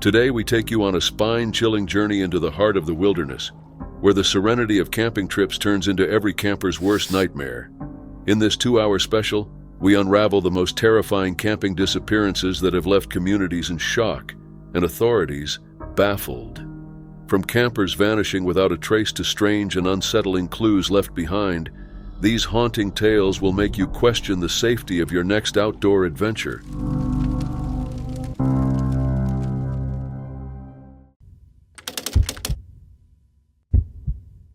Today we take you on a spine-chilling journey into the heart of the wilderness, where the serenity of camping trips turns into every camper's worst nightmare. In this 2-hour special, we unravel the most terrifying camping disappearances that have left communities in shock and authorities baffled. From campers vanishing without a trace to strange and unsettling clues left behind, these haunting tales will make you question the safety of your next outdoor adventure.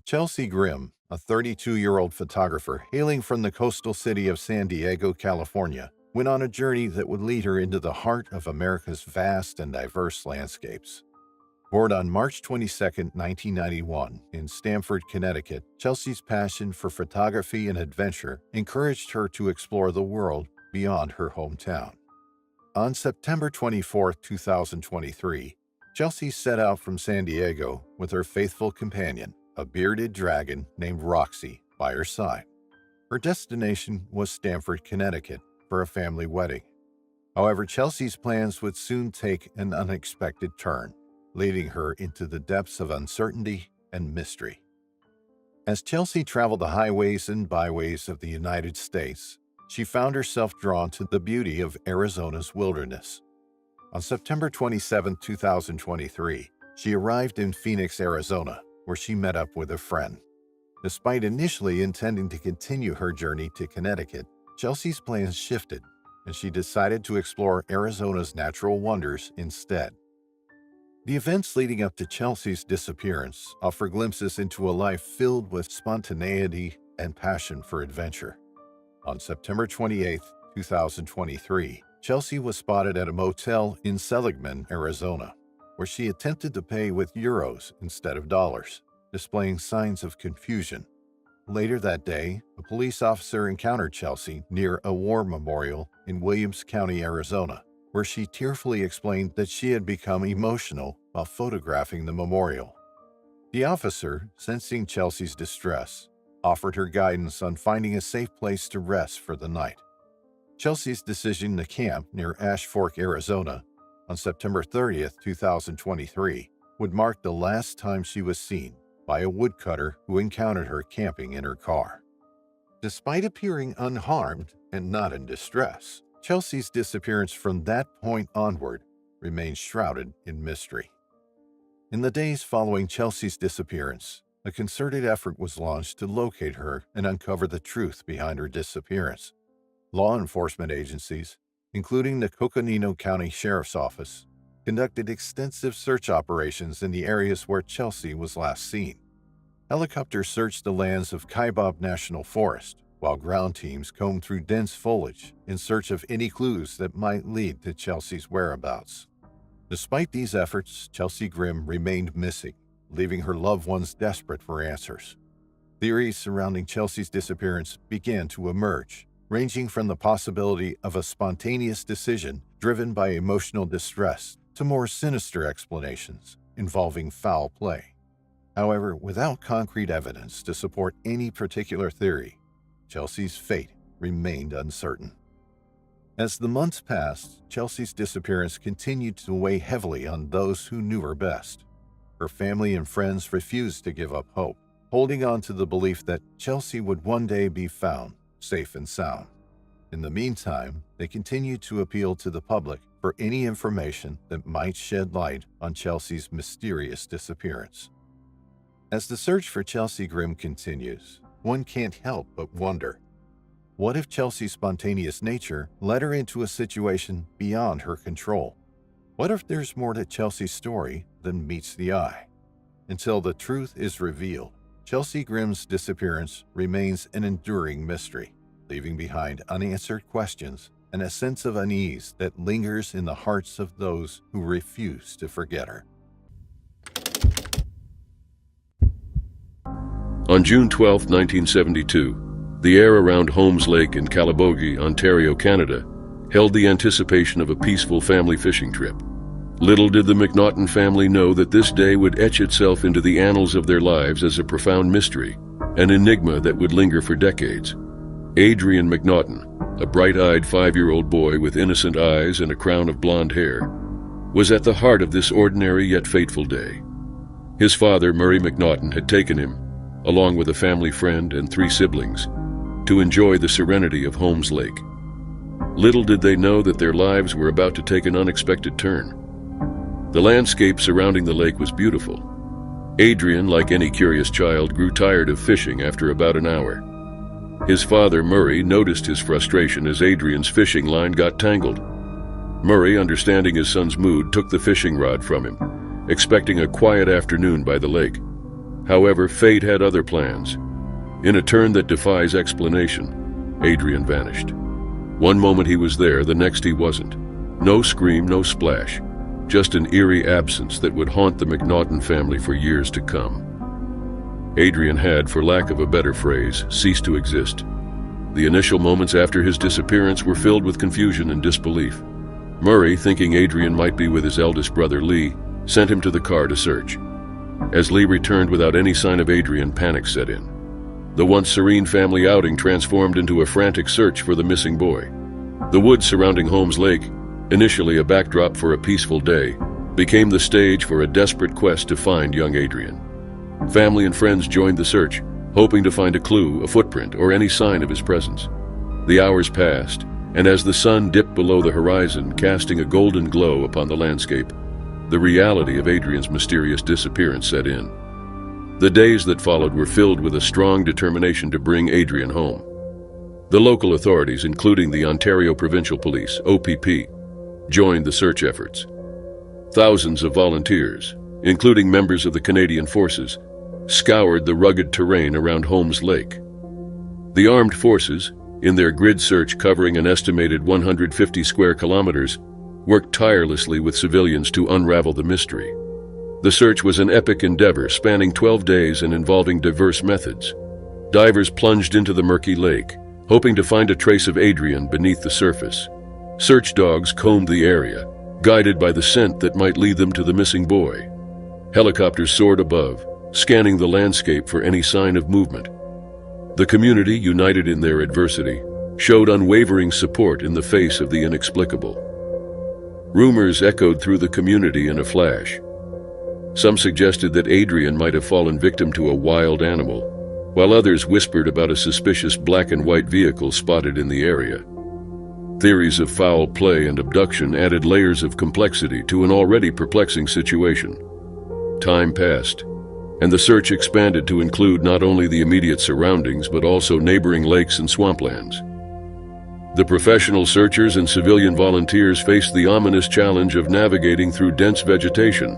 Chelsea Grimm, a 32-year-old photographer hailing from the coastal city of San Diego, California, went on a journey that would lead her into the heart of America's vast and diverse landscapes. Born on March 22, 1991, in Stamford, Connecticut, Chelsea's passion for photography and adventure encouraged her to explore the world beyond her hometown. On September 24, 2023, Chelsea set out from San Diego with her faithful companion, a bearded dragon named Roxy, by her side. Her destination was Stamford, Connecticut, for a family wedding. However, Chelsea's plans would soon take an unexpected turn, leading her into the depths of uncertainty and mystery. As Chelsea traveled the highways and byways of the United States, she found herself drawn to the beauty of Arizona's wilderness. On September 27, 2023, she arrived in Phoenix, Arizona, where she met up with a friend. Despite initially intending to continue her journey to Connecticut, Chelsea's plans shifted, and she decided to explore Arizona's natural wonders instead. The events leading up to Chelsea's disappearance offer glimpses into a life filled with spontaneity and passion for adventure. On September 28, 2023, Chelsea was spotted at a motel in Seligman, Arizona, where she attempted to pay with euros instead of dollars, displaying signs of confusion. Later that day, a police officer encountered Chelsea near a war memorial in Williams County, Arizona, where she tearfully explained that she had become emotional while photographing the memorial. The officer, sensing Chelsea's distress, offered her guidance on finding a safe place to rest for the night. Chelsea's decision to camp near Ash Fork, Arizona, on September 30, 2023, would mark the last time she was seen by a woodcutter who encountered her camping in her car. Despite appearing unharmed and not in distress, Chelsea's disappearance from that point onward remains shrouded in mystery. In the days following Chelsea's disappearance, a concerted effort was launched to locate her and uncover the truth behind her disappearance. Law enforcement agencies, including the Coconino County Sheriff's Office, conducted extensive search operations in the areas where Chelsea was last seen. Helicopters searched the lands of Kaibab National Forest, while ground teams combed through dense foliage in search of any clues that might lead to Chelsea's whereabouts. Despite these efforts, Chelsea Grimm remained missing, leaving her loved ones desperate for answers. Theories surrounding Chelsea's disappearance began to emerge, ranging from the possibility of a spontaneous decision driven by emotional distress to more sinister explanations involving foul play. However, without concrete evidence to support any particular theory, Chelsea's fate remained uncertain. As the months passed, Chelsea's disappearance continued to weigh heavily on those who knew her best. Her family and friends refused to give up hope, holding on to the belief that Chelsea would one day be found, safe and sound. In the meantime, they continued to appeal to the public for any information that might shed light on Chelsea's mysterious disappearance. As the search for Chelsea Grimm continues, one can't help but wonder, what if Chelsea's spontaneous nature led her into a situation beyond her control? What if there's more to Chelsea's story than meets the eye? Until the truth is revealed, Chelsea Grimm's disappearance remains an enduring mystery, leaving behind unanswered questions and a sense of unease that lingers in the hearts of those who refuse to forget her. On June 12, 1972, the air around Holmes Lake in Calabogie, Ontario, Canada, held the anticipation of a peaceful family fishing trip. Little did the McNaughton family know that this day would etch itself into the annals of their lives as a profound mystery, an enigma that would linger for decades. Adrian McNaughton, a bright-eyed 5-year-old boy with innocent eyes and a crown of blonde hair, was at the heart of this ordinary yet fateful day. His father, Murray McNaughton, had taken him, along with a family friend and 3 siblings, to enjoy the serenity of Holmes Lake. Little did they know that their lives were about to take an unexpected turn. The landscape surrounding the lake was beautiful. Adrian, like any curious child, grew tired of fishing after about an hour. His father, Murray, noticed his frustration as Adrian's fishing line got tangled. Murray, understanding his son's mood, took the fishing rod from him, expecting a quiet afternoon by the lake. However, fate had other plans. In a turn that defies explanation, Adrian vanished. One moment he was there, the next he wasn't. No scream, no splash. Just an eerie absence that would haunt the McNaughton family for years to come. Adrian had, for lack of a better phrase, ceased to exist. The initial moments after his disappearance were filled with confusion and disbelief. Murray, thinking Adrian might be with his eldest brother Lee, sent him to the car to search. As Lee returned without any sign of Adrian, panic set in. The once serene family outing transformed into a frantic search for the missing boy. The woods surrounding Holmes Lake, initially a backdrop for a peaceful day, became the stage for a desperate quest to find young Adrian. Family and friends joined the search, hoping to find a clue, a footprint, or any sign of his presence. The hours passed, and as the sun dipped below the horizon, casting a golden glow upon the landscape, the reality of Adrian's mysterious disappearance set in. The days that followed were filled with a strong determination to bring Adrian home. The local authorities, including the Ontario Provincial Police, OPP, joined the search efforts. Thousands of volunteers, including members of the Canadian Forces, scoured the rugged terrain around Holmes Lake. The armed forces, in their grid search covering an estimated 150 square kilometers, worked tirelessly with civilians to unravel the mystery. The search was an epic endeavor spanning 12 days and involving diverse methods. Divers plunged into the murky lake, hoping to find a trace of Adrian beneath the surface. Search dogs combed the area, guided by the scent that might lead them to the missing boy. Helicopters soared above, scanning the landscape for any sign of movement. The community, united in their adversity, showed unwavering support in the face of the inexplicable. Rumors echoed through the community in a flash. Some suggested that Adrian might have fallen victim to a wild animal, while others whispered about a suspicious black and white vehicle spotted in the area. Theories of foul play and abduction added layers of complexity to an already perplexing situation. Time passed, and the search expanded to include not only the immediate surroundings but also neighboring lakes and swamplands. The professional searchers and civilian volunteers faced the ominous challenge of navigating through dense vegetation,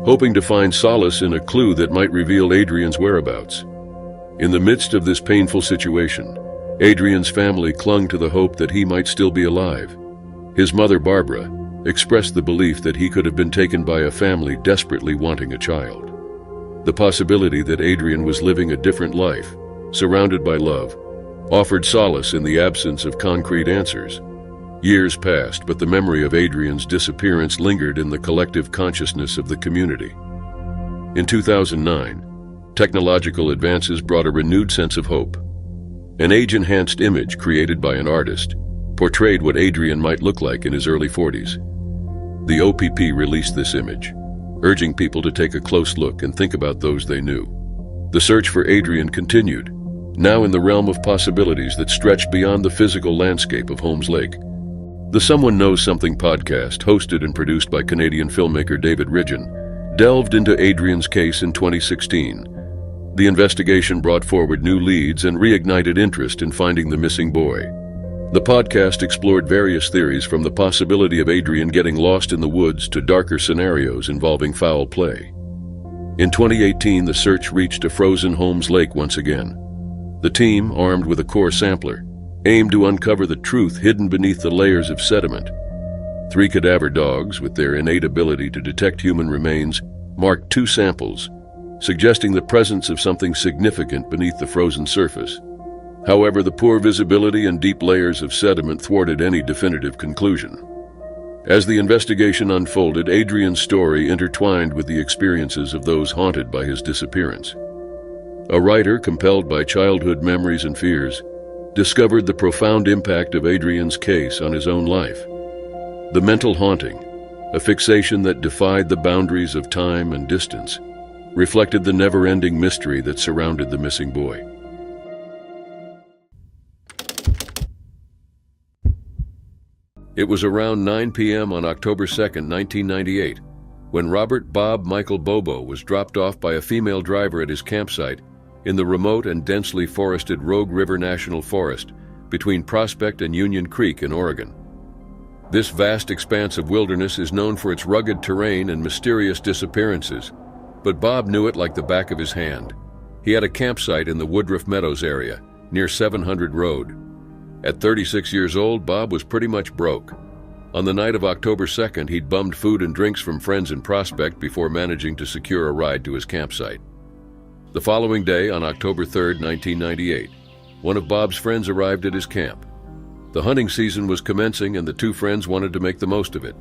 hoping to find solace in a clue that might reveal Adrian's whereabouts. In the midst of this painful situation, Adrian's family clung to the hope that he might still be alive. His mother, Barbara, expressed the belief that he could have been taken by a family desperately wanting a child. The possibility that Adrian was living a different life, surrounded by love, offered solace in the absence of concrete answers. Years passed, but the memory of Adrian's disappearance lingered in the collective consciousness of the community. In 2009, technological advances brought a renewed sense of hope. An age-enhanced image created by an artist portrayed what Adrian might look like in his early 40s. The OPP released this image, urging people to take a close look and think about those they knew. The search for Adrian continued, now in the realm of possibilities that stretched beyond the physical landscape of Holmes Lake. The Someone Knows Something podcast, hosted and produced by Canadian filmmaker David Ridgen, delved into Adrian's case in 2016. The investigation brought forward new leads and reignited interest in finding the missing boy. The podcast explored various theories, from the possibility of Adrian getting lost in the woods to darker scenarios involving foul play. In 2018, the search reached a frozen Holmes Lake once again. The team, armed with a core sampler, aimed to uncover the truth hidden beneath the layers of sediment. 3 cadaver dogs, with their innate ability to detect human remains, marked 2 samples, suggesting the presence of something significant beneath the frozen surface. However, the poor visibility and deep layers of sediment thwarted any definitive conclusion. As the investigation unfolded, Adrian's story intertwined with the experiences of those haunted by his disappearance. A writer, compelled by childhood memories and fears, discovered the profound impact of Adrian's case on his own life. The mental haunting, a fixation that defied the boundaries of time and distance, reflected the never-ending mystery that surrounded the missing boy. It was around 9 p.m. on October 2, 1998, when Robert Bob Michael Bobo was dropped off by a female driver at his campsite in the remote and densely forested Rogue River National Forest between Prospect and Union Creek in Oregon. This vast expanse of wilderness is known for its rugged terrain and mysterious disappearances, but Bob knew it like the back of his hand. He had a campsite in the Woodruff Meadows area, near 700 Road. At 36 years old, Bob was pretty much broke. On the night of October 2nd, he'd bummed food and drinks from friends in Prospect before managing to secure a ride to his campsite. The following day, on October 3rd, 1998, one of Bob's friends arrived at his camp. The hunting season was commencing and the two friends wanted to make the most of it.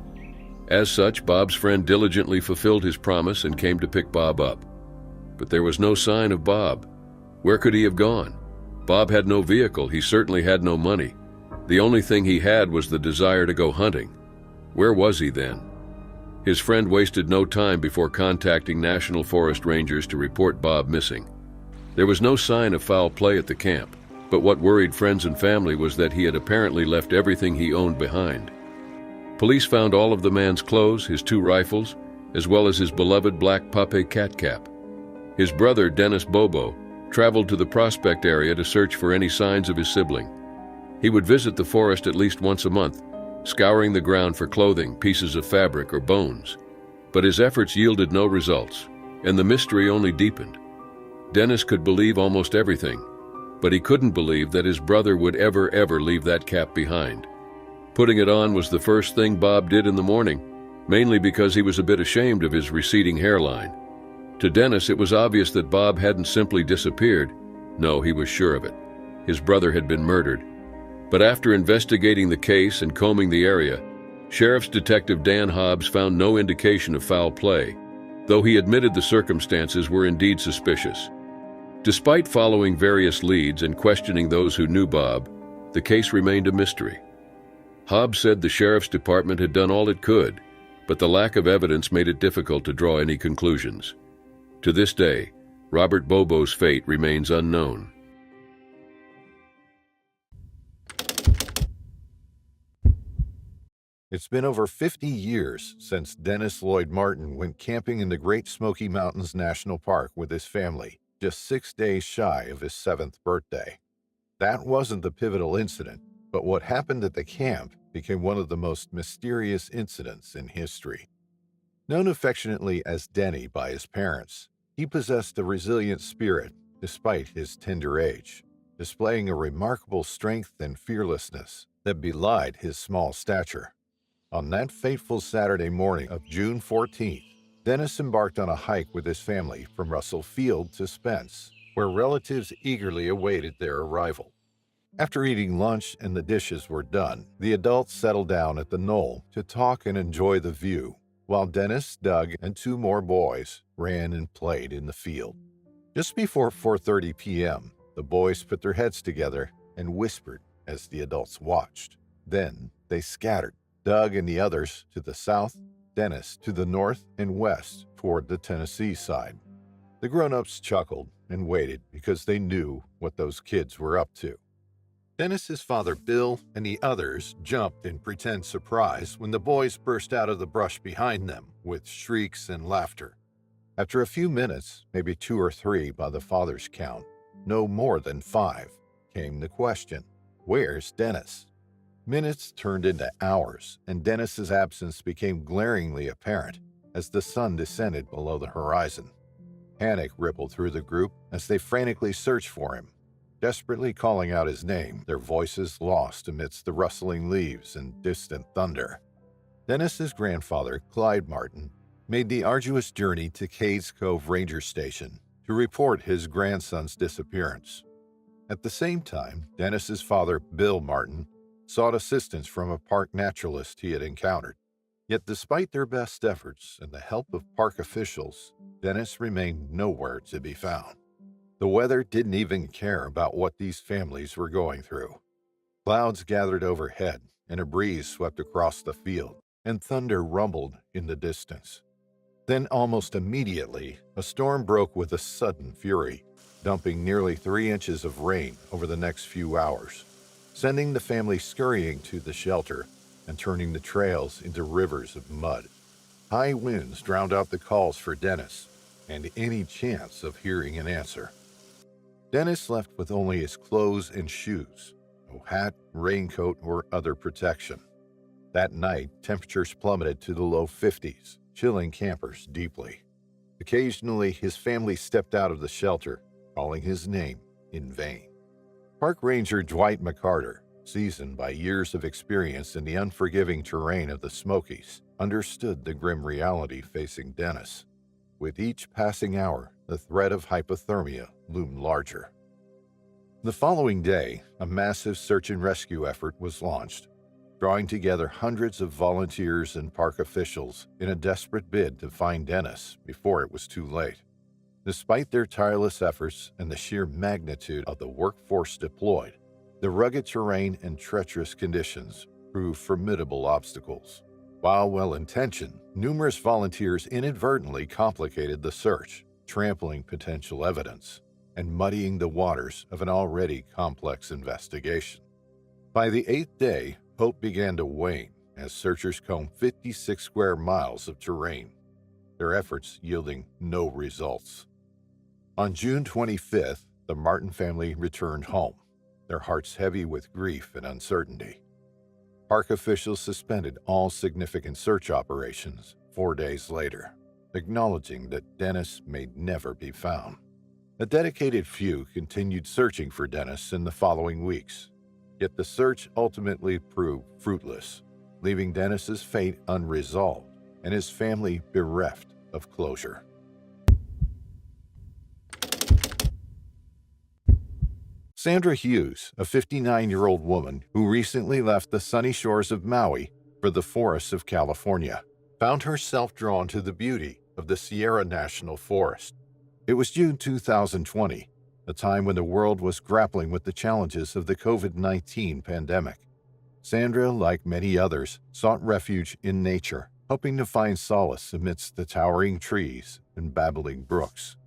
As such, Bob's friend diligently fulfilled his promise and came to pick Bob up. But there was no sign of Bob. Where could he have gone? Bob had no vehicle, he certainly had no money. The only thing he had was the desire to go hunting. Where was he then? His friend wasted no time before contacting National Forest Rangers to report Bob missing. There was no sign of foul play at the camp, but what worried friends and family was that he had apparently left everything he owned behind. Police found all of the man's clothes, his 2 rifles, as well as his beloved black Pape cat cap. His brother, Dennis Bobo, traveled to the Prospect area to search for any signs of his sibling. He would visit the forest at least once a month, scouring the ground for clothing, pieces of fabric, or bones. But his efforts yielded no results, and the mystery only deepened. Dennis could believe almost everything, but he couldn't believe that his brother would ever leave that cap behind. Putting it on was the first thing Bob did in the morning, mainly because he was a bit ashamed of his receding hairline. To Dennis, it was obvious that Bob hadn't simply disappeared. No, he was sure of it. His brother had been murdered. But after investigating the case and combing the area, Sheriff's Detective Dan Hobbs found no indication of foul play, though he admitted the circumstances were indeed suspicious. Despite following various leads and questioning those who knew Bob, the case remained a mystery. Hobbs said the Sheriff's Department had done all it could, but the lack of evidence made it difficult to draw any conclusions. To this day, Robert Bobo's fate remains unknown. It's been over 50 years since Dennis Lloyd Martin went camping in the Great Smoky Mountains National Park with his family, just 6 days shy of his 7th birthday. That wasn't the pivotal incident, but what happened at the camp became one of the most mysterious incidents in history. Known affectionately as Denny by his parents, he possessed a resilient spirit despite his tender age, displaying a remarkable strength and fearlessness that belied his small stature. On that fateful Saturday morning of June 14th, Dennis embarked on a hike with his family from Russell Field to Spence, where relatives eagerly awaited their arrival. After eating lunch and the dishes were done, the adults settled down at the knoll to talk and enjoy the view, while Dennis, Doug, and 2 more boys ran and played in the field. Just before 4:30 p.m., the boys put their heads together and whispered as the adults watched. Then they scattered, Doug and the others to the south, Dennis to the north and west toward the Tennessee side. The grown-ups chuckled and waited because they knew what those kids were up to. Dennis's father, Bill, and the others jumped in pretend surprise when the boys burst out of the brush behind them with shrieks and laughter. After a few minutes, maybe 2 or 3 by the father's count, no more than 5, came the question, "Where's Dennis?" Minutes turned into hours, and Dennis's absence became glaringly apparent as the sun descended below the horizon. Panic rippled through the group as they frantically searched for him, desperately calling out his name, their voices lost amidst the rustling leaves and distant thunder. Dennis's grandfather, Clyde Martin, made the arduous journey to Cades Cove Ranger Station to report his grandson's disappearance. At the same time, Dennis's father, Bill Martin, sought assistance from a park naturalist he had encountered. Yet despite their best efforts and the help of park officials, Dennis remained nowhere to be found. The weather didn't even care about what these families were going through. Clouds gathered overhead, and a breeze swept across the field, and thunder rumbled in the distance. Then almost immediately, a storm broke with a sudden fury, dumping nearly 3 inches of rain over the next few hours, sending the family scurrying to the shelter and turning the trails into rivers of mud. High winds drowned out the calls for Dennis and any chance of hearing an answer. Dennis left with only his clothes and shoes, no hat, raincoat, or other protection. That night, temperatures plummeted to the low 50s, chilling campers deeply. Occasionally, his family stepped out of the shelter, calling his name in vain. Park Ranger Dwight McCarter, seasoned by years of experience in the unforgiving terrain of the Smokies, understood the grim reality facing Dennis. With each passing hour, the threat of hypothermia loomed larger. The following day, a massive search and rescue effort was launched, drawing together hundreds of volunteers and park officials in a desperate bid to find Dennis before it was too late. Despite their tireless efforts and the sheer magnitude of the workforce deployed, the rugged terrain and treacherous conditions proved formidable obstacles. While well-intentioned, numerous volunteers inadvertently complicated the search, trampling potential evidence and muddying the waters of an already complex investigation. By the 8th day, hope began to wane as searchers combed 56 square miles of terrain, their efforts yielding no results. On June 25th, the Martin family returned home, their hearts heavy with grief and uncertainty. Park officials suspended all significant search operations 4 days later, acknowledging that Dennis may never be found. A dedicated few continued searching for Dennis in the following weeks, yet the search ultimately proved fruitless, leaving Dennis's fate unresolved and his family bereft of closure. Sandra Hughes, a 59-year-old woman who recently left the sunny shores of Maui for the forests of California, found herself drawn to the beauty of the Sierra National Forest. It was June 2020, a time when the world was grappling with the challenges of the COVID-19 pandemic. Sandra, like many others, sought refuge in nature, hoping to find solace amidst the towering trees and babbling brooks.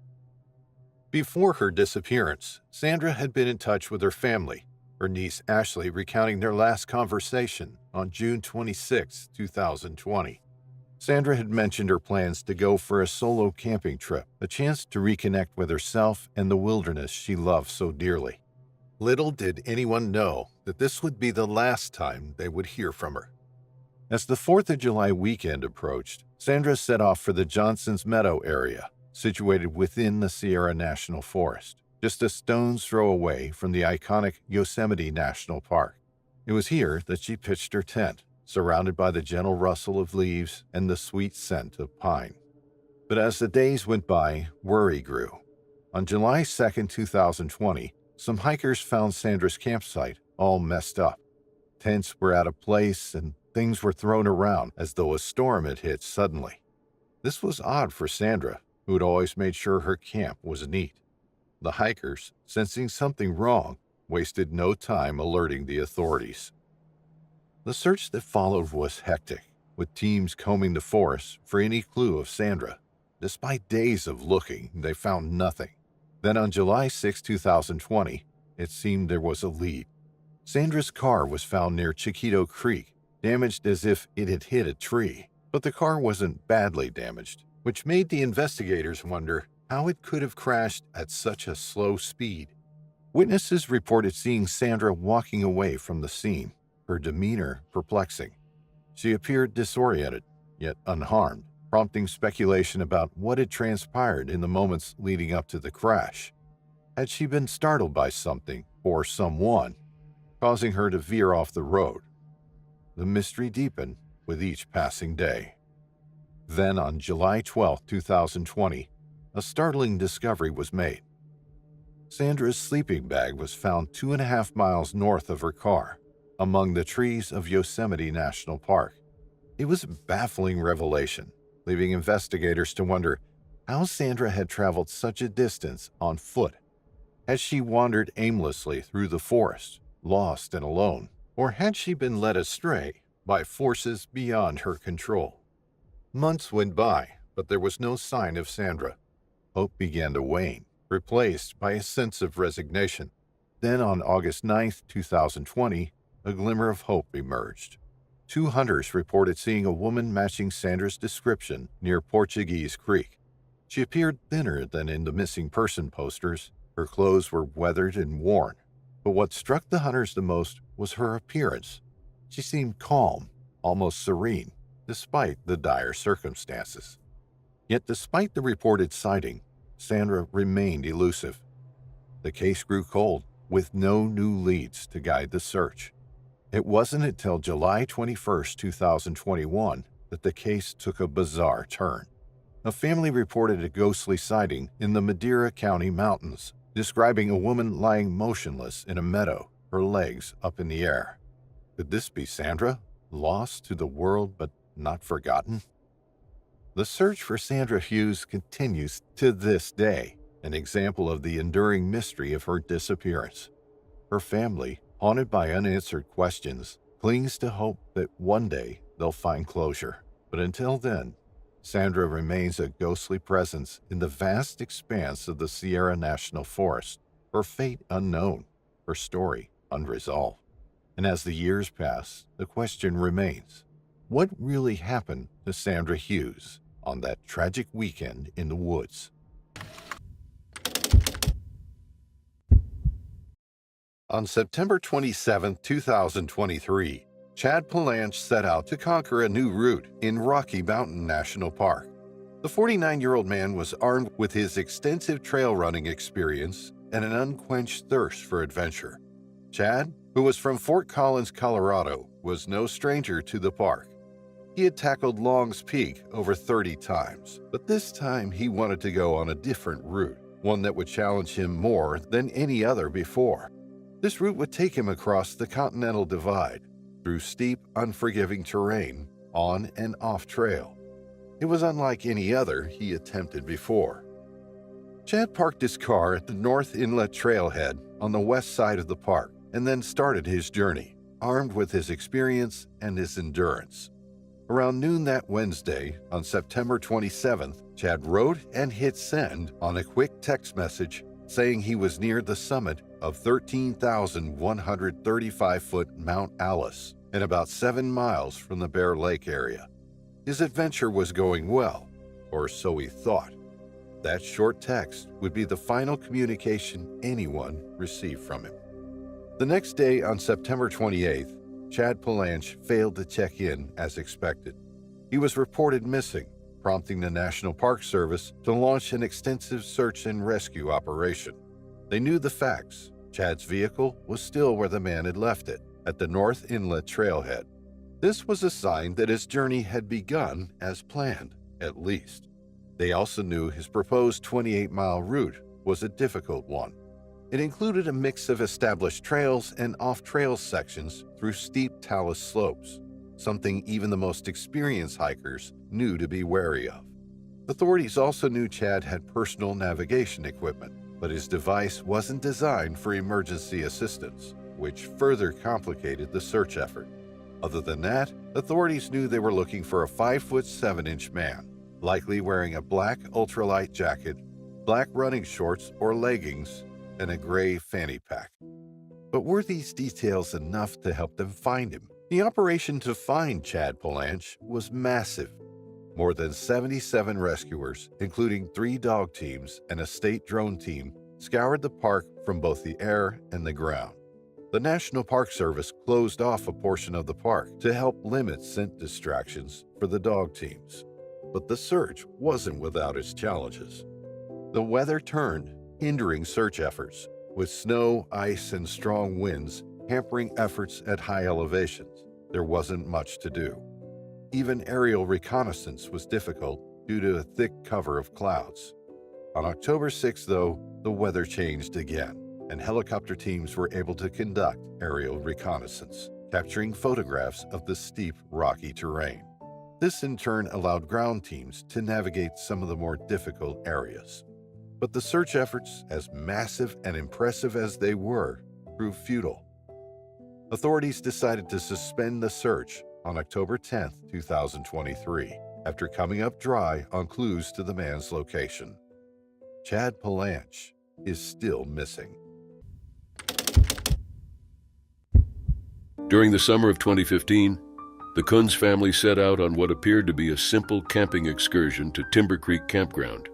Before her disappearance, Sandra had been in touch with her family, her niece Ashley recounting their last conversation on June 26, 2020. Sandra had mentioned her plans to go for a solo camping trip, a chance to reconnect with herself and the wilderness she loved so dearly. Little did anyone know that this would be the last time they would hear from her. As the 4th of July weekend approached, Sandra set off for the Johnson's Meadow area, situated within the Sierra National Forest, just a stone's throw away from the iconic Yosemite National Park. It was here that she pitched her tent, surrounded by the gentle rustle of leaves and the sweet scent of pine. But as the days went by, worry grew. On July 2, 2020, some hikers found Sandra's campsite all messed up. Tents were out of place and things were thrown around as though a storm had hit suddenly. This was odd for Sandra, who had always made sure her camp was neat. The hikers, sensing something wrong, wasted no time alerting the authorities. The search that followed was hectic, with teams combing the forest for any clue of Sandra. Despite days of looking, they found nothing. Then on July 6, 2020, it seemed there was a lead. Sandra's car was found near Chiquito Creek, damaged as if it had hit a tree. But the car wasn't badly damaged, which made the investigators wonder how it could have crashed at such a slow speed. Witnesses reported seeing Sandra walking away from the scene, her demeanor perplexing. She appeared disoriented, yet unharmed, prompting speculation about what had transpired in the moments leading up to the crash. Had she been startled by something or someone, causing her to veer off the road? The mystery deepened with each passing day. Then on July 12, 2020, a startling discovery was made. Sandra's sleeping bag was found 2.5 miles north of her car, among the trees of Yosemite National Park. It was a baffling revelation, leaving investigators to wonder how Sandra had traveled such a distance on foot. Had she wandered aimlessly through the forest, lost and alone, or had she been led astray by forces beyond her control. Months went by, but there was no sign of Sandra. Hope began to wane, replaced by a sense of resignation. Then on August 9, 2020, a glimmer of hope emerged. Two hunters reported seeing a woman matching Sandra's description near Portuguese Creek. She appeared thinner than in the missing person posters. Her clothes were weathered and worn. But what struck the hunters the most was her appearance. She seemed calm, almost serene, despite the dire circumstances. Yet despite the reported sighting, Sandra remained elusive. The case grew cold, with no new leads to guide the search. It wasn't until July 21, 2021, that the case took a bizarre turn. A family reported a ghostly sighting in the Madera County mountains, describing a woman lying motionless in a meadow, her legs up in the air. Could this be Sandra, lost to the world but not forgotten? The search for Sandra Hughes continues to this day, an example of the enduring mystery of her disappearance. Her family, haunted by unanswered questions, clings to hope that one day they'll find closure. But until then, Sandra remains a ghostly presence in the vast expanse of the Sierra National Forest, her fate unknown, her story unresolved. And as the years pass, the question remains, what really happened to Sandra Hughes on that tragic weekend in the woods? On September 27, 2023, Chad Palanche set out to conquer a new route in Rocky Mountain National Park. The 49-year-old man was armed with his extensive trail running experience and an unquenched thirst for adventure. Chad, who was from Fort Collins, Colorado, was no stranger to the park. He had tackled Long's Peak over 30 times, but this time he wanted to go on a different route, one that would challenge him more than any other before. This route would take him across the Continental Divide, through steep, unforgiving terrain, on and off trail. It was unlike any other he attempted before. Chad parked his car at the North Inlet Trailhead on the west side of the park and then started his journey, armed with his experience and his endurance. Around noon that Wednesday, on September 27th, Chad wrote and hit send on a quick text message saying he was near the summit of 13,135-foot Mount Alice and about 7 miles from the Bear Lake area. His adventure was going well, or so he thought. That short text would be the final communication anyone received from him. The next day, on September 28th, Chad Palanche failed to check in as expected. He was reported missing, prompting the National Park Service to launch an extensive search and rescue operation. They knew the facts. Chad's vehicle was still where the man had left it, at the North Inlet Trailhead. This was a sign that his journey had begun as planned, at least. They also knew his proposed 28-mile route was a difficult one. It included a mix of established trails and off-trail sections through steep talus slopes, something even the most experienced hikers knew to be wary of. Authorities also knew Chad had personal navigation equipment, but his device wasn't designed for emergency assistance, which further complicated the search effort. Other than that, authorities knew they were looking for a 5'7" man, likely wearing a black ultralight jacket, black running shorts or leggings, and a gray fanny pack. But were these details enough to help them find him? The operation to find Chad Palanche was massive. More than 77 rescuers, including 3 dog teams and a state drone team, scoured the park from both the air and the ground. The National Park Service closed off a portion of the park to help limit scent distractions for the dog teams. But the search wasn't without its challenges. The weather turned, hindering search efforts, with snow, ice, and strong winds hampering efforts at high elevations. There wasn't much to do. Even aerial reconnaissance was difficult due to a thick cover of clouds. On October 6, though, the weather changed again, and helicopter teams were able to conduct aerial reconnaissance, capturing photographs of the steep, rocky terrain. This in turn allowed ground teams to navigate some of the more difficult areas. But the search efforts, as massive and impressive as they were, proved futile. Authorities decided to suspend the search on October 10, 2023, after coming up dry on clues to the man's location. Chad Palanche is still missing. During the summer of 2015, the Kunz family set out on what appeared to be a simple camping excursion to Timber Creek Campground,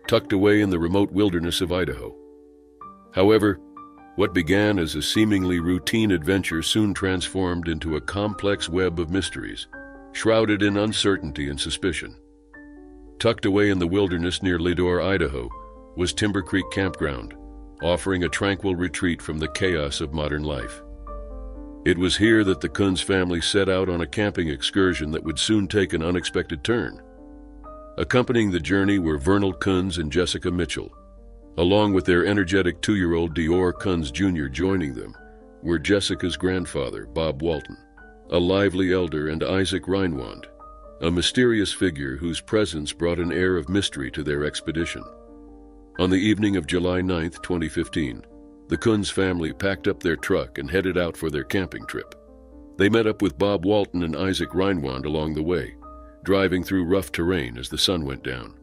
tucked away in the remote wilderness of Idaho. However, what began as a seemingly routine adventure soon transformed into a complex web of mysteries, shrouded in uncertainty and suspicion. Tucked away in the wilderness near Leadore, Idaho, was Timber Creek Campground, offering a tranquil retreat from the chaos of modern life. It was here that the Kunz family set out on a camping excursion that would soon take an unexpected turn. Accompanying the journey were Vernal Kunz and Jessica Mitchell. Along with their energetic 2-year-old Dior Kunz Jr. joining them were Jessica's grandfather, Bob Walton, a lively elder, and Isaac Reinwand, a mysterious figure whose presence brought an air of mystery to their expedition. On the evening of July 9, 2015, the Kunz family packed up their truck and headed out for their camping trip. They met up with Bob Walton and Isaac Reinwand along the way, driving through rough terrain as the sun went down.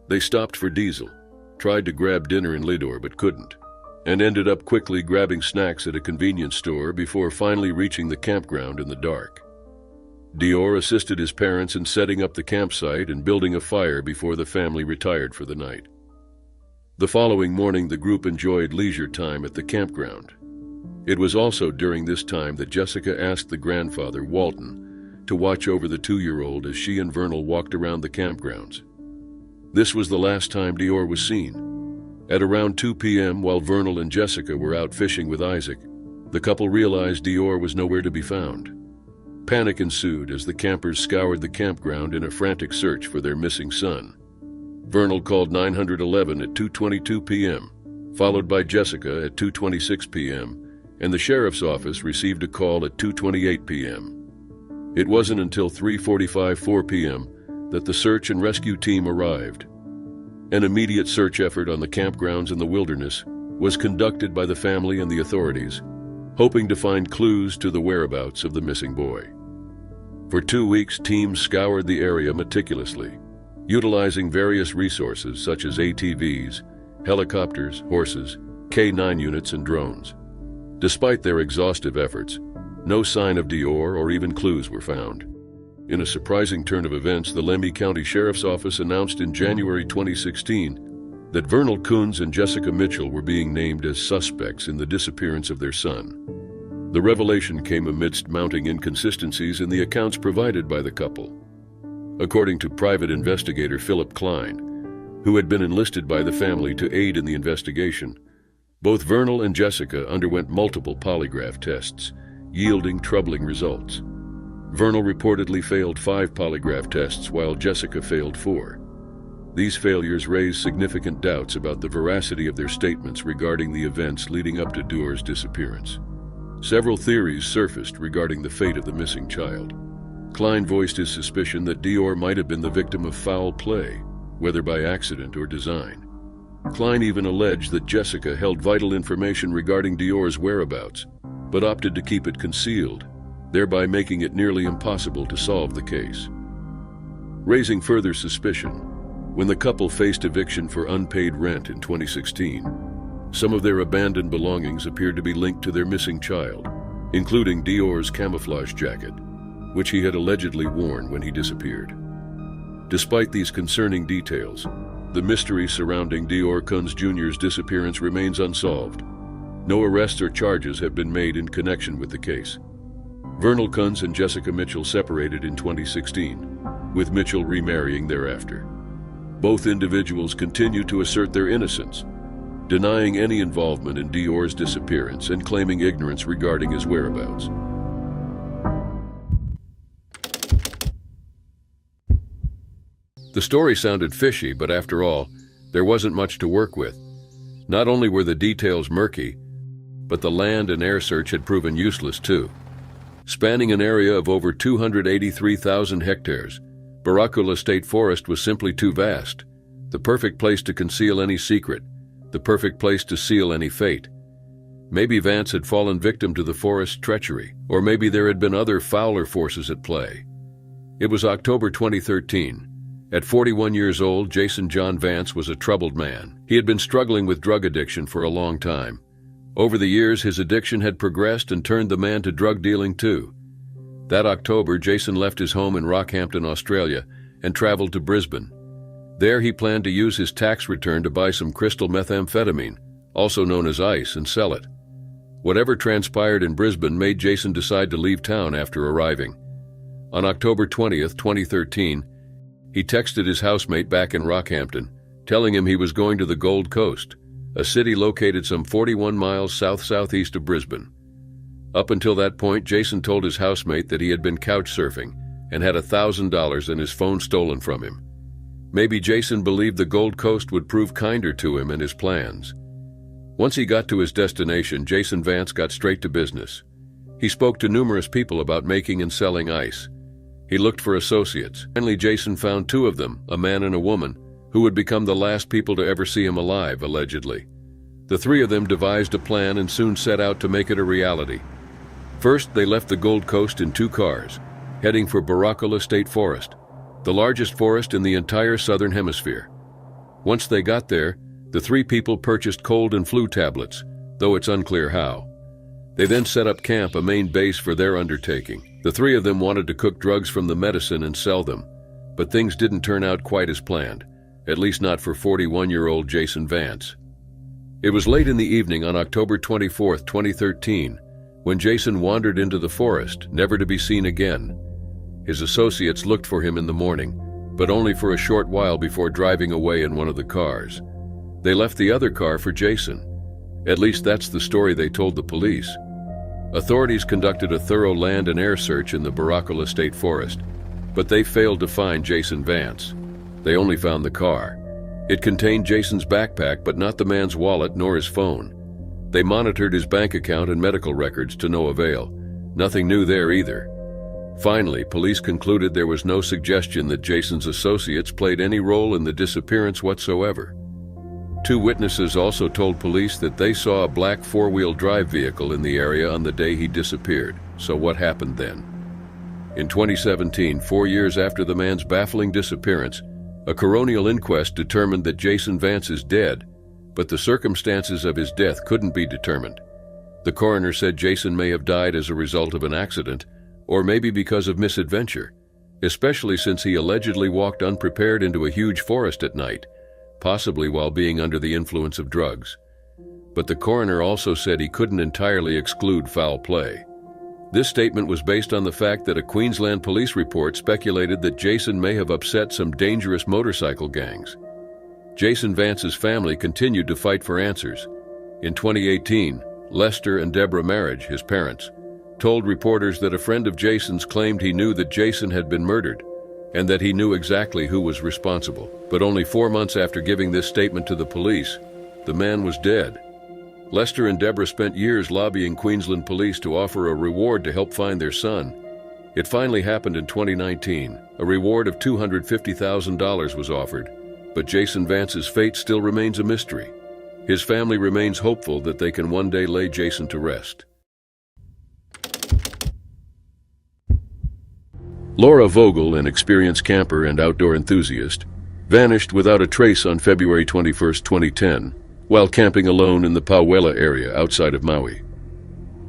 They stopped for diesel, tried to grab dinner in Leadore but couldn't, and ended up quickly grabbing snacks at a convenience store before finally reaching the campground in the dark. Dior assisted his parents in setting up the campsite and building a fire before the family retired for the night. The following morning, the group enjoyed leisure time at the campground. It was also during this time that Jessica asked the grandfather, Walton, to watch over the 2-year-old as she and Vernal walked around the campgrounds. This was the last time Dior was seen. At around 2 p.m., while Vernal and Jessica were out fishing with Isaac, the couple realized Dior was nowhere to be found. Panic ensued as the campers scoured the campground in a frantic search for their missing son. Vernal called 911 at 2:22 p.m., followed by Jessica at 2:26 p.m., and the sheriff's received a call at 2:28 p.m. It wasn't until 3:45 p.m. that the search and rescue team arrived. An immediate search effort on the campgrounds in the wilderness was conducted by the family and the authorities, hoping to find clues to the whereabouts of the missing boy. For 2 weeks, teams scoured the area meticulously, utilizing various resources such as ATVs, helicopters, horses, K-9 units, and drones. Despite their exhaustive efforts, no sign of Dior or even clues were found. In a surprising turn of events, the Lemhi County Sheriff's Office announced in January 2016 that Vernal Kunz and Jessica Mitchell were being named as suspects in the disappearance of their son. The revelation came amidst mounting inconsistencies in the accounts provided by the couple. According to private investigator Philip Klein, who had been enlisted by the family to aid in the investigation, both Vernal and Jessica underwent multiple polygraph tests, yielding troubling results. Vernal reportedly failed 5 polygraph tests while Jessica failed 4. These failures raised significant doubts about the veracity of their statements regarding the events leading up to Dior's disappearance. Several theories surfaced regarding the fate of the missing child. Klein voiced his suspicion that Dior might have been the victim of foul play, whether by accident or design. Klein even alleged that Jessica held vital information regarding Dior's whereabouts, but opted to keep it concealed, thereby making it nearly impossible to solve the case. Raising further suspicion, when the couple faced eviction for unpaid rent in 2016, some of their abandoned belongings appeared to be linked to their missing child, including Dior's camouflage jacket, which he had allegedly worn when he disappeared. Despite these concerning details, the mystery surrounding Dior Kunz Jr.'s disappearance remains unsolved. No arrests or charges have been made in connection with the case. Vernal Kunz and Jessica Mitchell separated in 2016, with Mitchell remarrying thereafter. Both individuals continue to assert their innocence, denying any involvement in Dior's disappearance and claiming ignorance regarding his whereabouts. The story sounded fishy, but after all, there wasn't much to work with. Not only were the details murky, but the land and air search had proven useless too. Spanning an area of over 283,000 hectares, Baracula State Forest was simply too vast, the perfect place to conceal any secret, the perfect place to seal any fate. Maybe Vance had fallen victim to the forest's treachery, or maybe there had been other fouler forces at play. It was October 2013. At 41 years old, Jason John Vance was a troubled man. He had been struggling with drug addiction for a long time. Over the years, his addiction had progressed and turned the man to drug dealing too. That October, Jason left his home in Rockhampton, Australia, and traveled to Brisbane. There he planned to use his tax return to buy some crystal methamphetamine, also known as ice, and sell it. Whatever transpired in Brisbane made Jason decide to leave town after arriving. On October 20th, 2013, he texted his housemate back in Rockhampton, telling him he was going to the Gold Coast, a city located some 41 miles south-southeast of Brisbane. Up until that point, Jason told his housemate that he had been couch surfing and had $1,000 and his phone stolen from him. Maybe Jason believed the Gold Coast would prove kinder to him and his plans. Once he got to his destination, Jason Vance got straight to business. He spoke to numerous people about making and selling ice. He looked for associates. Finally, Jason found two of them, a man and a woman, who would become the last people to ever see him alive, allegedly. The three of them devised a plan and soon set out to make it a reality. First, they left the Gold Coast in 2 cars, heading for Barracuda State Forest, the largest forest in the entire southern hemisphere. Once they got there, the 3 people purchased cold and flu tablets, though it's unclear how. They then set up camp, a main base for their undertaking. The 3 of them wanted to cook drugs from the medicine and sell them, but things didn't turn out quite as planned, at least not for 41-year-old Jason Vance. It was late in the evening on October 24, 2013, when Jason wandered into the forest, never to be seen again. His associates looked for him in the morning, but only for a short while before driving away in one of the cars. They left the other car for Jason. At least that's the story they told the police. Authorities conducted a thorough land and air search in the Barracuda State Forest, but they failed to find Jason Vance. They only found the car. It contained Jason's backpack, but not the man's wallet nor his phone. They monitored his bank account and medical records to no avail. Nothing new there either. Finally, police concluded there was no suggestion that Jason's associates played any role in the disappearance whatsoever. 2 witnesses also told police that they saw a black 4-wheel drive vehicle in the area on the day he disappeared. So what happened then? In 2017, 4 years after the man's baffling disappearance, a coronial inquest determined that Jason Vance is dead, but the circumstances of his death couldn't be determined. The coroner said Jason may have died as a result of an accident, or maybe because of misadventure, especially since he allegedly walked unprepared into a huge forest at night, possibly while being under the influence of drugs. But the coroner also said he couldn't entirely exclude foul play. This statement was based on the fact that a Queensland police report speculated that Jason may have upset some dangerous motorcycle gangs. Jason Vance's family continued to fight for answers. In 2018, Lester and Deborah Marriage, his parents, told reporters that a friend of Jason's claimed he knew that Jason had been murdered and that he knew exactly who was responsible. But only 4 months after giving this statement to the police, the man was dead. Lester and Deborah spent years lobbying Queensland police to offer a reward to help find their son. It finally happened in 2019. A reward of $250,000 was offered, but Jason Vance's fate still remains a mystery. His family remains hopeful that they can one day lay Jason to rest. Laura Vogel, an experienced camper and outdoor enthusiast, vanished without a trace on February 21, 2010, while camping alone in the Pauwela area outside of Maui.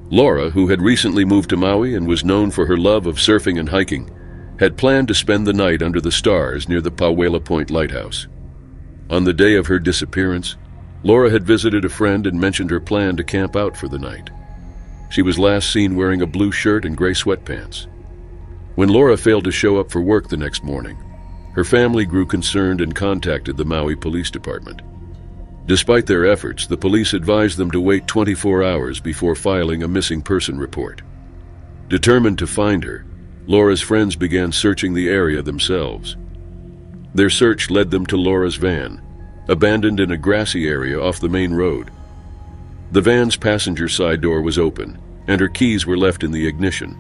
Laura, who had recently moved to Maui and was known for her love of surfing and hiking, had planned to spend the night under the stars near the Pauwela Point Lighthouse. On the day of her disappearance, Laura had visited a friend and mentioned her plan to camp out for the night. She was last seen wearing a blue shirt and gray sweatpants. When Laura failed to show up for work the next morning, her family grew concerned and contacted the Maui Police Department. Despite their efforts, the police advised them to wait 24 hours before filing a missing person report. Determined to find her, Laura's friends began searching the area themselves. Their search led them to Laura's van, abandoned in a grassy area off the main road. The van's passenger side door was open, and her keys were left in the ignition.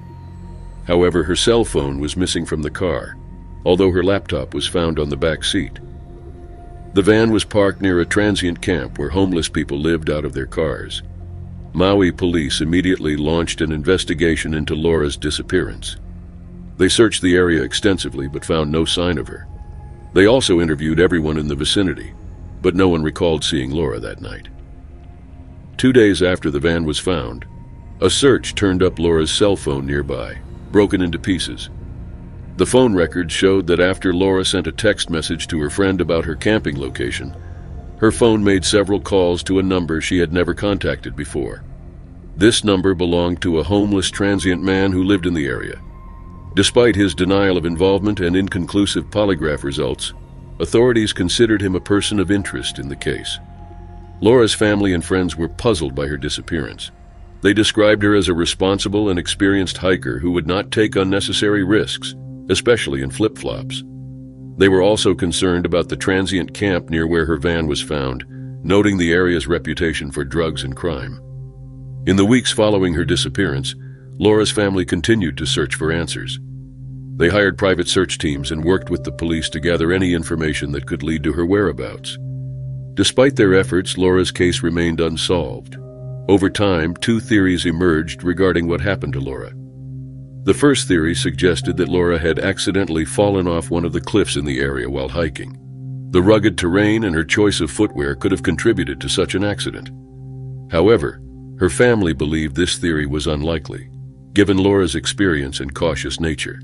However, her cell phone was missing from the car, although her laptop was found on the back seat. The van was parked near a transient camp where homeless people lived out of their cars. Maui police immediately launched an investigation into Laura's disappearance. They searched the area extensively but found no sign of her. They also interviewed everyone in the vicinity, but no one recalled seeing Laura that night. 2 days after the van was found, a search turned up Laura's cell phone nearby, broken into pieces. The phone records showed that after Laura sent a text message to her friend about her camping location, her phone made several calls to a number she had never contacted before. This number belonged to a homeless transient man who lived in the area. Despite his denial of involvement and inconclusive polygraph results, authorities considered him a person of interest in the case. Laura's family and friends were puzzled by her disappearance. They described her as a responsible and experienced hiker who would not take unnecessary risks, especially in flip-flops. They were also concerned about the transient camp near where her van was found, noting the area's reputation for drugs and crime. In the weeks following her disappearance, Laura's family continued to search for answers. They hired private search teams and worked with the police to gather any information that could lead to her whereabouts. Despite their efforts, Laura's case remained unsolved. Over time, 2 theories emerged regarding what happened to Laura. The first theory suggested that Laura had accidentally fallen off one of the cliffs in the area while hiking. The rugged terrain and her choice of footwear could have contributed to such an accident. However, her family believed this theory was unlikely, given Laura's experience and cautious nature.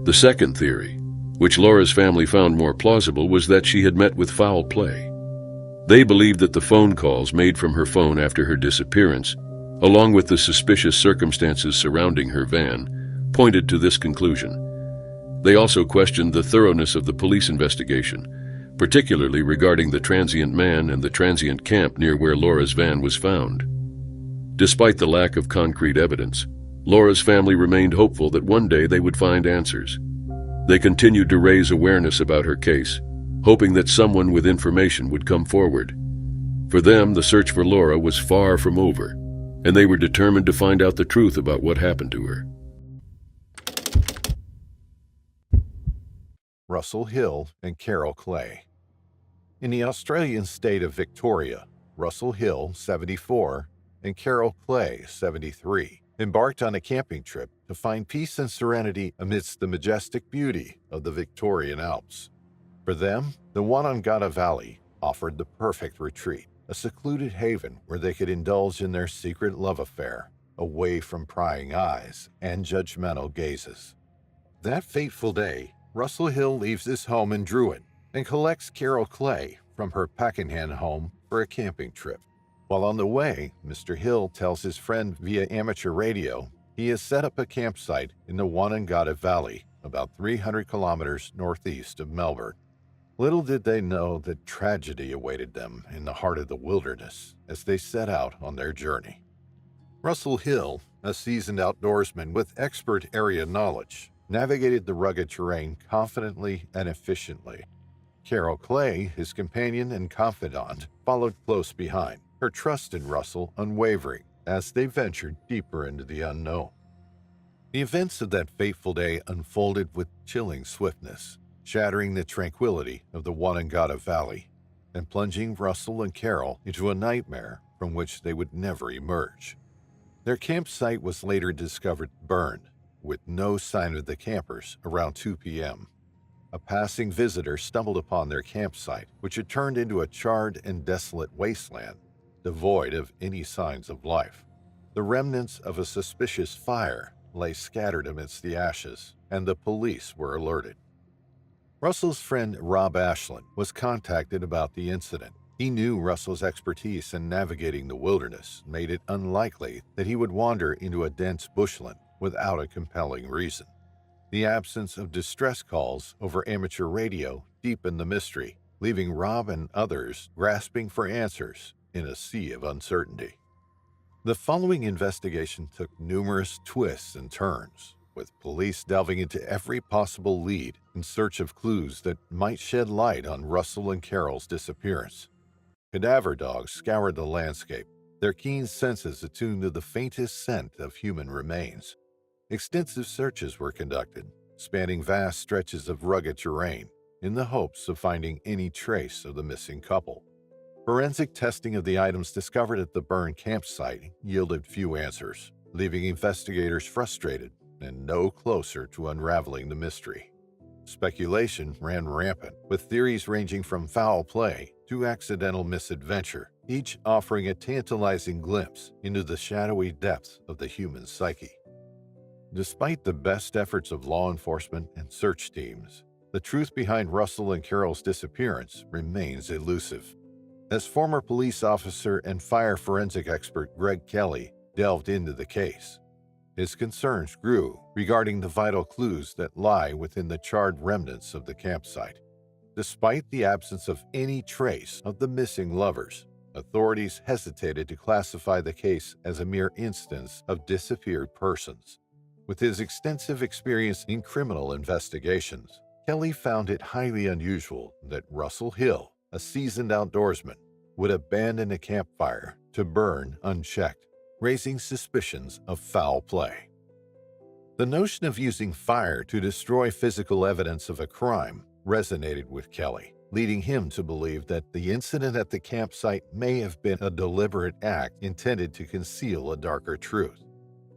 The second theory, which Laura's family found more plausible, was that she had met with foul play. They believed that the phone calls made from her phone after her disappearance, along with the suspicious circumstances surrounding her van, pointed to this conclusion. They also questioned the thoroughness of the police investigation, particularly regarding the transient man and the transient camp near where Laura's van was found. Despite the lack of concrete evidence, Laura's family remained hopeful that one day they would find answers. They continued to raise awareness about her case, hoping that someone with information would come forward. For them, the search for Laura was far from over, and they were determined to find out the truth about what happened to her. Russell Hill and Carol Clay. In the Australian state of Victoria, Russell Hill, 74, and Carol Clay, 73, embarked on a camping trip to find peace and serenity amidst the majestic beauty of the Victorian Alps. For them, the Onondaga Valley offered the perfect retreat, a secluded haven where they could indulge in their secret love affair, away from prying eyes and judgmental gazes. That fateful day, Russell Hill leaves his home in Druin and collects Carol Clay from her Pakenham home for a camping trip. While on the way, Mr. Hill tells his friend via amateur radio he has set up a campsite in the Onondaga Valley, about 300 kilometers northeast of Melbourne. Little did they know that tragedy awaited them in the heart of the wilderness as they set out on their journey. Russell Hill, a seasoned outdoorsman with expert area knowledge, navigated the rugged terrain confidently and efficiently. Carol Clay, his companion and confidant, followed close behind, her trust in Russell unwavering as they ventured deeper into the unknown. The events of that fateful day unfolded with chilling swiftness, shattering the tranquility of the Onondaga Valley and plunging Russell and Carol into a nightmare from which they would never emerge. Their campsite was later discovered burned, with no sign of the campers around 2 p.m. A passing visitor stumbled upon their campsite, which had turned into a charred and desolate wasteland, devoid of any signs of life. The remnants of a suspicious fire lay scattered amidst the ashes, and the police were alerted. Russell's friend Rob Ashland was contacted about the incident. He knew Russell's expertise in navigating the wilderness made it unlikely that he would wander into a dense bushland without a compelling reason. The absence of distress calls over amateur radio deepened the mystery, leaving Rob and others grasping for answers in a sea of uncertainty. The following investigation took numerous twists and turns, with police delving into every possible lead in search of clues that might shed light on Russell and Carol's disappearance. Cadaver dogs scoured the landscape, their keen senses attuned to the faintest scent of human remains. Extensive searches were conducted, spanning vast stretches of rugged terrain, in the hopes of finding any trace of the missing couple. Forensic testing of the items discovered at the burned campsite yielded few answers, leaving investigators frustrated and no closer to unraveling the mystery. Speculation ran rampant, with theories ranging from foul play to accidental misadventure, each offering a tantalizing glimpse into the shadowy depths of the human psyche. Despite the best efforts of law enforcement and search teams, the truth behind Russell and Carol's disappearance remains elusive. As former police officer and fire forensic expert Greg Kelly delved into the case, his concerns grew regarding the vital clues that lie within the charred remnants of the campsite. Despite the absence of any trace of the missing lovers, authorities hesitated to classify the case as a mere instance of disappeared persons. With his extensive experience in criminal investigations, Kelly found it highly unusual that Russell Hill, a seasoned outdoorsman, would abandon a campfire to burn unchecked, raising suspicions of foul play. The notion of using fire to destroy physical evidence of a crime resonated with Kelly, leading him to believe that the incident at the campsite may have been a deliberate act intended to conceal a darker truth.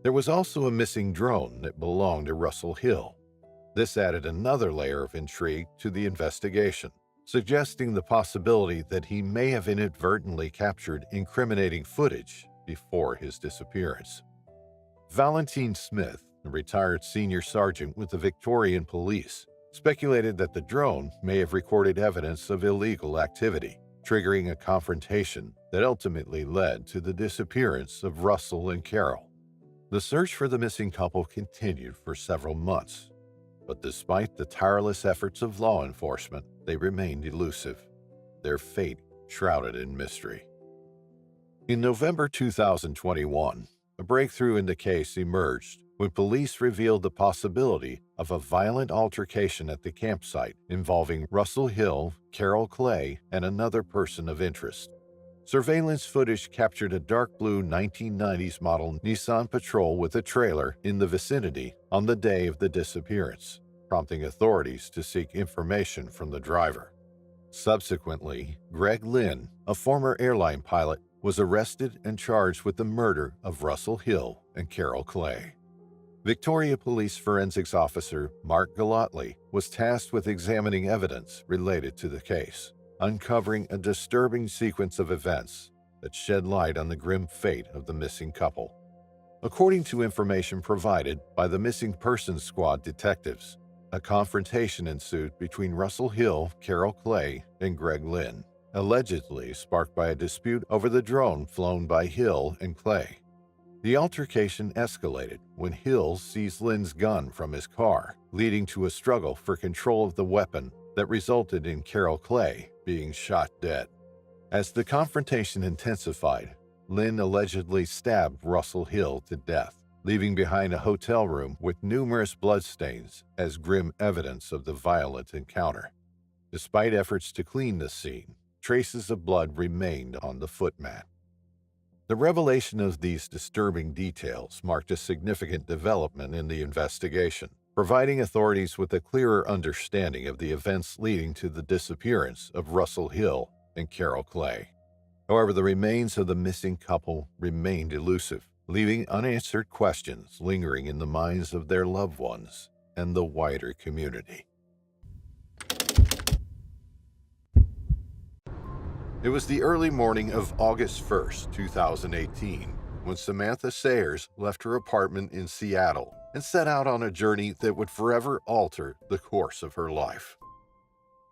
There was also a missing drone that belonged to Russell Hill. This added another layer of intrigue to the investigation, suggesting the possibility that he may have inadvertently captured incriminating footage before his disappearance. Valentine Smith, a retired senior sergeant with the Victorian Police, speculated that the drone may have recorded evidence of illegal activity, triggering a confrontation that ultimately led to the disappearance of Russell and Carol. The search for the missing couple continued for several months, but despite the tireless efforts of law enforcement, they remained elusive, their fate shrouded in mystery. In November 2021, a breakthrough in the case emerged when police revealed the possibility of a violent altercation at the campsite involving Russell Hill, Carol Clay, and another person of interest. Surveillance footage captured a dark blue 1990s model Nissan Patrol with a trailer in the vicinity on the day of the disappearance, prompting authorities to seek information from the driver. Subsequently, Greg Lynn, a former airline pilot, was arrested and charged with the murder of Russell Hill and Carol Clay. Victoria Police Forensics Officer Mark Galotly was tasked with examining evidence related to the case, uncovering a disturbing sequence of events that shed light on the grim fate of the missing couple. According to information provided by the Missing Persons Squad detectives, a confrontation ensued between Russell Hill, Carol Clay, and Greg Lynn, allegedly sparked by a dispute over the drone flown by Hill and Clay. The altercation escalated when Hill seized Lynn's gun from his car, leading to a struggle for control of the weapon that resulted in Carol Clay being shot dead. As the confrontation intensified, Lynn allegedly stabbed Russell Hill to death, leaving behind a hotel room with numerous bloodstains as grim evidence of the violent encounter. Despite efforts to clean the scene, traces of blood remained on the footmat. The revelation of these disturbing details marked a significant development in the investigation, providing authorities with a clearer understanding of the events leading to the disappearance of Russell Hill and Carol Clay. However, the remains of the missing couple remained elusive, leaving unanswered questions lingering in the minds of their loved ones and the wider community. It was the early morning of August 1st, 2018, when Samantha Sayers left her apartment in Seattle and set out on a journey that would forever alter the course of her life.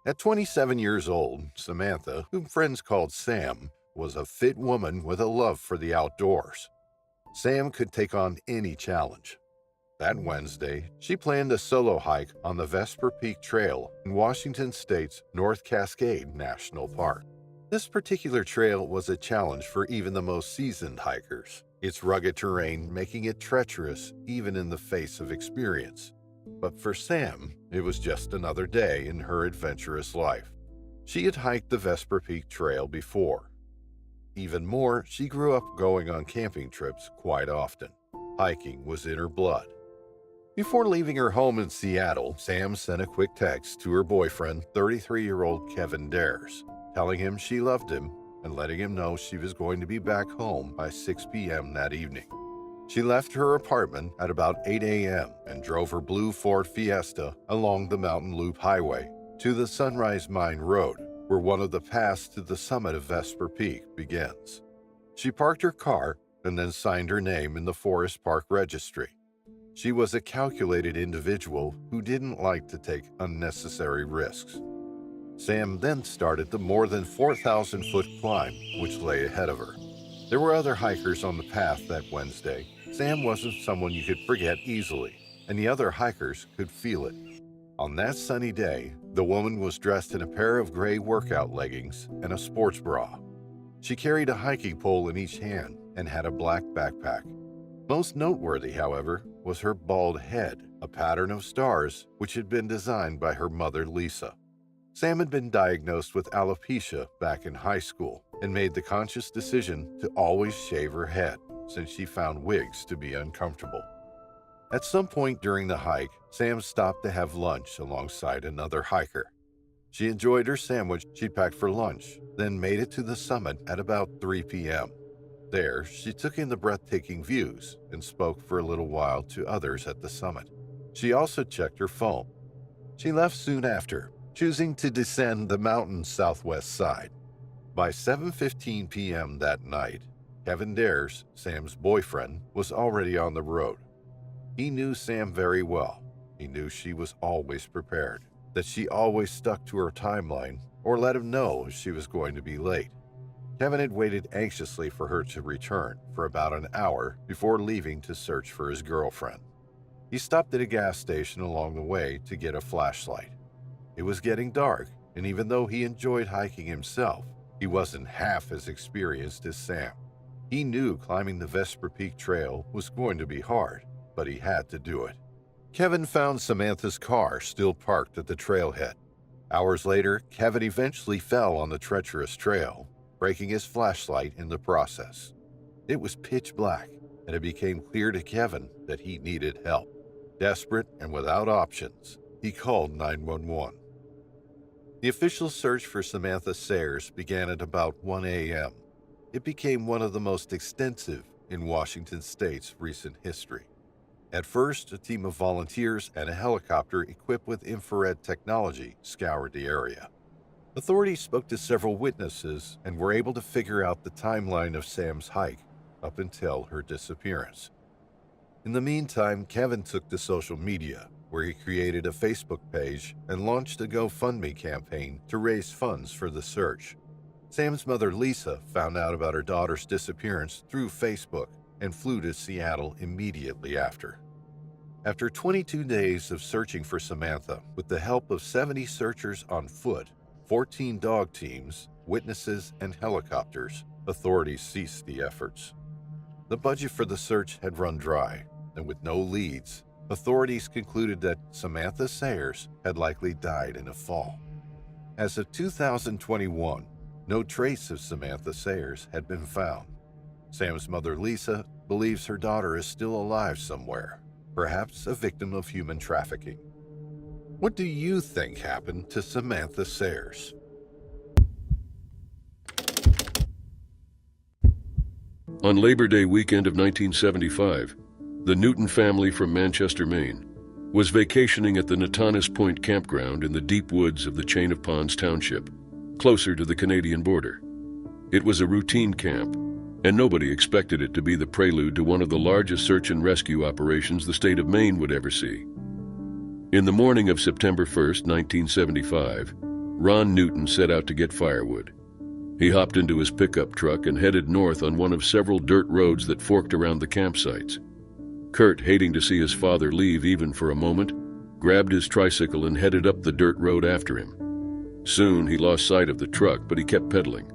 At 27 years old, Samantha, whom friends called Sam, was a fit woman with a love for the outdoors. Sam could take on any challenge. That Wednesday, she planned a solo hike on the Vesper Peak Trail in Washington State's North Cascade National Park. This particular trail was a challenge for even the most seasoned hikers, its rugged terrain making it treacherous even in the face of experience. But for Sam, it was just another day in her adventurous life. She had hiked the Vesper Peak Trail before. Even more, she grew up going on camping trips quite often. Hiking was in her blood. Before leaving her home in Seattle, Sam sent a quick text to her boyfriend, 33-year-old Kevin Dares, telling him she loved him and letting him know she was going to be back home by 6 p.m. that evening. She left her apartment at about 8 a.m. and drove her blue Ford Fiesta along the Mountain Loop Highway to the Sunrise Mine Road, where one of the paths to the summit of Vesper Peak begins. She parked her car and then signed her name in the Forest Park Registry. She was a calculated individual who didn't like to take unnecessary risks. Sam then started the more than 4,000-foot climb, which lay ahead of her. There were other hikers on the path that Wednesday. Sam wasn't someone you could forget easily, and the other hikers could feel it. On that sunny day, the woman was dressed in a pair of gray workout leggings and a sports bra. She carried a hiking pole in each hand and had a black backpack. Most noteworthy, however, was her bald head, a pattern of stars which had been designed by her mother, Lisa. Sam had been diagnosed with alopecia back in high school and made the conscious decision to always shave her head since she found wigs to be uncomfortable. At some point during the hike, Sam stopped to have lunch alongside another hiker. She enjoyed her sandwich she packed for lunch, then made it to the summit at about 3 p.m. There, she took in the breathtaking views and spoke for a little while to others at the summit. She also checked her phone. She left soon after, choosing to descend the mountain's southwest side. By 7:15 p.m. that night, Kevin Dares, Sam's boyfriend, was already on the road. He knew Sam very well. He knew she was always prepared, that she always stuck to her timeline or let him know if she was going to be late. Kevin had waited anxiously for her to return for about an hour before leaving to search for his girlfriend. He stopped at a gas station along the way to get a flashlight. It was getting dark, and even though he enjoyed hiking himself, he wasn't half as experienced as Sam. He knew climbing the Vesper Peak Trail was going to be hard, but he had to do it. Kevin found Samantha's car still parked at the trailhead. Hours later, Kevin eventually fell on the treacherous trail, breaking his flashlight in the process. It was pitch black, and it became clear to Kevin that he needed help. Desperate and without options, he called 911. The official search for Samantha Sayers began at about 1 a.m. It became one of the most extensive in Washington State's recent history. At first, a team of volunteers and a helicopter equipped with infrared technology scoured the area. Authorities spoke to several witnesses and were able to figure out the timeline of Sam's hike up until her disappearance. In the meantime, Kevin took to social media, where he created a Facebook page and launched a GoFundMe campaign to raise funds for the search. Sam's mother, Lisa, found out about her daughter's disappearance through Facebook and flew to Seattle immediately after. After 22 days of searching for Samantha, with the help of 70 searchers on foot, 14 dog teams, witnesses, and helicopters, authorities ceased the efforts. The budget for the search had run dry, and with no leads, authorities concluded that Samantha Sayers had likely died in a fall. As of 2021, no trace of Samantha Sayers had been found. Sam's mother, Lisa, believes her daughter is still alive somewhere, perhaps a victim of human trafficking. What do you think happened to Samantha Sayers? On Labor Day weekend of 1975, the Newton family from Manchester, Maine, was vacationing at the Natanis Point campground in the deep woods of the Chain of Ponds Township, closer to the Canadian border. It was a routine camp, and nobody expected it to be the prelude to one of the largest search and rescue operations the state of Maine would ever see. In the morning of September 1st, 1975, Ron Newton set out to get firewood. He hopped into his pickup truck and headed north on one of several dirt roads that forked around the campsites. Kurt, hating to see his father leave even for a moment, grabbed his tricycle and headed up the dirt road after him. Soon he lost sight of the truck, but he kept pedaling.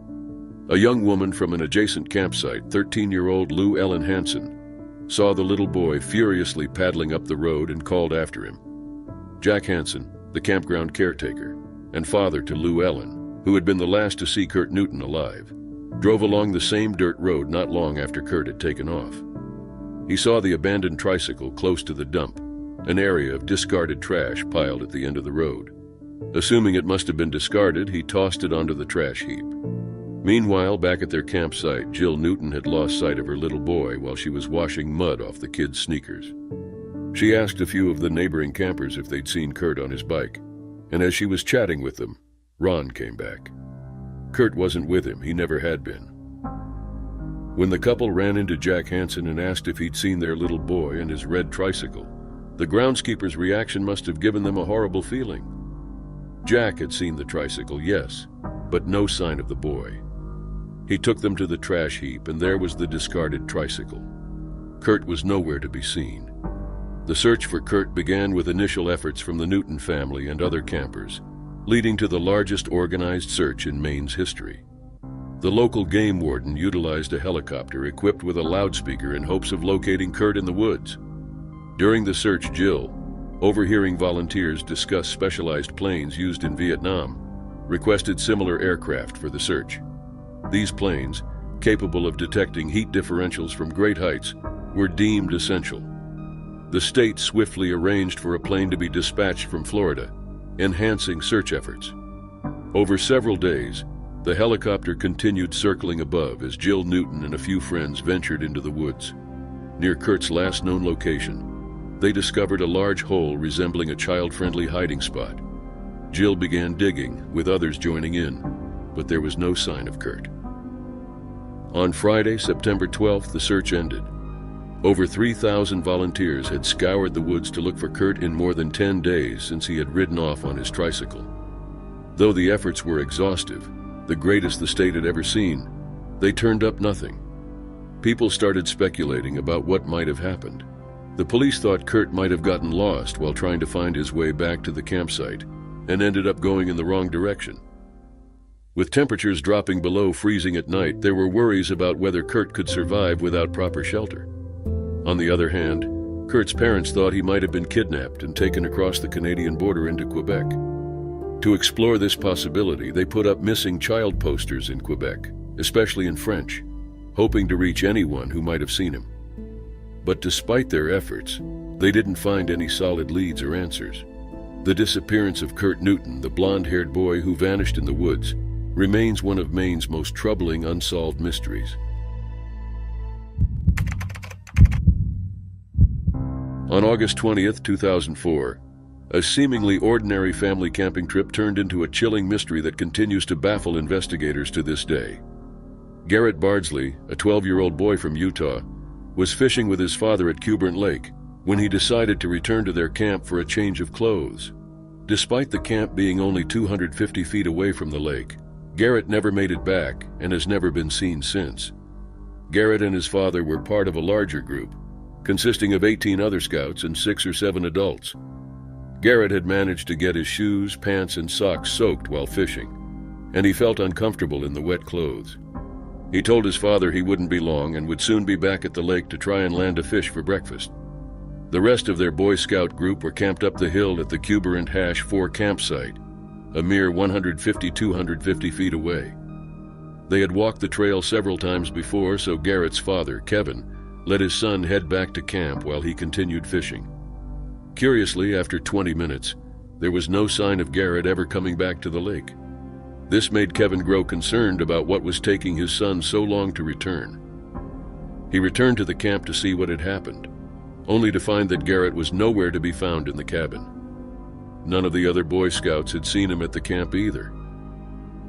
A young woman from an adjacent campsite, 13-year-old Lou Ellen Hansen, saw the little boy furiously paddling up the road and called after him. Jack Hansen, the campground caretaker and father to Lou Ellen, who had been the last to see Kurt Newton alive, drove along the same dirt road not long after Kurt had taken off. He saw the abandoned tricycle close to the dump, an area of discarded trash piled at the end of the road. Assuming it must have been discarded, he tossed it onto the trash heap. Meanwhile, back at their campsite, Jill Newton had lost sight of her little boy while she was washing mud off the kid's sneakers. She asked a few of the neighboring campers if they'd seen Kurt on his bike, and as she was chatting with them, Ron came back. Kurt wasn't with him, he never had been. When the couple ran into Jack Hansen and asked if he'd seen their little boy and his red tricycle, the groundskeeper's reaction must have given them a horrible feeling. Jack had seen the tricycle, yes, but no sign of the boy. He took them to the trash heap, and there was the discarded tricycle. Kurt was nowhere to be seen. The search for Kurt began with initial efforts from the Newton family and other campers, leading to the largest organized search in Maine's history. The local game warden utilized a helicopter equipped with a loudspeaker in hopes of locating Kurt in the woods. During the search, Jill, overhearing volunteers discuss specialized planes used in Vietnam, requested similar aircraft for the search. These planes, capable of detecting heat differentials from great heights, were deemed essential. The state swiftly arranged for a plane to be dispatched from Florida, enhancing search efforts. Over several days, the helicopter continued circling above as Jill Newton and a few friends ventured into the woods. Near Kurt's last known location, they discovered a large hole resembling a child-friendly hiding spot. Jill began digging, with others joining in, but there was no sign of Kurt. On Friday, September 12th, the search ended. Over 3,000 volunteers had scoured the woods to look for Kurt in more than 10 days since he had ridden off on his tricycle. Though the efforts were exhaustive, the greatest the state had ever seen, they turned up nothing. People started speculating about what might have happened. The police thought Kurt might have gotten lost while trying to find his way back to the campsite and ended up going in the wrong direction. With temperatures dropping below freezing at night, there were worries about whether Kurt could survive without proper shelter. On the other hand, Kurt's parents thought he might have been kidnapped and taken across the Canadian border into Quebec. To explore this possibility, they put up missing child posters in Quebec, especially in French, hoping to reach anyone who might have seen him. But despite their efforts, they didn't find any solid leads or answers. The disappearance of Kurt Newton, the blonde-haired boy who vanished in the woods, remains one of Maine's most troubling unsolved mysteries. On August 20th, 2004, a seemingly ordinary family camping trip turned into a chilling mystery that continues to baffle investigators to this day. Garrett Bardsley, a 12-year-old boy from Utah, was fishing with his father at Cuburn Lake when he decided to return to their camp for a change of clothes. Despite the camp being only 250 feet away from the lake, Garrett never made it back and has never been seen since. Garrett and his father were part of a larger group, consisting of 18 other scouts and 6 or 7 adults. Garrett had managed to get his shoes, pants, and socks soaked while fishing, and he felt uncomfortable in the wet clothes. He told his father he wouldn't be long and would soon be back at the lake to try and land a fish for breakfast. The rest of their Boy Scout group were camped up the hill at the Cuburn 4 campsite, a mere 150-250 feet away. They had walked the trail several times before, so Garrett's father, Kevin, let his son head back to camp while he continued fishing. Curiously, after 20 minutes, there was no sign of Garrett ever coming back to the lake. This made Kevin grow concerned about what was taking his son so long to return. He returned to the camp to see what had happened, only to find that Garrett was nowhere to be found in the cabin. None of the other Boy Scouts had seen him at the camp either.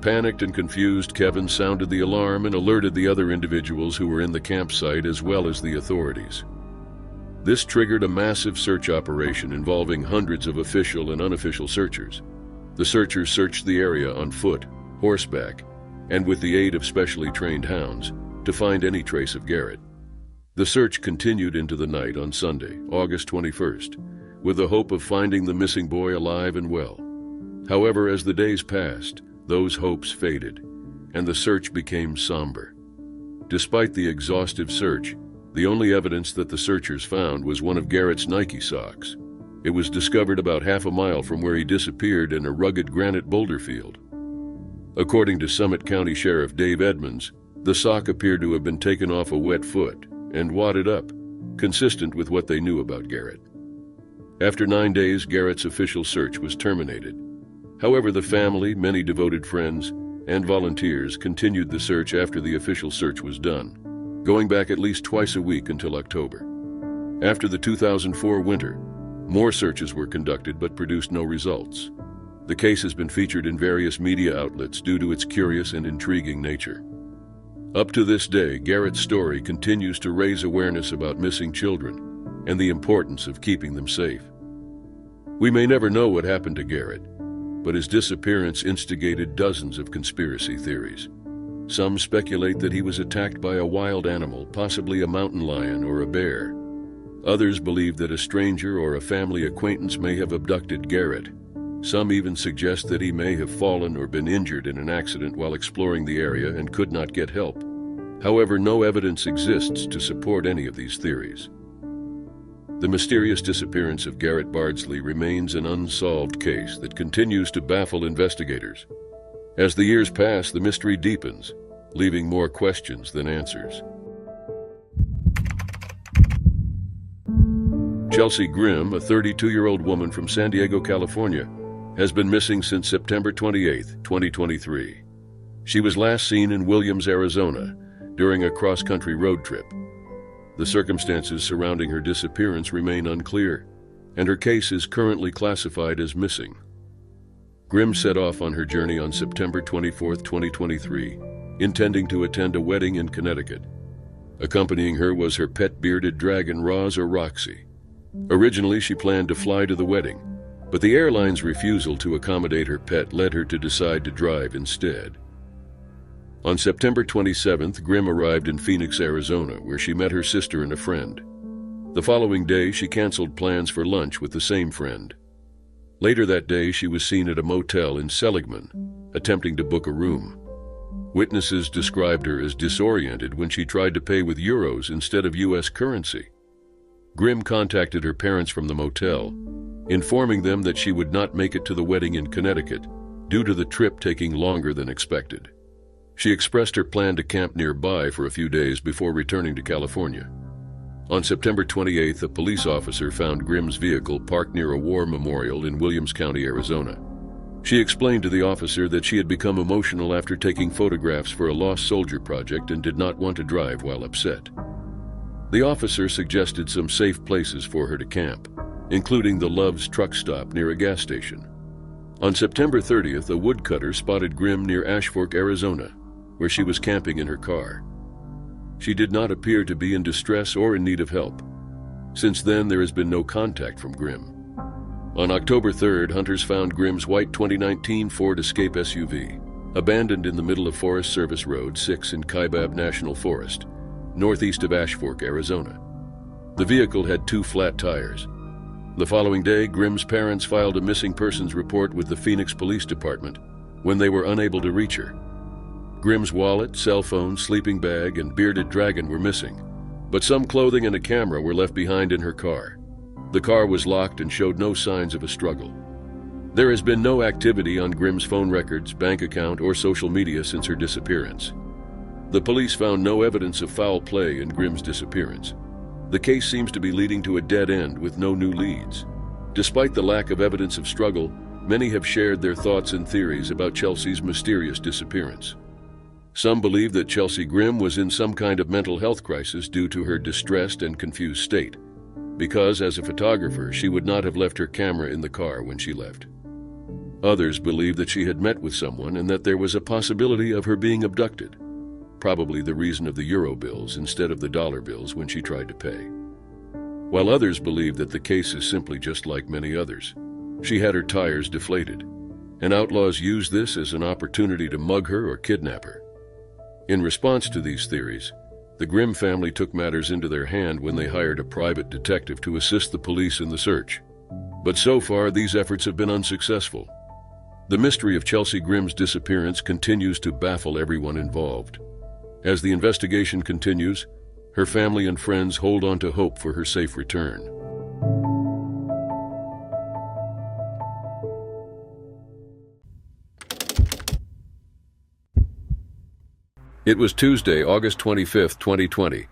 Panicked and confused, Kevin sounded the alarm and alerted the other individuals who were in the campsite as well as the authorities. This triggered a massive search operation involving hundreds of official and unofficial searchers. The searchers searched the area on foot, horseback, and with the aid of specially trained hounds to find any trace of Garrett. The search continued into the night on Sunday, August 21st, with the hope of finding the missing boy alive and well. However, as the days passed, those hopes faded, and the search became somber. Despite the exhaustive search, the only evidence that the searchers found was one of Garrett's Nike socks. It was discovered about half a mile from where he disappeared in a rugged granite boulder field. According to Summit County Sheriff Dave Edmonds, the sock appeared to have been taken off a wet foot and wadded up, consistent with what they knew about Garrett. After 9 days, Garrett's official search was terminated. However, the family, many devoted friends, and volunteers continued the search after the official search was done, going back at least twice a week until October. After the 2004 winter, more searches were conducted but produced no results. The case has been featured in various media outlets due to its curious and intriguing nature. Up to this day, Garrett's story continues to raise awareness about missing children and the importance of keeping them safe. We may never know what happened to Garrett, but his disappearance instigated dozens of conspiracy theories. Some speculate that he was attacked by a wild animal, possibly a mountain lion or a bear. Others believe that a stranger or a family acquaintance may have abducted Garrett. Some even suggest that he may have fallen or been injured in an accident while exploring the area and could not get help. However, no evidence exists to support any of these theories. The mysterious disappearance of Garrett Bardsley remains an unsolved case that continues to baffle investigators. As the years pass, the mystery deepens, leaving more questions than answers. Chelsea Grimm, a 32-year-old woman from San Diego, California, has been missing since September 28, 2023. She was last seen in Williams, Arizona, during a cross-country road trip. The circumstances surrounding her disappearance remain unclear, and her case is currently classified as missing. Grimm set off on her journey on September 24, 2023, intending to attend a wedding in Connecticut. Accompanying her was her pet bearded dragon, Roz or Roxy. Originally, she planned to fly to the wedding, but the airline's refusal to accommodate her pet led her to decide to drive instead. On September 27th, Grimm arrived in Phoenix, Arizona, where she met her sister and a friend. The following day, she canceled plans for lunch with the same friend. Later that day, she was seen at a motel in Seligman, attempting to book a room. Witnesses described her as disoriented when she tried to pay with euros instead of U.S. currency. Grimm contacted her parents from the motel, informing them that she would not make it to the wedding in Connecticut due to the trip taking longer than expected. She expressed her plan to camp nearby for a few days before returning to California. On September 28th, a police officer found Grimm's vehicle parked near a war memorial in Williams County, Arizona. She explained to the officer that she had become emotional after taking photographs for a lost soldier project and did not want to drive while upset. The officer suggested some safe places for her to camp, including the Love's truck stop near a gas station. On September 30th, a woodcutter spotted Grimm near Ashfork, Arizona, where she was camping in her car. She did not appear to be in distress or in need of help. Since then, there has been no contact from Grimm. On October 3rd, hunters found Grimm's white 2019 Ford Escape SUV, abandoned in the middle of Forest Service Road 6 in Kaibab National Forest, northeast of Ashfork, Arizona. The vehicle had 2 flat tires. The following day, Grimm's parents filed a missing persons report with the Phoenix Police Department when they were unable to reach her. Grimm's wallet, cell phone, sleeping bag, and bearded dragon were missing, but some clothing and a camera were left behind in her car. The car was locked and showed no signs of a struggle. There has been no activity on Grimm's phone records, bank account, or social media since her disappearance. The police found no evidence of foul play in Grimm's disappearance. The case seems to be leading to a dead end with no new leads. Despite the lack of evidence of struggle, many have shared their thoughts and theories about Chelsea's mysterious disappearance. Some believe that Chelsea Grimm was in some kind of mental health crisis due to her distressed and confused state, because as a photographer, she would not have left her camera in the car when she left. Others believe that she had met with someone and that there was a possibility of her being abducted, probably the reason of the euro bills instead of the dollar bills when she tried to pay. While others believe that the case is simply just like many others. She had her tires deflated, and outlaws used this as an opportunity to mug her or kidnap her. In response to these theories, the Grimm family took matters into their hand when they hired a private detective to assist the police in the search. But so far, these efforts have been unsuccessful. The mystery of Chelsea Grimm's disappearance continues to baffle everyone involved. As the investigation continues, her family and friends hold on to hope for her safe return. It was Tuesday, August 25, 2020,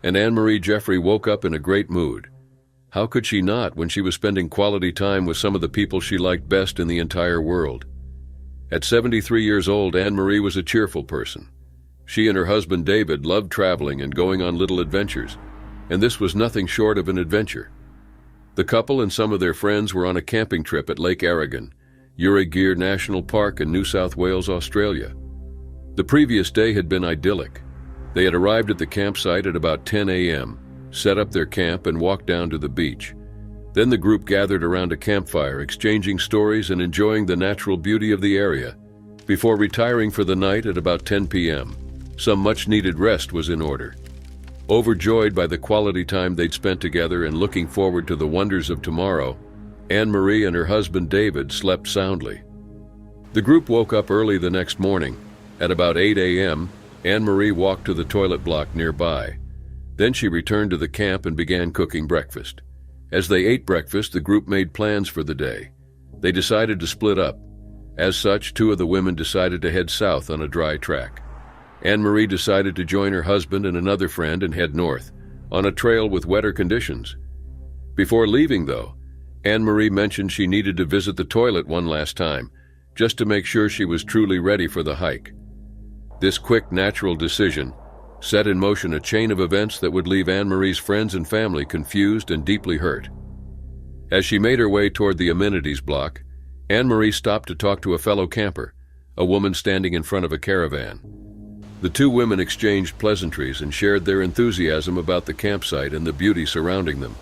and Anne-Marie Jeffrey woke up in a great mood. How could she not when she was spending quality time with some of the people she liked best in the entire world? At 73 years old, Anne-Marie was a cheerful person. She and her husband David loved traveling and going on little adventures, and this was nothing short of an adventure. The couple and some of their friends were on a camping trip at Lake Aragon, Urigere National Park in New South Wales, Australia. The previous day had been idyllic. They had arrived at the campsite at about 10 a.m., set up their camp, and walked down to the beach. Then the group gathered around a campfire, exchanging stories and enjoying the natural beauty of the area, before retiring for the night at about 10 p.m. Some much-needed rest was in order. Overjoyed by the quality time they'd spent together and looking forward to the wonders of tomorrow, Anne-Marie and her husband David slept soundly. The group woke up early the next morning. At about 8 a.m., Anne-Marie walked to the toilet block nearby. Then she returned to the camp and began cooking breakfast. As they ate breakfast, the group made plans for the day. They decided to split up. As such, two of the women decided to head south on a dry track. Anne-Marie decided to join her husband and another friend and head north, on a trail with wetter conditions. Before leaving, though, Anne-Marie mentioned she needed to visit the toilet one last time, just to make sure she was truly ready for the hike. This quick, natural decision set in motion a chain of events that would leave Anne-Marie's friends and family confused and deeply hurt. As she made her way toward the amenities block, Anne-Marie stopped to talk to a fellow camper, a woman standing in front of a caravan. The two women exchanged pleasantries and shared their enthusiasm about the campsite and the beauty surrounding them.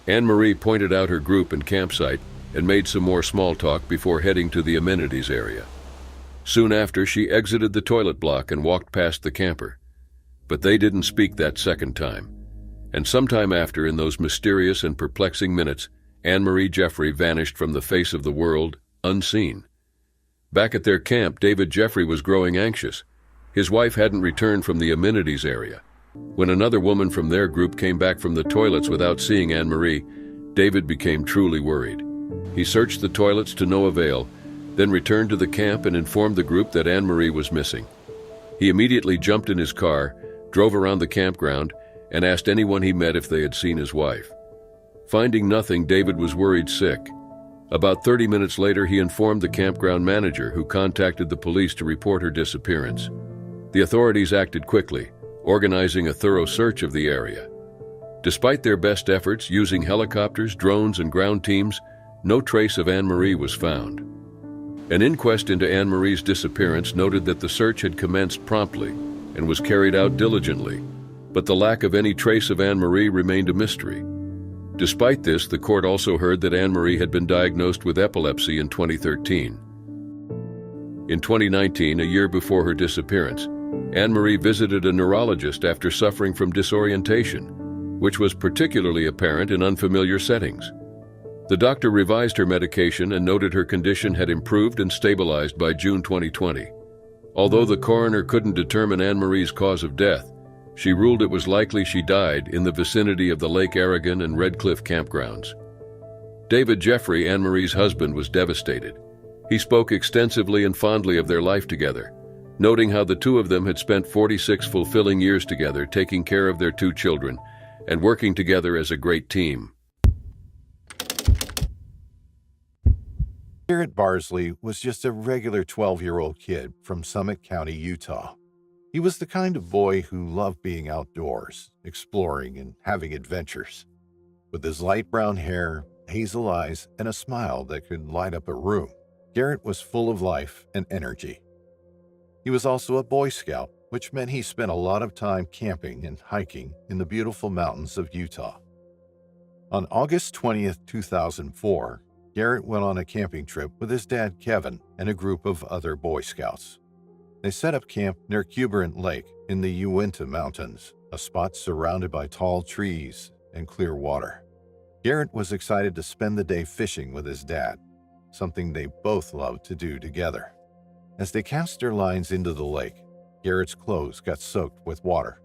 Anne-Marie pointed out her group and campsite and made some more small talk before heading to the amenities area. Soon after, she exited the toilet block and walked past the camper. But they didn't speak that second time. And sometime after, in those mysterious and perplexing minutes, Anne-Marie Jeffrey vanished from the face of the world, unseen. Back at their camp, David Jeffrey was growing anxious. His wife hadn't returned from the amenities area. When another woman from their group came back from the toilets without seeing Anne-Marie, David became truly worried. He searched the toilets to no avail, then returned to the camp and informed the group that Anne-Marie was missing. He immediately jumped in his car, drove around the campground, and asked anyone he met if they had seen his wife. Finding nothing, David was worried sick. About 30 minutes later, he informed the campground manager, who contacted the police to report her disappearance. The authorities acted quickly, organizing a thorough search of the area. Despite their best efforts using helicopters, drones, and ground teams, no trace of Anne-Marie was found. An inquest into Anne-Marie's disappearance noted that the search had commenced promptly and was carried out diligently, but the lack of any trace of Anne-Marie remained a mystery. Despite this, the court also heard that Anne-Marie had been diagnosed with epilepsy in 2013. In 2019, a year before her disappearance, Anne-Marie visited a neurologist after suffering from disorientation, which was particularly apparent in unfamiliar settings. The doctor revised her medication and noted her condition had improved and stabilized by June 2020. Although the coroner couldn't determine Anne-Marie's cause of death, she ruled it was likely she died in the vicinity of the Lake Aragon and Red Cliff campgrounds. David Jeffrey, Anne-Marie's husband, was devastated. He spoke extensively and fondly of their life together, noting how the two of them had spent 46 fulfilling years together, taking care of their two children and working together as a great team. Garrett Barsley was just a regular 12-year-old kid from Summit County, Utah. He was the kind of boy who loved being outdoors, exploring, and having adventures. With his light brown hair, hazel eyes, and a smile that could light up a room, Garrett was full of life and energy. He was also a Boy Scout, which meant he spent a lot of time camping and hiking in the beautiful mountains of Utah. On August 20th, 2004, Garrett went on a camping trip with his dad Kevin and a group of other Boy Scouts. They set up camp near Cuberant Lake in the Uinta Mountains, a spot surrounded by tall trees and clear water. Garrett was excited to spend the day fishing with his dad, something they both loved to do together. As they cast their lines into the lake, Garrett's clothes got soaked with water.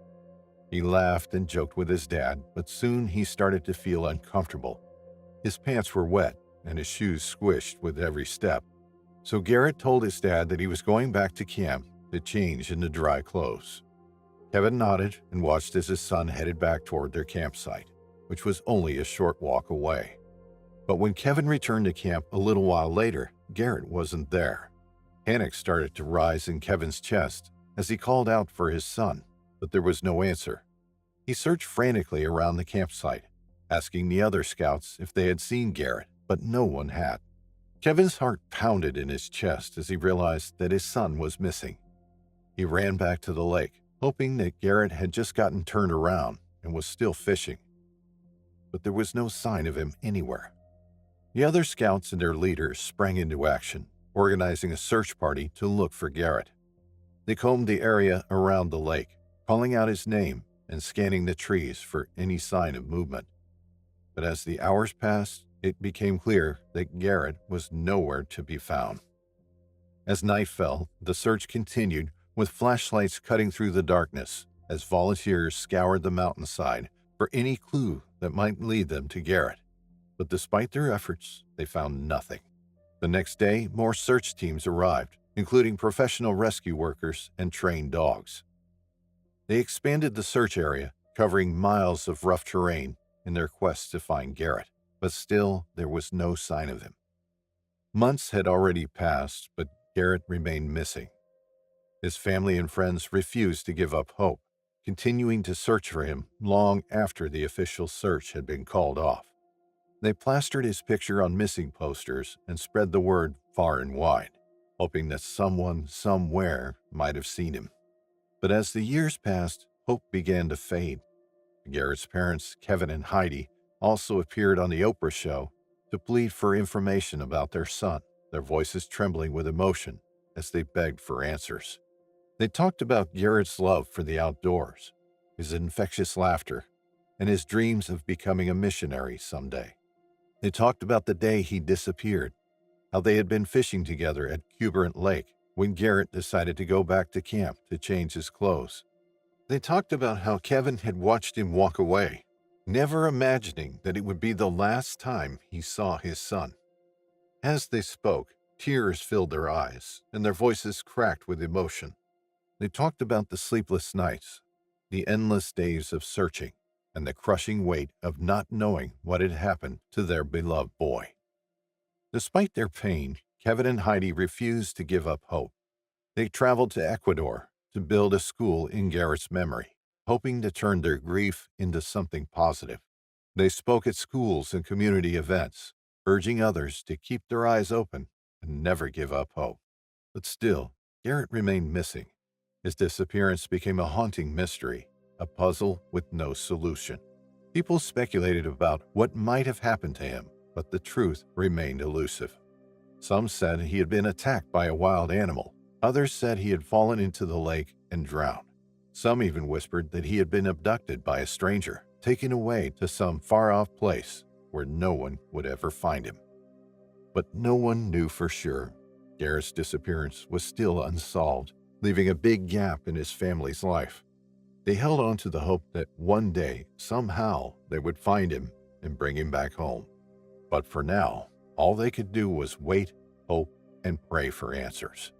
He laughed and joked with his dad, but soon he started to feel uncomfortable. His pants were wet and his shoes squished with every step. So Garrett told his dad that he was going back to camp to change into dry clothes. Kevin nodded and watched as his son headed back toward their campsite, which was only a short walk away. But when Kevin returned to camp a little while later, Garrett wasn't there. Panic started to rise in Kevin's chest as he called out for his son, but there was no answer. He searched frantically around the campsite, asking the other scouts if they had seen Garrett, but no one had. Kevin's heart pounded in his chest as he realized that his son was missing. He ran back to the lake, hoping that Garrett had just gotten turned around and was still fishing. But there was no sign of him anywhere. The other scouts and their leaders sprang into action, organizing a search party to look for Garrett. They combed the area around the lake, calling out his name and scanning the trees for any sign of movement. But as the hours passed, it became clear that Garrett was nowhere to be found. As night fell, the search continued, with flashlights cutting through the darkness as volunteers scoured the mountainside for any clue that might lead them to Garrett. But despite their efforts, they found nothing. The next day, more search teams arrived, including professional rescue workers and trained dogs. They expanded the search area, covering miles of rough terrain in their quest to find Garrett, but still there was no sign of him. Months had already passed, but Garrett remained missing. His family and friends refused to give up hope, continuing to search for him long after the official search had been called off. They plastered his picture on missing posters and spread the word far and wide, hoping that someone somewhere might have seen him. But as the years passed, hope began to fade. Garrett's parents, Kevin and Heidi, also appeared on the Oprah show to plead for information about their son, their voices trembling with emotion as they begged for answers. They talked about Garrett's love for the outdoors, his infectious laughter, and his dreams of becoming a missionary someday. They talked about the day he disappeared, how they had been fishing together at Cuberant Lake when Garrett decided to go back to camp to change his clothes. They talked about how Kevin had watched him walk away, never imagining that it would be the last time he saw his son. As they spoke, tears filled their eyes, and their voices cracked with emotion. They talked about the sleepless nights, the endless days of searching, and the crushing weight of not knowing what had happened to their beloved boy. Despite their pain, Kevin and Heidi refused to give up hope. They traveled to Ecuador to build a school in Garrett's memory, hoping to turn their grief into something positive. They spoke at schools and community events, urging others to keep their eyes open and never give up hope. But still, Garrett remained missing. His disappearance became a haunting mystery, a puzzle with no solution. People speculated about what might have happened to him, but the truth remained elusive. Some said he had been attacked by a wild animal. Others said he had fallen into the lake and drowned. Some even whispered that he had been abducted by a stranger, taken away to some far-off place where no one would ever find him. But no one knew for sure. Garrett's disappearance was still unsolved, leaving a big gap in his family's life. They held on to the hope that one day, somehow, they would find him and bring him back home. But for now, all they could do was wait, hope, and pray for answers.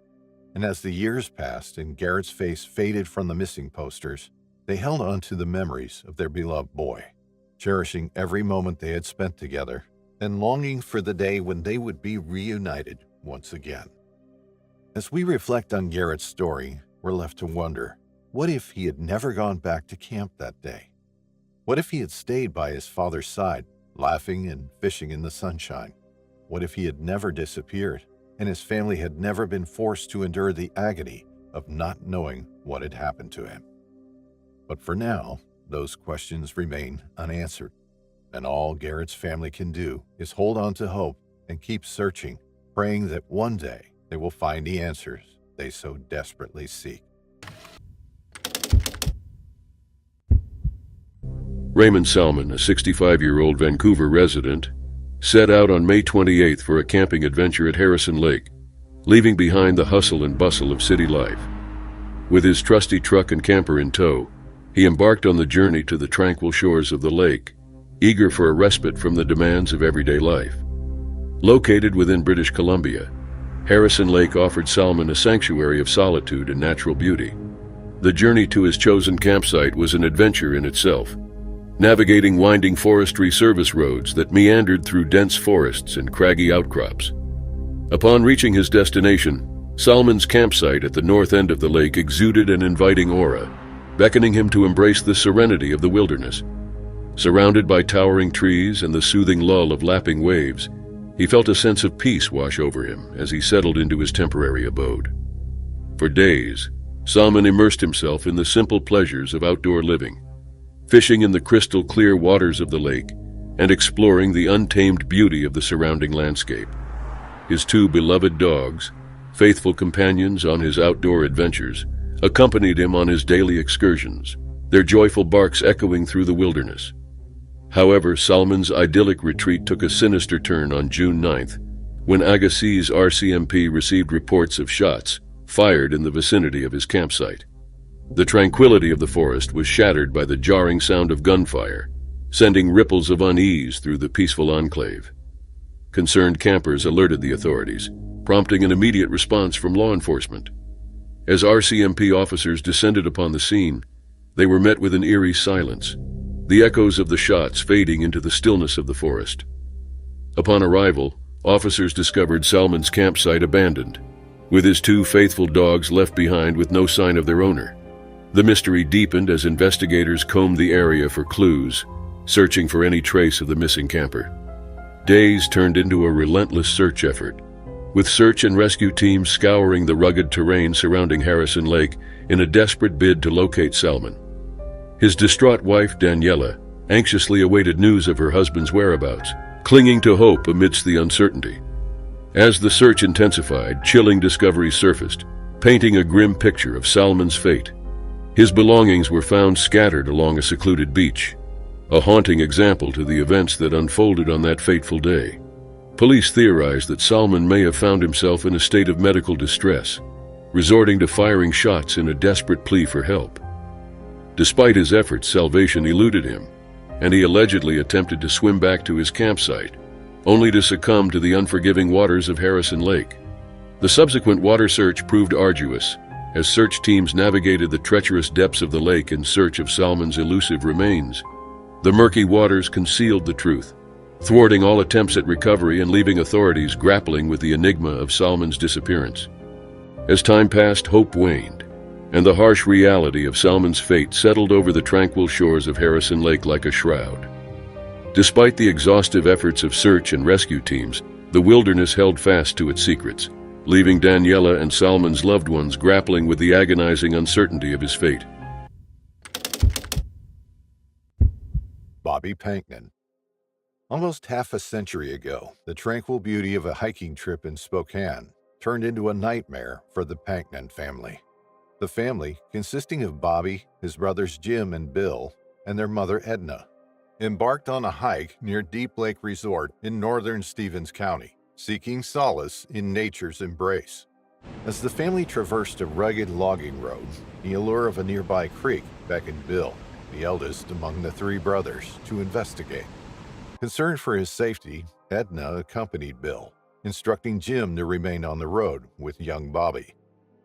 And as the years passed and Garrett's face faded from the missing posters, they held on to the memories of their beloved boy, cherishing every moment they had spent together and longing for the day when they would be reunited once again. As we reflect on Garrett's story, we're left to wonder, what if he had never gone back to camp that day? What if he had stayed by his father's side, laughing and fishing in the sunshine? What if he had never disappeared and his family had never been forced to endure the agony of not knowing what had happened to him? But for now, those questions remain unanswered, and all Garrett's family can do is hold on to hope and keep searching, praying that one day they will find the answers they so desperately seek. Raymond Salmon, a 65-year-old Vancouver resident, set out on May 28th for a camping adventure at Harrison Lake, leaving behind the hustle and bustle of city life. With his trusty truck and camper in tow, he embarked on the journey to the tranquil shores of the lake, eager for a respite from the demands of everyday life. Located within British Columbia, Harrison Lake offered Salmon a sanctuary of solitude and natural beauty. The journey to his chosen campsite was an adventure in itself, navigating winding forestry service roads that meandered through dense forests and craggy outcrops. Upon reaching his destination, Salmon's campsite at the north end of the lake exuded an inviting aura, beckoning him to embrace the serenity of the wilderness. Surrounded by towering trees and the soothing lull of lapping waves, he felt a sense of peace wash over him as he settled into his temporary abode. For days, Salmon immersed himself in the simple pleasures of outdoor living, fishing in the crystal-clear waters of the lake and exploring the untamed beauty of the surrounding landscape. His two beloved dogs, faithful companions on his outdoor adventures, accompanied him on his daily excursions, their joyful barks echoing through the wilderness. However, Salmon's idyllic retreat took a sinister turn on June 9th, when Agassiz RCMP received reports of shots fired in the vicinity of his campsite. The tranquility of the forest was shattered by the jarring sound of gunfire, sending ripples of unease through the peaceful enclave. Concerned campers alerted the authorities, prompting an immediate response from law enforcement. As RCMP officers descended upon the scene, they were met with an eerie silence, the echoes of the shots fading into the stillness of the forest. Upon arrival, officers discovered Salmon's campsite abandoned, with his two faithful dogs left behind with no sign of their owner. The mystery deepened as investigators combed the area for clues, searching for any trace of the missing camper. Days turned into a relentless search effort, with search and rescue teams scouring the rugged terrain surrounding Harrison Lake in a desperate bid to locate Salmon. His distraught wife, Daniela, anxiously awaited news of her husband's whereabouts, clinging to hope amidst the uncertainty. As the search intensified, chilling discoveries surfaced, painting a grim picture of Salmon's fate. His belongings were found scattered along a secluded beach, a haunting example to the events that unfolded on that fateful day. Police theorized that Salmon may have found himself in a state of medical distress, resorting to firing shots in a desperate plea for help. Despite his efforts, salvation eluded him, and he allegedly attempted to swim back to his campsite, only to succumb to the unforgiving waters of Harrison Lake. The subsequent water search proved arduous, as search teams navigated the treacherous depths of the lake in search of Salmon's elusive remains. The murky waters concealed the truth, thwarting all attempts at recovery and leaving authorities grappling with the enigma of Salmon's disappearance. As time passed, hope waned, and the harsh reality of Salmon's fate settled over the tranquil shores of Harrison Lake like a shroud. Despite the exhaustive efforts of search and rescue teams, the wilderness held fast to its secrets, leaving Daniela and Salmon's loved ones grappling with the agonizing uncertainty of his fate. Bobby Panknin. Almost half a century ago, the tranquil beauty of a hiking trip in Spokane turned into a nightmare for the Panknin family. The family, consisting of Bobby, his brothers Jim and Bill, and their mother Edna, embarked on a hike near Deep Lake Resort in northern Stevens County, seeking solace in nature's embrace. As the family traversed a rugged logging road, the allure of a nearby creek beckoned Bill, the eldest among the three brothers, to investigate. Concerned for his safety, Edna accompanied Bill, instructing Jim to remain on the road with young Bobby.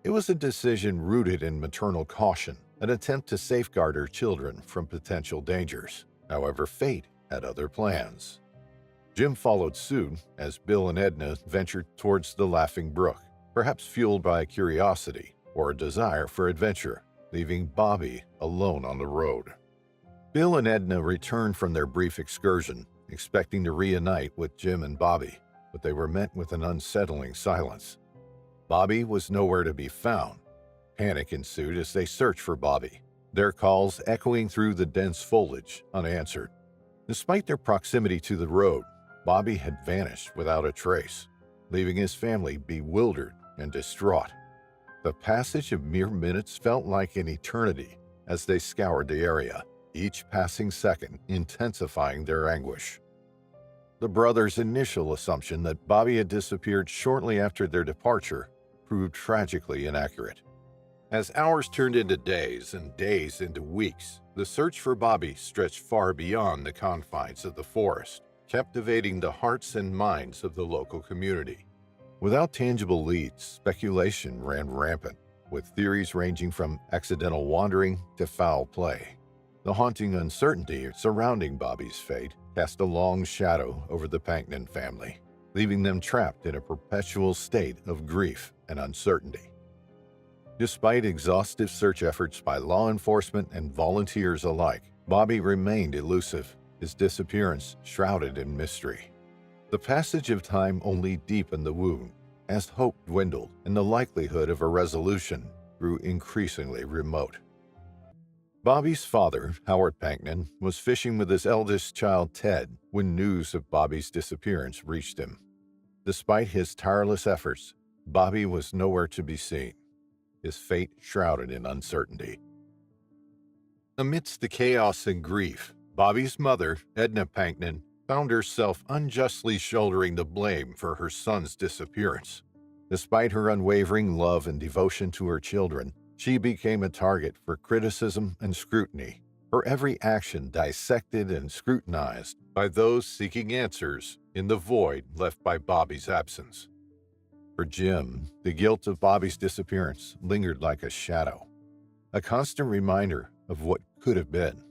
It was a decision rooted in maternal caution, an attempt to safeguard her children from potential dangers. However, fate had other plans. Jim followed suit as Bill and Edna ventured towards the Laughing Brook, perhaps fueled by curiosity or a desire for adventure, leaving Bobby alone on the road. Bill and Edna returned from their brief excursion, expecting to reunite with Jim and Bobby, but they were met with an unsettling silence. Bobby was nowhere to be found. Panic ensued as they searched for Bobby, their calls echoing through the dense foliage, unanswered. Despite their proximity to the road, Bobby had vanished without a trace, leaving his family bewildered and distraught. The passage of mere minutes felt like an eternity as they scoured the area, each passing second intensifying their anguish. The brothers' initial assumption that Bobby had disappeared shortly after their departure proved tragically inaccurate. As hours turned into days and days into weeks, the search for Bobby stretched far beyond the confines of the forest, captivating the hearts and minds of the local community. Without tangible leads, speculation ran rampant, with theories ranging from accidental wandering to foul play. The haunting uncertainty surrounding Bobby's fate cast a long shadow over the Panknin family. leaving them trapped in a perpetual state of grief and uncertainty. Despite exhaustive search efforts by law enforcement and volunteers alike, Bobby remained elusive, his disappearance shrouded in mystery. The passage of time only deepened the wound, as hope dwindled and the likelihood of a resolution grew increasingly remote. Bobby's father, Howard Panknin, was fishing with his eldest child, Ted, when news of Bobby's disappearance reached him. Despite his tireless efforts, Bobby was nowhere to be seen, his fate shrouded in uncertainty. Amidst the chaos and grief, Bobby's mother, Edna Panknin, found herself unjustly shouldering the blame for her son's disappearance. Despite her unwavering love and devotion to her children, she became a target for criticism and scrutiny, her every action dissected and scrutinized by those seeking answers in the void left by Bobby's absence. For Jim, the guilt of Bobby's disappearance lingered like a shadow, a constant reminder of what could have been.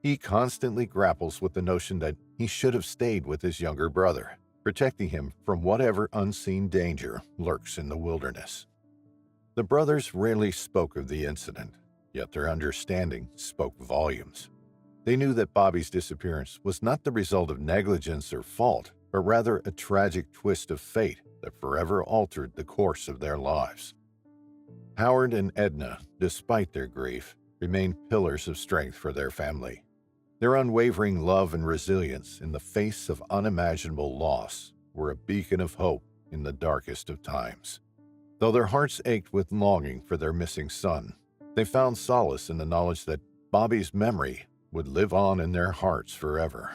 He constantly grapples with the notion that he should have stayed with his younger brother, protecting him from whatever unseen danger lurks in the wilderness. The brothers rarely spoke of the incident, yet their understanding spoke volumes. They knew that Bobby's disappearance was not the result of negligence or fault, but rather a tragic twist of fate that forever altered the course of their lives. Howard and Edna, despite their grief, remained pillars of strength for their family. Their unwavering love and resilience in the face of unimaginable loss were a beacon of hope in the darkest of times. Though their hearts ached with longing for their missing son, they found solace in the knowledge that Bobby's memory would live on in their hearts forever.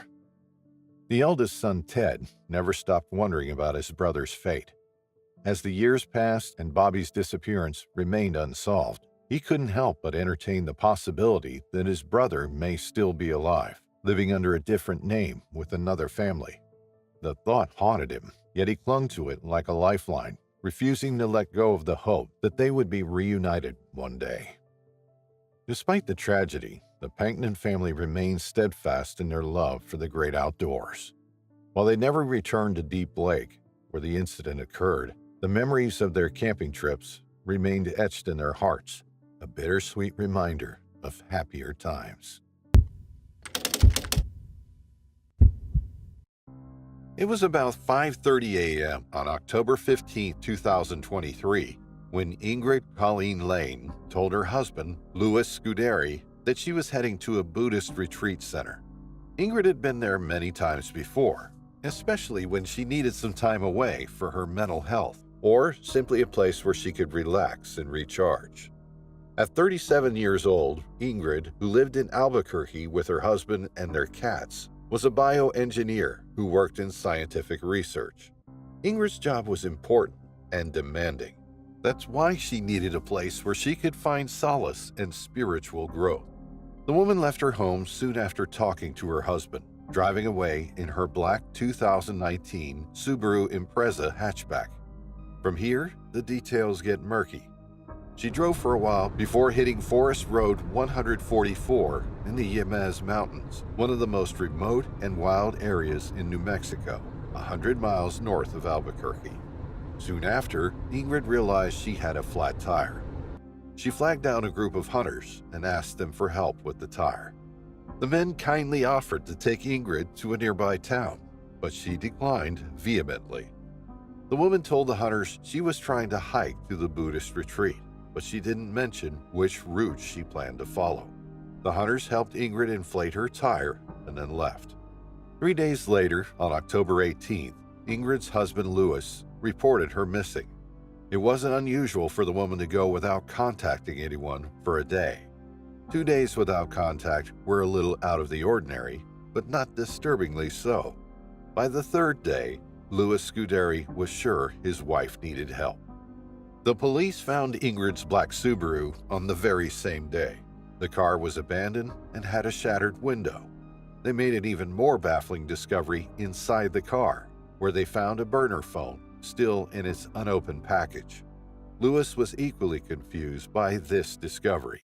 The eldest son, Ted, never stopped wondering about his brother's fate. As the years passed and Bobby's disappearance remained unsolved, he couldn't help but entertain the possibility that his brother may still be alive, living under a different name with another family. The thought haunted him, yet he clung to it like a lifeline, refusing to let go of the hope that they would be reunited one day. Despite the tragedy, the Panknin family remained steadfast in their love for the great outdoors. While they never returned to Deep Lake, where the incident occurred, the memories of their camping trips remained etched in their hearts, a bittersweet reminder of happier times. It was about 5:30 a.m. on October 15, 2023, when Ingrid Colleen Lane told her husband, Louis Scuderi, that she was heading to a Buddhist retreat center. Ingrid had been there many times before, especially when she needed some time away for her mental health, or simply a place where she could relax and recharge. At 37 years old, Ingrid, who lived in Albuquerque with her husband and their cats, was a bioengineer who worked in scientific research. Ingrid's job was important and demanding. That's why she needed a place where she could find solace and spiritual growth. The woman left her home soon after talking to her husband, driving away in her black 2019 Subaru Impreza hatchback. From here, the details get murky. She drove for a while before hitting Forest Road 144 in the Yemez Mountains, one of the most remote and wild areas in New Mexico, 100 miles north of Albuquerque. Soon after, Ingrid realized she had a flat tire. She flagged down a group of hunters and asked them for help with the tire. The men kindly offered to take Ingrid to a nearby town, but she declined vehemently. The woman told the hunters she was trying to hike to the Buddhist retreat, but she didn't mention which route she planned to follow. The hunters helped Ingrid inflate her tire and then left. 3 days later, on October 18th, Ingrid's husband Louis reported her missing. It wasn't unusual for the woman to go without contacting anyone for a day. 2 days without contact were a little out of the ordinary, but not disturbingly so. By the third day, Louis Scuderi was sure his wife needed help. The police found Ingrid's black Subaru on the very same day. The car was abandoned and had a shattered window. They made an even more baffling discovery inside the car, where they found a burner phone still in its unopened package. Louis was equally confused by this discovery.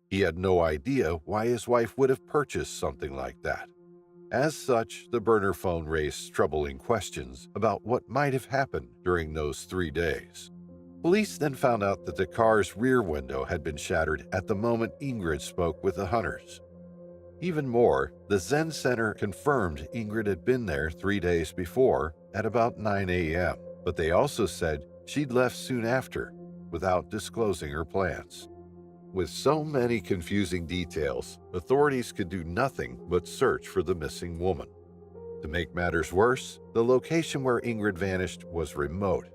He had no idea why his wife would have purchased something like that. As such, the burner phone raised troubling questions about what might have happened during those 3 days. Police then found out that the car's rear window had been shattered at the moment Ingrid spoke with the hunters. Even more, the Zen Center confirmed Ingrid had been there 3 days before at about 9 a.m., but they also said she'd left soon after, without disclosing her plans. With so many confusing details, authorities could do nothing but search for the missing woman. To make matters worse, the location where Ingrid vanished was remote,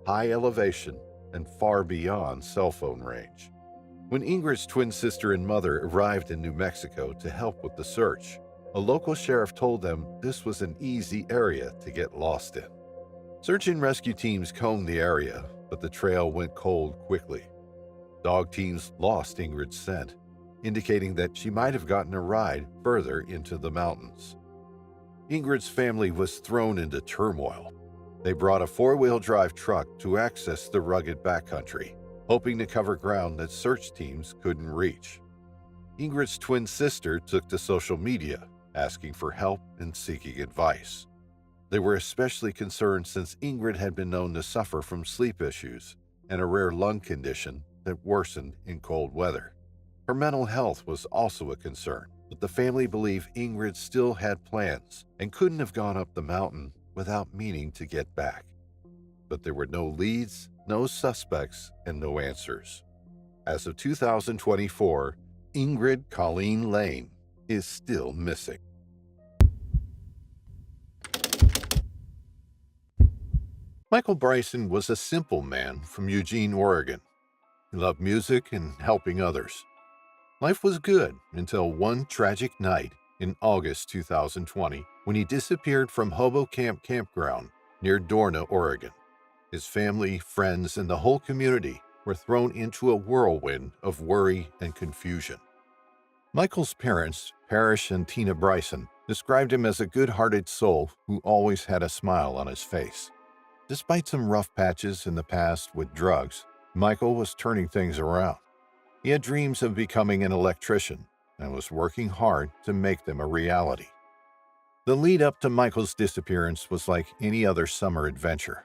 high elevation, and far beyond cell phone range. When Ingrid's twin sister and mother arrived in New Mexico to help with the search, a local sheriff told them this was an easy area to get lost in. Search and rescue teams combed the area, but the trail went cold quickly. Dog teams lost Ingrid's scent, indicating that she might have gotten a ride further into the mountains. Ingrid's family was thrown into turmoil. They brought a four-wheel drive truck to access the rugged backcountry, hoping to cover ground that search teams couldn't reach. Ingrid's twin sister took to social media, asking for help and seeking advice. They were especially concerned since Ingrid had been known to suffer from sleep issues and a rare lung condition that worsened in cold weather. Her mental health was also a concern, but the family believed Ingrid still had plans and couldn't have gone up the mountain without meaning to get back. But there were no leads, no suspects, and no answers. As of 2024, Ingrid Colleen Lane is still missing. Michael Bryson was a simple man from Eugene, Oregon. He loved music and helping others. Life was good until one tragic night in August 2020 when he disappeared from Hobo Camp Campground near Dorna, Oregon. His family, friends, and the whole community were thrown into a whirlwind of worry and confusion. Michael's parents, Parrish and Tina Bryson, described him as a good-hearted soul who always had a smile on his face. Despite some rough patches in the past with drugs, Michael was turning things around. He had dreams of becoming an electrician and was working hard to make them a reality. The lead up to Michael's disappearance was like any other summer adventure.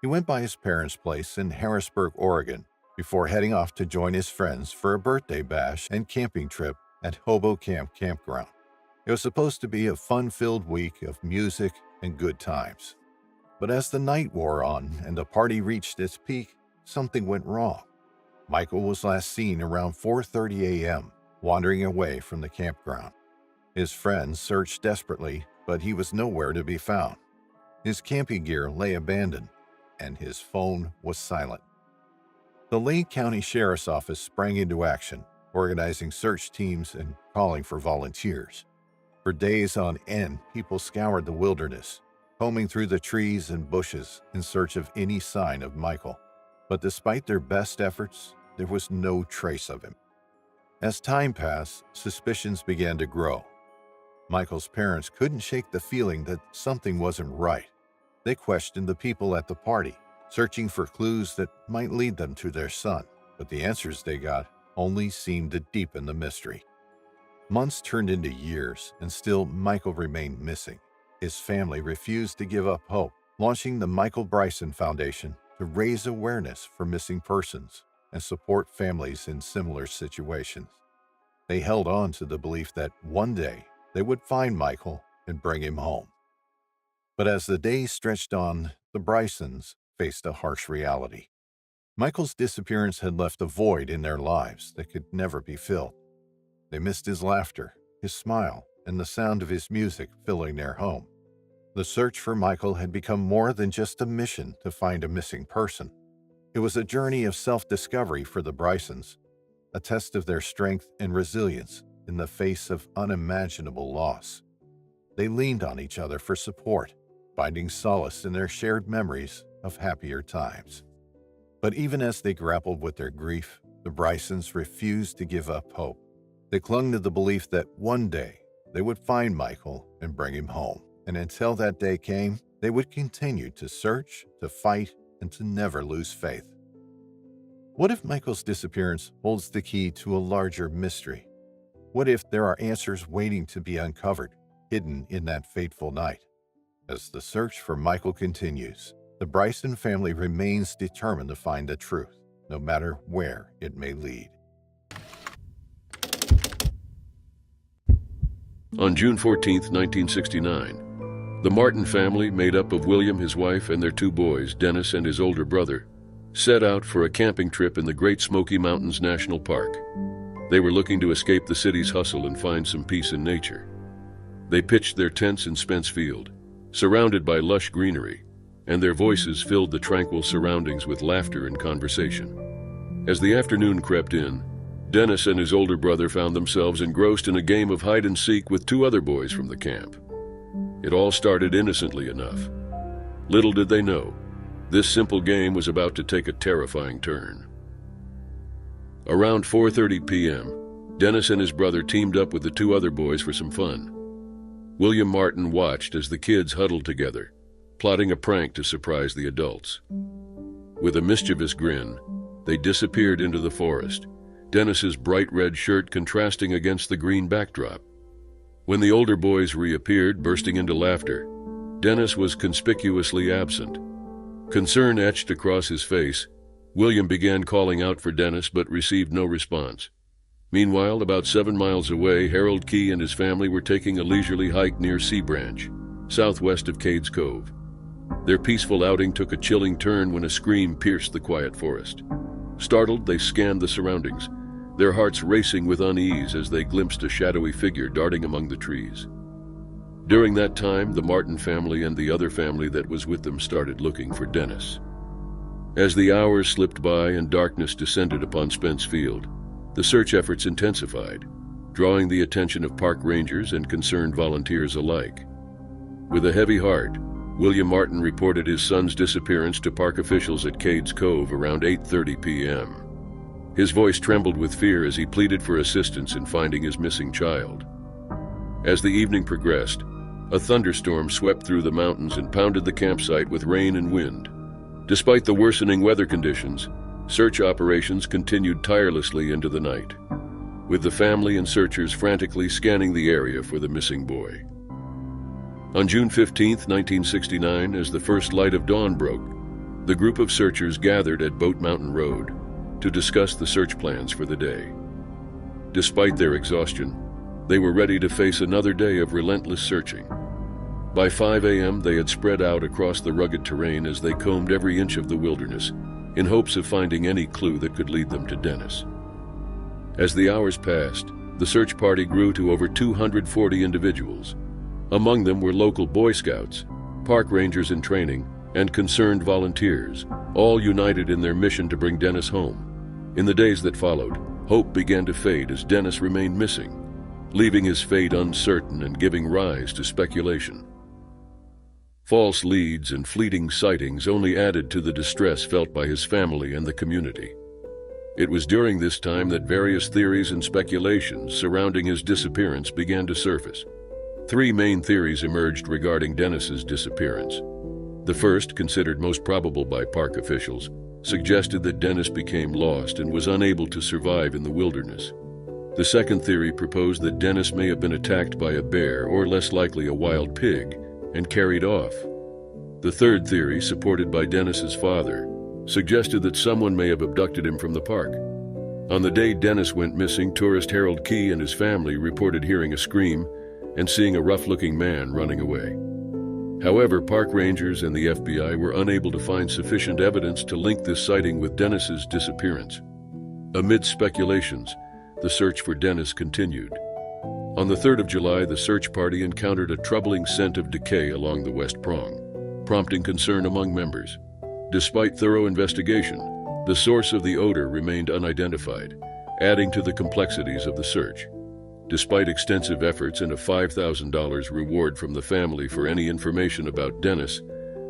He went by his parents' place in Harrisburg, Oregon, before heading off to join his friends for a birthday bash and camping trip at Hobo Camp Campground. It was supposed to be a fun-filled week of music and good times. But as the night wore on and the party reached its peak, something went wrong. Michael was last seen around 4:30 a.m., wandering away from the campground. His friends searched desperately, but he was nowhere to be found. His camping gear lay abandoned, and his phone was silent. The Lane County Sheriff's Office sprang into action, organizing search teams and calling for volunteers. For days on end, people scoured the wilderness, combing through the trees and bushes in search of any sign of Michael. But despite their best efforts, there was no trace of him. As time passed, suspicions began to grow. Michael's parents couldn't shake the feeling that something wasn't right. They questioned the people at the party, searching for clues that might lead them to their son, but the answers they got only seemed to deepen the mystery. Months turned into years, and still Michael remained missing. His family refused to give up hope, launching the Michael Bryson Foundation to raise awareness for missing persons and support families in similar situations. They held on to the belief that one day they would find Michael and bring him home. But as the days stretched on, the Brysons faced a harsh reality. Michael's disappearance had left a void in their lives that could never be filled. They missed his laughter, his smile, and the sound of his music filling their home. The search for Michael had become more than just a mission to find a missing person. It was a journey of self-discovery for the Brysons, a test of their strength and resilience in the face of unimaginable loss. They leaned on each other for support, finding solace in their shared memories of happier times. But even as they grappled with their grief, the Brysons refused to give up hope. They clung to the belief that one day they would find Michael and bring him home. And until that day came, they would continue to search, to fight, and to never lose faith. What if Michael's disappearance holds the key to a larger mystery? What if there are answers waiting to be uncovered, hidden in that fateful night. As the search for Michael continues, the Bryson family remains determined to find the truth, no matter where it may lead. On June 14, 1969, the Martin family, made up of William, his wife, and their two boys, Dennis and his older brother, set out for a camping trip in the Great Smoky Mountains National Park. They were looking to escape the city's hustle and find some peace in nature. They pitched their tents in Spence Field, surrounded by lush greenery, and their voices filled the tranquil surroundings with laughter and conversation. As the afternoon crept in, Dennis and his older brother found themselves engrossed in a game of hide-and-seek with two other boys from the camp. It all started innocently enough. Little did they know, this simple game was about to take a terrifying turn. Around 4:30 p.m., Dennis and his brother teamed up with the two other boys for some fun. William Martin watched as the kids huddled together, plotting a prank to surprise the adults. With a mischievous grin, they disappeared into the forest, Dennis's bright red shirt contrasting against the green backdrop. When the older boys reappeared, bursting into laughter, Dennis was conspicuously absent. Concern etched across his face, William began calling out for Dennis but received no response. Meanwhile, about 7 miles away, Harold Key and his family were taking a leisurely hike near Sea Branch, southwest of Cades Cove. Their peaceful outing took a chilling turn when a scream pierced the quiet forest. Startled, they scanned the surroundings, their hearts racing with unease as they glimpsed a shadowy figure darting among the trees. During that time, the Martin family and the other family that was with them started looking for Dennis. As the hours slipped by and darkness descended upon Spence Field, the search efforts intensified, drawing the attention of park rangers and concerned volunteers alike. With a heavy heart, William Martin reported his son's disappearance to park officials at Cades Cove around 8:30 p.m. His voice trembled with fear as he pleaded for assistance in finding his missing child. As the evening progressed, a thunderstorm swept through the mountains and pounded the campsite with rain and wind. Despite the worsening weather conditions, search operations continued tirelessly into the night, with the family and searchers frantically scanning the area for the missing boy. On June 15, 1969, as the first light of dawn broke, the group of searchers gathered at Boat Mountain Road to discuss the search plans for the day. Despite their exhaustion, they were ready to face another day of relentless searching. By 5 a.m., they had spread out across the rugged terrain as they combed every inch of the wilderness, in hopes of finding any clue that could lead them to Dennis. As the hours passed, the search party grew to over 240 individuals. Among them were local Boy Scouts, park rangers in training, and concerned volunteers, all united in their mission to bring Dennis home. In the days that followed, hope began to fade as Dennis remained missing, leaving his fate uncertain and giving rise to speculation. False leads and fleeting sightings only added to the distress felt by his family and the community. It was during this time that various theories and speculations surrounding his disappearance began to surface. 3 main theories emerged regarding Dennis's disappearance. The first, considered most probable by park officials, suggested that Dennis became lost and was unable to survive in the wilderness. The second theory proposed that Dennis may have been attacked by a bear or, less likely, a wild pig, and carried off. The third theory, supported by Dennis's father, suggested that someone may have abducted him from the park. On the day Dennis went missing, tourist Harold Key and his family reported hearing a scream and seeing a rough-looking man running away. However, park rangers and the FBI were unable to find sufficient evidence to link this sighting with Dennis's disappearance. Amid speculations, the search for Dennis continued. On the 3rd of July, the search party encountered a troubling scent of decay along the West Prong, prompting concern among members. Despite thorough investigation, the source of the odor remained unidentified, adding to the complexities of the search. Despite extensive efforts and a $5,000 reward from the family for any information about Dennis,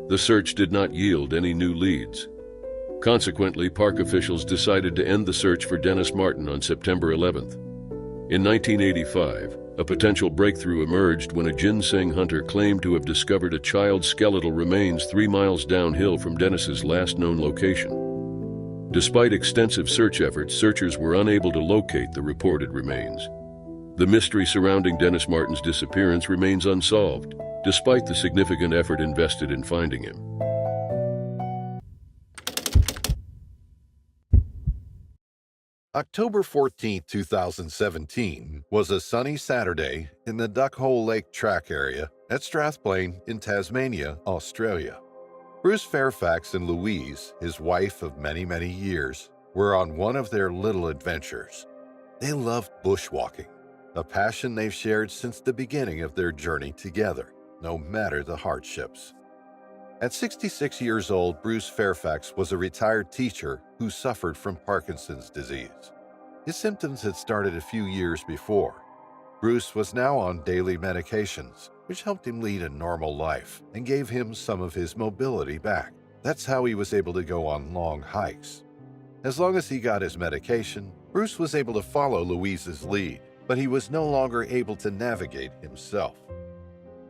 the search did not yield any new leads. Consequently, park officials decided to end the search for Dennis Martin on September 11th. In 1985, a potential breakthrough emerged when a ginseng hunter claimed to have discovered a child's skeletal remains 3 miles downhill from Dennis's last known location. Despite extensive search efforts, searchers were unable to locate the reported remains. The mystery surrounding Dennis Martin's disappearance remains unsolved, despite the significant effort invested in finding him. October 14, 2017, was a sunny Saturday in the Duckhole Lake track area at Strathplain in Tasmania, Australia. Bruce Fairfax and Louise, his wife of many, many years, were on one of their little adventures. They loved bushwalking, a passion they've shared since the beginning of their journey together, no matter the hardships. At 66 years old, Bruce Fairfax was a retired teacher who suffered from Parkinson's disease. His symptoms had started a few years before. Bruce was now on daily medications, which helped him lead a normal life and gave him some of his mobility back. That's how he was able to go on long hikes. As long as he got his medication, Bruce was able to follow Louise's lead, but he was no longer able to navigate himself.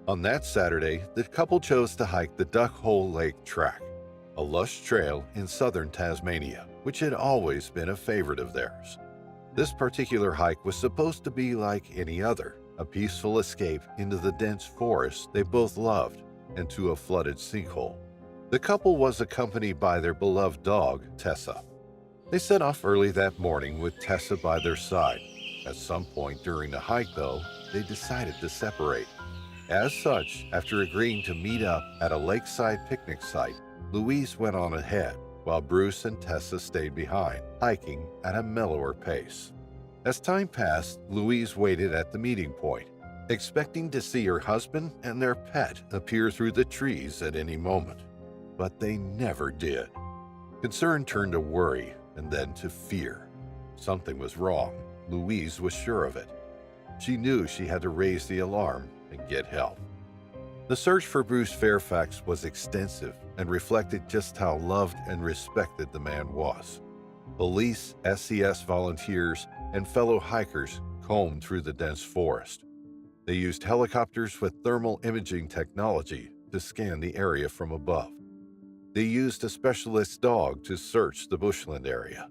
On that Saturday, the couple chose to hike the Duckhole Lake Track, a lush trail in southern Tasmania, which had always been a favorite of theirs. This particular hike was supposed to be like any other, a peaceful escape into the dense forest they both loved and to a flooded sinkhole. The couple was accompanied by their beloved dog, Tessa. They set off early that morning with Tessa by their side. At some point during the hike, though, they decided to separate. As such, after agreeing to meet up at a lakeside picnic site, Louise went on ahead, while Bruce and Tessa stayed behind, hiking at a mellower pace. As time passed, Louise waited at the meeting point, expecting to see her husband and their pet appear through the trees at any moment. But they never did. Concern turned to worry and then to fear. Something was wrong. Louise was sure of it. She knew she had to raise the alarm and get help. The search for Bruce Fairfax was extensive and reflected just how loved and respected the man was. Police, SCS volunteers, and fellow hikers combed through the dense forest. They used helicopters with thermal imaging technology to scan the area from above. They used a specialist dog to search the bushland area.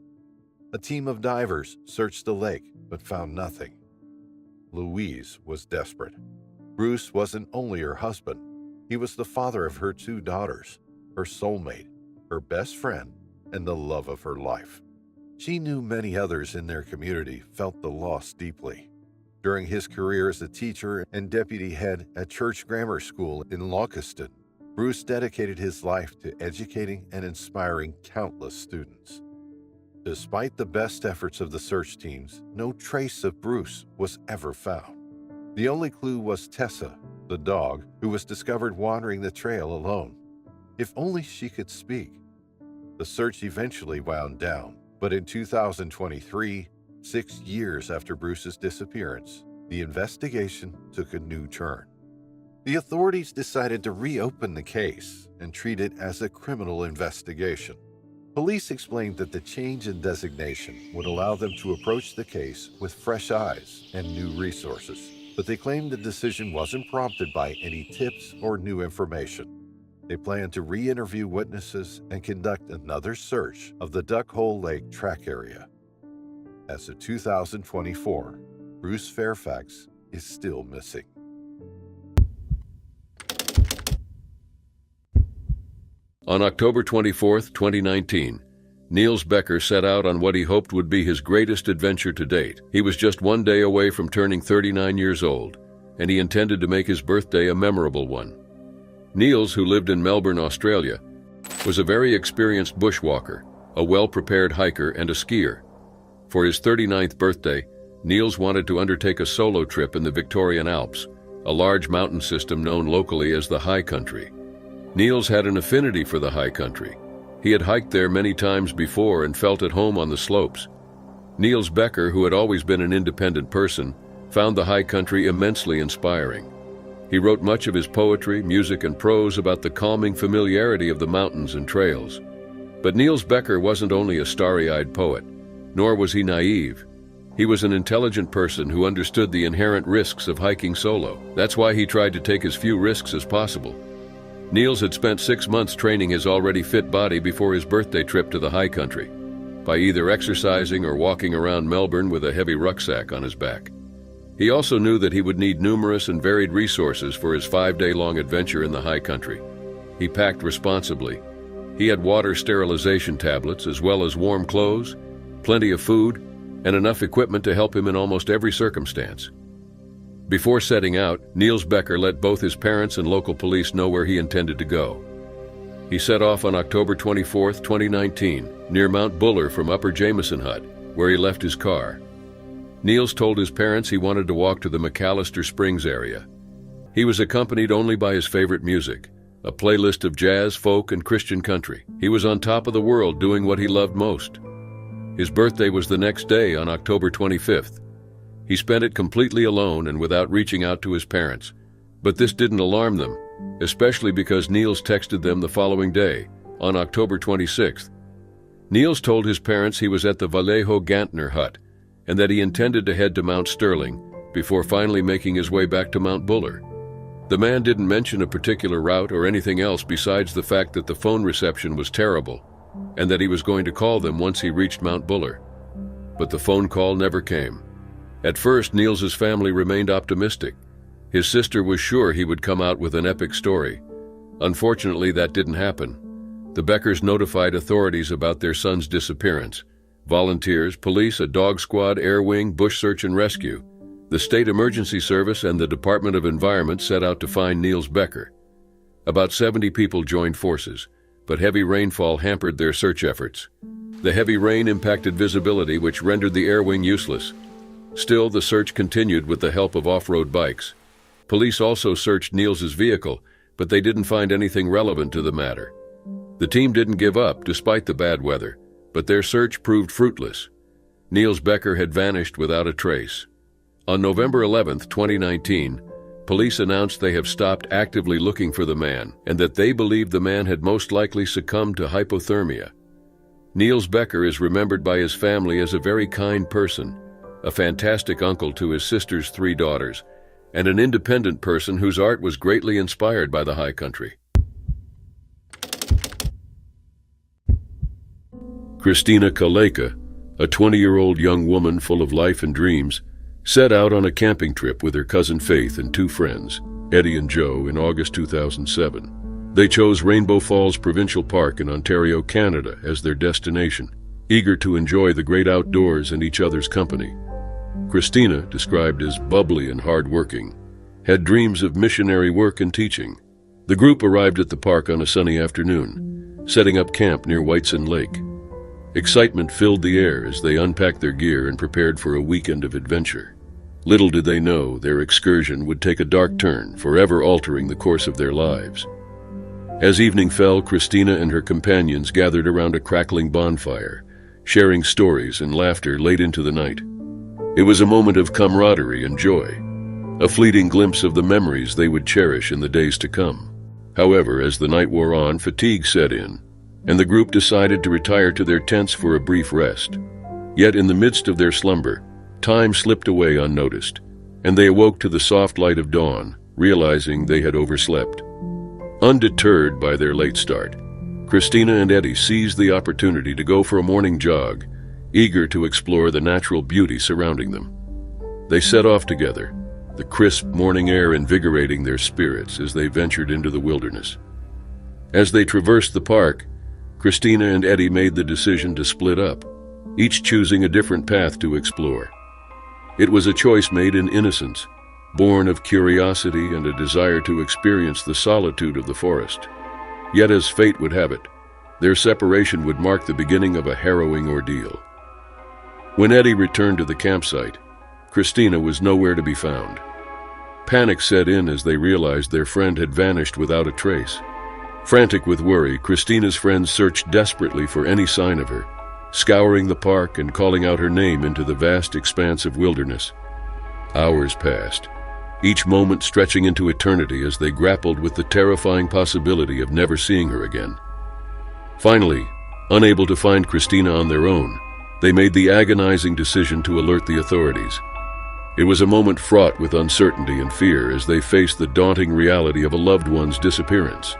A team of divers searched the lake but found nothing. Louise was desperate. Bruce wasn't only her husband, he was the father of her 2 daughters, her soulmate, her best friend, and the love of her life. She knew many others in their community felt the loss deeply. During his career as a teacher and deputy head at Church Grammar School in Launceston, Bruce dedicated his life to educating and inspiring countless students. Despite the best efforts of the search teams, no trace of Bruce was ever found. The only clue was Tessa, the dog, who was discovered wandering the trail alone. If only she could speak. The search eventually wound down, but in 2023, 6 years after Bruce's disappearance, the investigation took a new turn. The authorities decided to reopen the case and treat it as a criminal investigation. Police explained that the change in designation would allow them to approach the case with fresh eyes and new resources, but they claimed the decision wasn't prompted by any tips or new information. They planned to re-interview witnesses and conduct another search of the Duckhole Lake track area. As of 2024, Bruce Fairfax is still missing. On October 24, 2019, Niels Becker set out on what he hoped would be his greatest adventure to date. He was just 1 day away from turning 39 years old, and he intended to make his birthday a memorable one. Niels, who lived in Melbourne, Australia, was a very experienced bushwalker, a well-prepared hiker, and a skier. For his 39th birthday, Niels wanted to undertake a solo trip in the Victorian Alps, a large mountain system known locally as the High Country. Niels had an affinity for the high country. He had hiked there many times before and felt at home on the slopes. Niels Becker, who had always been an independent person, found the high country immensely inspiring. He wrote much of his poetry, music, and prose about the calming familiarity of the mountains and trails. But Niels Becker wasn't only a starry-eyed poet, nor was he naive. He was an intelligent person who understood the inherent risks of hiking solo. That's why he tried to take as few risks as possible. Niels had spent 6 months training his already fit body before his birthday trip to the high country, by either exercising or walking around Melbourne with a heavy rucksack on his back. He also knew that he would need numerous and varied resources for his 5-day-long adventure in the high country. He packed responsibly. He had water sterilization tablets as well as warm clothes, plenty of food, and enough equipment to help him in almost every circumstance. Before setting out, Niels Becker let both his parents and local police know where he intended to go. He set off on October 24, 2019, near Mount Buller from Upper Jameson Hut, where he left his car. Niels told his parents he wanted to walk to the McAllister Springs area. He was accompanied only by his favorite music, a playlist of jazz, folk, and Christian country. He was on top of the world doing what he loved most. His birthday was the next day on October 25th. He spent it completely alone and without reaching out to his parents, but this didn't alarm them, especially because Niels texted them the following day, on October 26th. Niels told his parents he was at the Vallejo Gantner hut and that he intended to head to Mount Sterling before finally making his way back to Mount Buller. The man didn't mention a particular route or anything else besides the fact that the phone reception was terrible and that he was going to call them once he reached Mount Buller. But the phone call never came. At first, Niels's family remained optimistic. His sister was sure he would come out with an epic story. Unfortunately, that didn't happen. The Beckers notified authorities about their son's disappearance. Volunteers, police, a dog squad, air wing, bush search and rescue. The State Emergency Service and the Department of Environment set out to find Niels Becker. About 70 people joined forces, but heavy rainfall hampered their search efforts. The heavy rain impacted visibility, which rendered the air wing useless. Still, the search continued with the help of off-road bikes. Police also searched Niels's vehicle, but they didn't find anything relevant to the matter. The team didn't give up despite the bad weather, but their search proved fruitless. Niels Becker had vanished without a trace. On November 11, 2019, police announced they have stopped actively looking for the man and that they believed the man had most likely succumbed to hypothermia. Niels Becker is remembered by his family as a very kind person, a fantastic uncle to his sister's 3 daughters, and an independent person whose art was greatly inspired by the high country. Christina Kaleka, a 20-year-old young woman full of life and dreams, set out on a camping trip with her cousin Faith and 2 friends, Eddie and Joe, in August 2007. They chose Rainbow Falls Provincial Park in Ontario, Canada, as their destination, eager to enjoy the great outdoors and each other's company. Christina, described as bubbly and hard-working, had dreams of missionary work and teaching. The group arrived at the park on a sunny afternoon, setting up camp near Whiteson Lake. Excitement filled the air as they unpacked their gear and prepared for a weekend of adventure. Little did they know their excursion would take a dark turn, forever altering the course of their lives. As evening fell, Christina and her companions gathered around a crackling bonfire, sharing stories and laughter late into the night. It was a moment of camaraderie and joy, a fleeting glimpse of the memories they would cherish in the days to come. However, as the night wore on, fatigue set in, and the group decided to retire to their tents for a brief rest. Yet in the midst of their slumber, time slipped away unnoticed, and they awoke to the soft light of dawn, realizing they had overslept. Undeterred by their late start, Christina and Eddie seized the opportunity to go for a morning jog, eager to explore the natural beauty surrounding them. They set off together, the crisp morning air invigorating their spirits as they ventured into the wilderness. As they traversed the park, Christina and Eddie made the decision to split up, each choosing a different path to explore. It was a choice made in innocence, born of curiosity and a desire to experience the solitude of the forest. Yet as fate would have it, their separation would mark the beginning of a harrowing ordeal. When Eddie returned to the campsite, Christina was nowhere to be found. Panic set in as they realized their friend had vanished without a trace. Frantic with worry, Christina's friends searched desperately for any sign of her, scouring the park and calling out her name into the vast expanse of wilderness. Hours passed, each moment stretching into eternity as they grappled with the terrifying possibility of never seeing her again. Finally, unable to find Christina on their own, they made the agonizing decision to alert the authorities. It was a moment fraught with uncertainty and fear as they faced the daunting reality of a loved one's disappearance.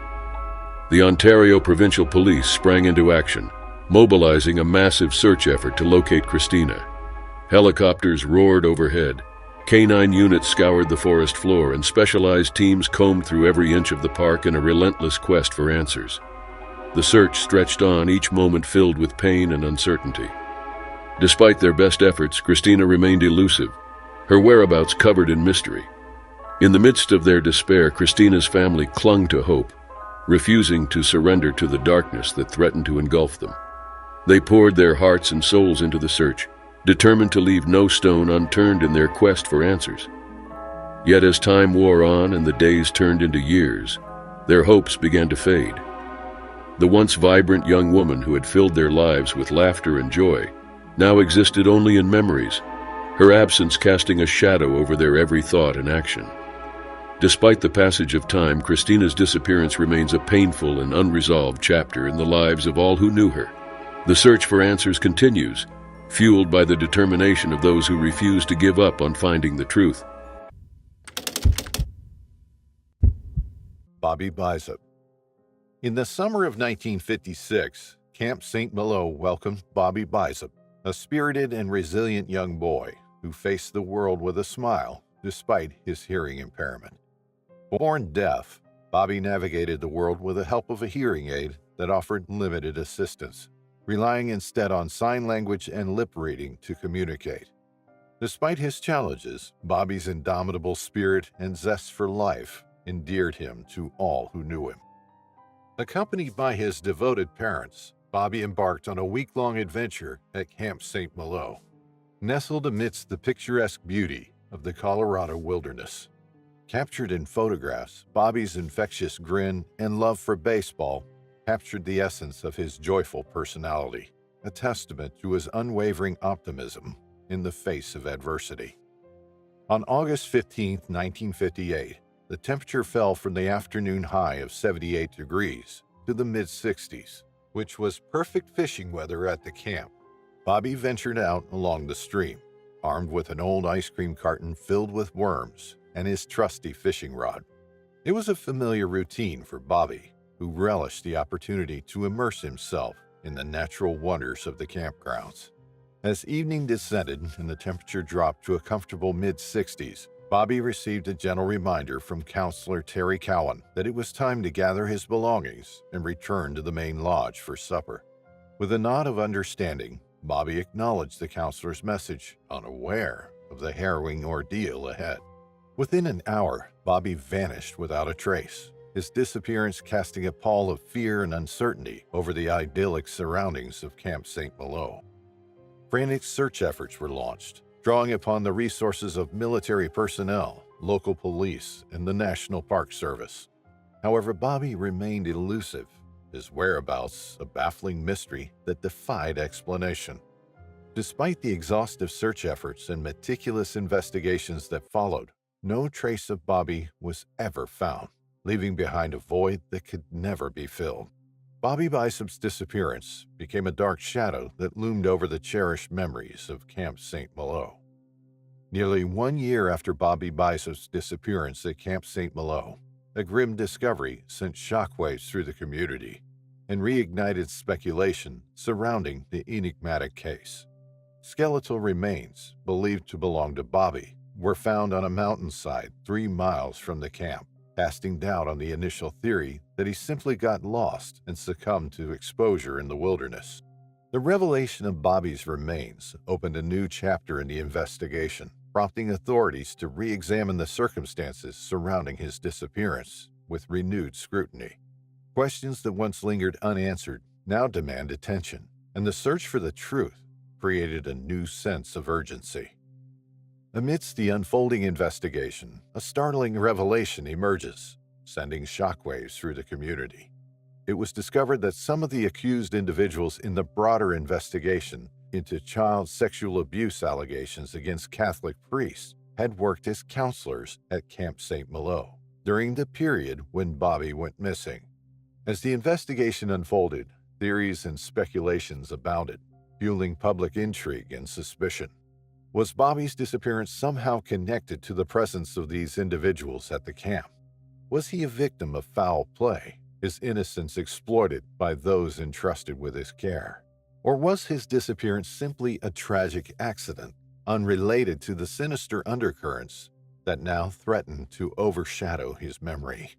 The Ontario Provincial Police sprang into action, mobilizing a massive search effort to locate Christina. Helicopters roared overhead, Canine units scoured the forest floor, and specialized teams combed through every inch of the park in a relentless quest for answers. The search stretched on, each moment filled with pain and uncertainty. Despite their best efforts, Christina remained elusive, her whereabouts covered in mystery. In the midst of their despair, Christina's family clung to hope, refusing to surrender to the darkness that threatened to engulf them. They poured their hearts and souls into the search, determined to leave no stone unturned in their quest for answers. Yet as time wore on and the days turned into years, their hopes began to fade. The once vibrant young woman who had filled their lives with laughter and joy now existed only in memories, her absence casting a shadow over their every thought and action. Despite the passage of time, Christina's disappearance remains a painful and unresolved chapter in the lives of all who knew her. The search for answers continues, fueled by the determination of those who refuse to give up on finding the truth. Bobby Bishop. In the summer of 1956, Camp St. Malo welcomed Bobby Bishop, a spirited and resilient young boy who faced the world with a smile despite his hearing impairment. Born deaf, Bobby navigated the world with the help of a hearing aid that offered limited assistance, relying instead on sign language and lip reading to communicate. Despite his challenges, Bobby's indomitable spirit and zest for life endeared him to all who knew him. Accompanied by his devoted parents, Bobby embarked on a week-long adventure at Camp St. Malo, nestled amidst the picturesque beauty of the Colorado wilderness. Captured in photographs, Bobby's infectious grin and love for baseball captured the essence of his joyful personality, a testament to his unwavering optimism in the face of adversity. On August 15, 1958, the temperature fell from the afternoon high of 78 degrees to the mid-60s, which was perfect fishing weather at the camp. Bobby ventured out along the stream, armed with an old ice cream carton filled with worms and his trusty fishing rod. It was a familiar routine for Bobby, who relished the opportunity to immerse himself in the natural wonders of the campgrounds. As evening descended and the temperature dropped to a comfortable mid-60s, Bobby received a gentle reminder from Counselor Terry Cowan that it was time to gather his belongings and return to the main lodge for supper. With a nod of understanding, Bobby acknowledged the counselor's message, unaware of the harrowing ordeal ahead. Within an hour, Bobby vanished without a trace, his disappearance casting a pall of fear and uncertainty over the idyllic surroundings of Camp St. Malo. Frantic search efforts were launched, drawing upon the resources of military personnel, local police, and the National Park Service. However, Bobby remained elusive, his whereabouts a baffling mystery that defied explanation. Despite the exhaustive search efforts and meticulous investigations that followed, no trace of Bobby was ever found, leaving behind a void that could never be filled. Bobby Bishop's disappearance became a dark shadow that loomed over the cherished memories of Camp St. Malo. Nearly 1 year after Bobby Bishop's disappearance at Camp St. Malo, a grim discovery sent shockwaves through the community and reignited speculation surrounding the enigmatic case. Skeletal remains, believed to belong to Bobby, were found on a mountainside 3 miles from the camp, casting doubt on the initial theory that he simply got lost and succumbed to exposure in the wilderness. The revelation of Bobby's remains opened a new chapter in the investigation, prompting authorities to re-examine the circumstances surrounding his disappearance with renewed scrutiny. Questions that once lingered unanswered now demand attention, and the search for the truth created a new sense of urgency. Amidst the unfolding investigation, a startling revelation emerges, sending shockwaves through the community. It was discovered that some of the accused individuals in the broader investigation into child sexual abuse allegations against Catholic priests had worked as counselors at Camp St. Malo during the period when Bobby went missing. As the investigation unfolded, theories and speculations abounded, fueling public intrigue and suspicion. Was Bobby's disappearance somehow connected to the presence of these individuals at the camp? Was he a victim of foul play, his innocence exploited by those entrusted with his care? Or was his disappearance simply a tragic accident, unrelated to the sinister undercurrents that now threatened to overshadow his memory.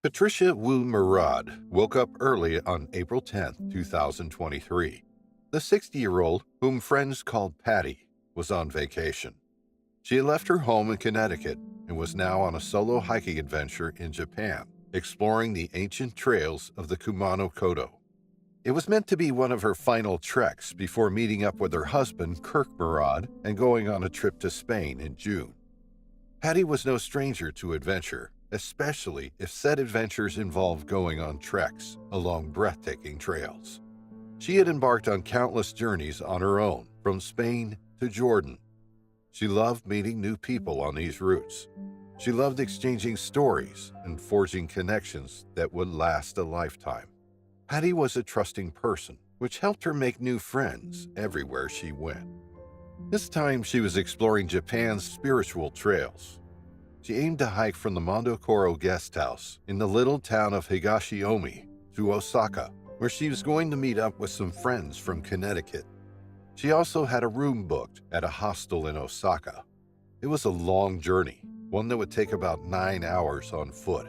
Patricia Wu Murad woke up early on April 10, 2023. The 60-year-old, whom friends called Patty, was on vacation. She had left her home in Connecticut and was now on a solo hiking adventure in Japan, exploring the ancient trails of the Kumano-Kodo. It was meant to be one of her final treks before meeting up with her husband, Kirk Murad, and going on a trip to Spain in June. Patty was no stranger to adventure, especially if said adventures involved going on treks along breathtaking trails. She had embarked on countless journeys on her own, from Spain to Jordan. She loved meeting new people on these routes. She loved exchanging stories and forging connections that would last a lifetime. Patty was a trusting person, which helped her make new friends everywhere she went. This time she was exploring Japan's spiritual trails. She aimed to hike from the Mondokoro guest house in the little town of Higashiomi to Osaka, where she was going to meet up with some friends from Connecticut. She also had a room booked at a hostel in Osaka. It was a long journey, one that would take about 9 hours on foot.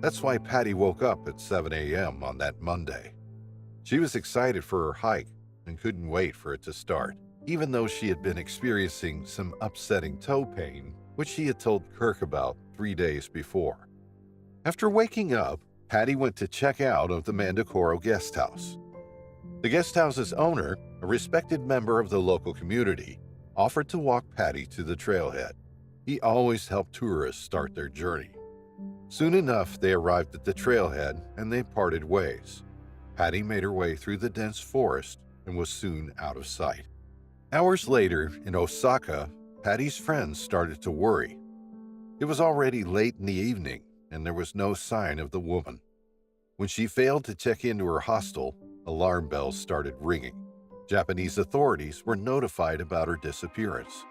That's why Patty woke up at 7 a.m. on that Monday. She was excited for her hike and couldn't wait for it to start, even though she had been experiencing some upsetting toe pain, which she had told Kirk about 3 days before. After waking up, Patty went to check out of the Mondokoro guest house. The guest house's owner, a respected member of the local community, offered to walk Patty to the trailhead. He always helped tourists start their journey. Soon enough, they arrived at the trailhead and they parted ways. Patty made her way through the dense forest and was soon out of sight. Hours later, in Osaka, Patty's friends started to worry. It was already late in the evening and there was no sign of the woman. When she failed to check into her hostel, alarm bells started ringing. Japanese authorities were notified about her disappearance.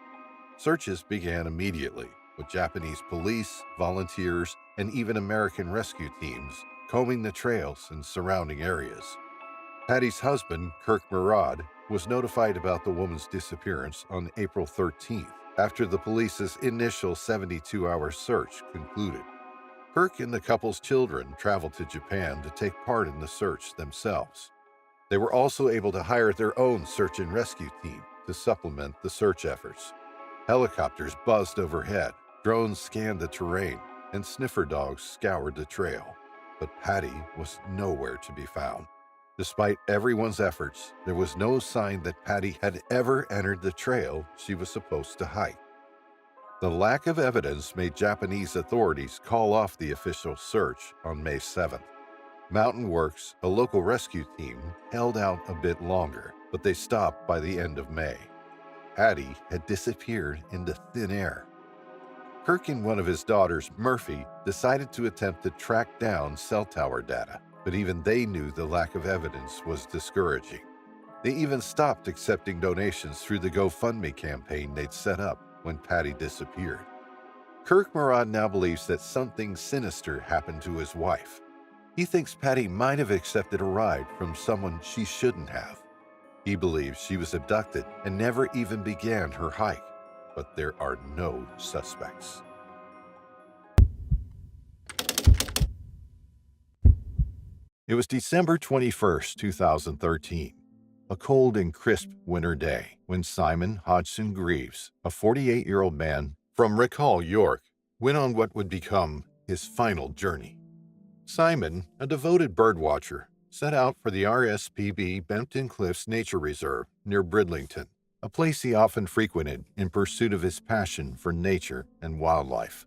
Searches began immediately, with Japanese police, volunteers, and even American rescue teams combing the trails and surrounding areas. Patty's husband, Kirk Murad, was notified about the woman's disappearance on April 13th, after the police's initial 72-hour search concluded. Kirk and the couple's children traveled to Japan to take part in the search themselves. They were also able to hire their own search and rescue team to supplement the search efforts. Helicopters buzzed overhead, drones scanned the terrain, and sniffer dogs scoured the trail. But Patty was nowhere to be found. Despite everyone's efforts, there was no sign that Patty had ever entered the trail she was supposed to hike. The lack of evidence made Japanese authorities call off the official search on May 7th. Mountain Works, a local rescue team, held out a bit longer, but they stopped by the end of May. Patty had disappeared into thin air. Kirk and one of his daughters, Murphy, decided to attempt to track down cell tower data, but even they knew the lack of evidence was discouraging. They even stopped accepting donations through the GoFundMe campaign they'd set up when Patty disappeared. Kirk Murad now believes that something sinister happened to his wife. He thinks Patty might have accepted a ride from someone she shouldn't have. He believes she was abducted and never even began her hike, but there are no suspects. It was December 21st, 2013, a cold and crisp winter day, when Simon Hodgson Greaves, a 48-year-old man from Rickall, York, went on what would become his final journey. Simon, a devoted birdwatcher, set out for the RSPB Bempton Cliffs Nature Reserve near Bridlington, a place he often frequented in pursuit of his passion for nature and wildlife.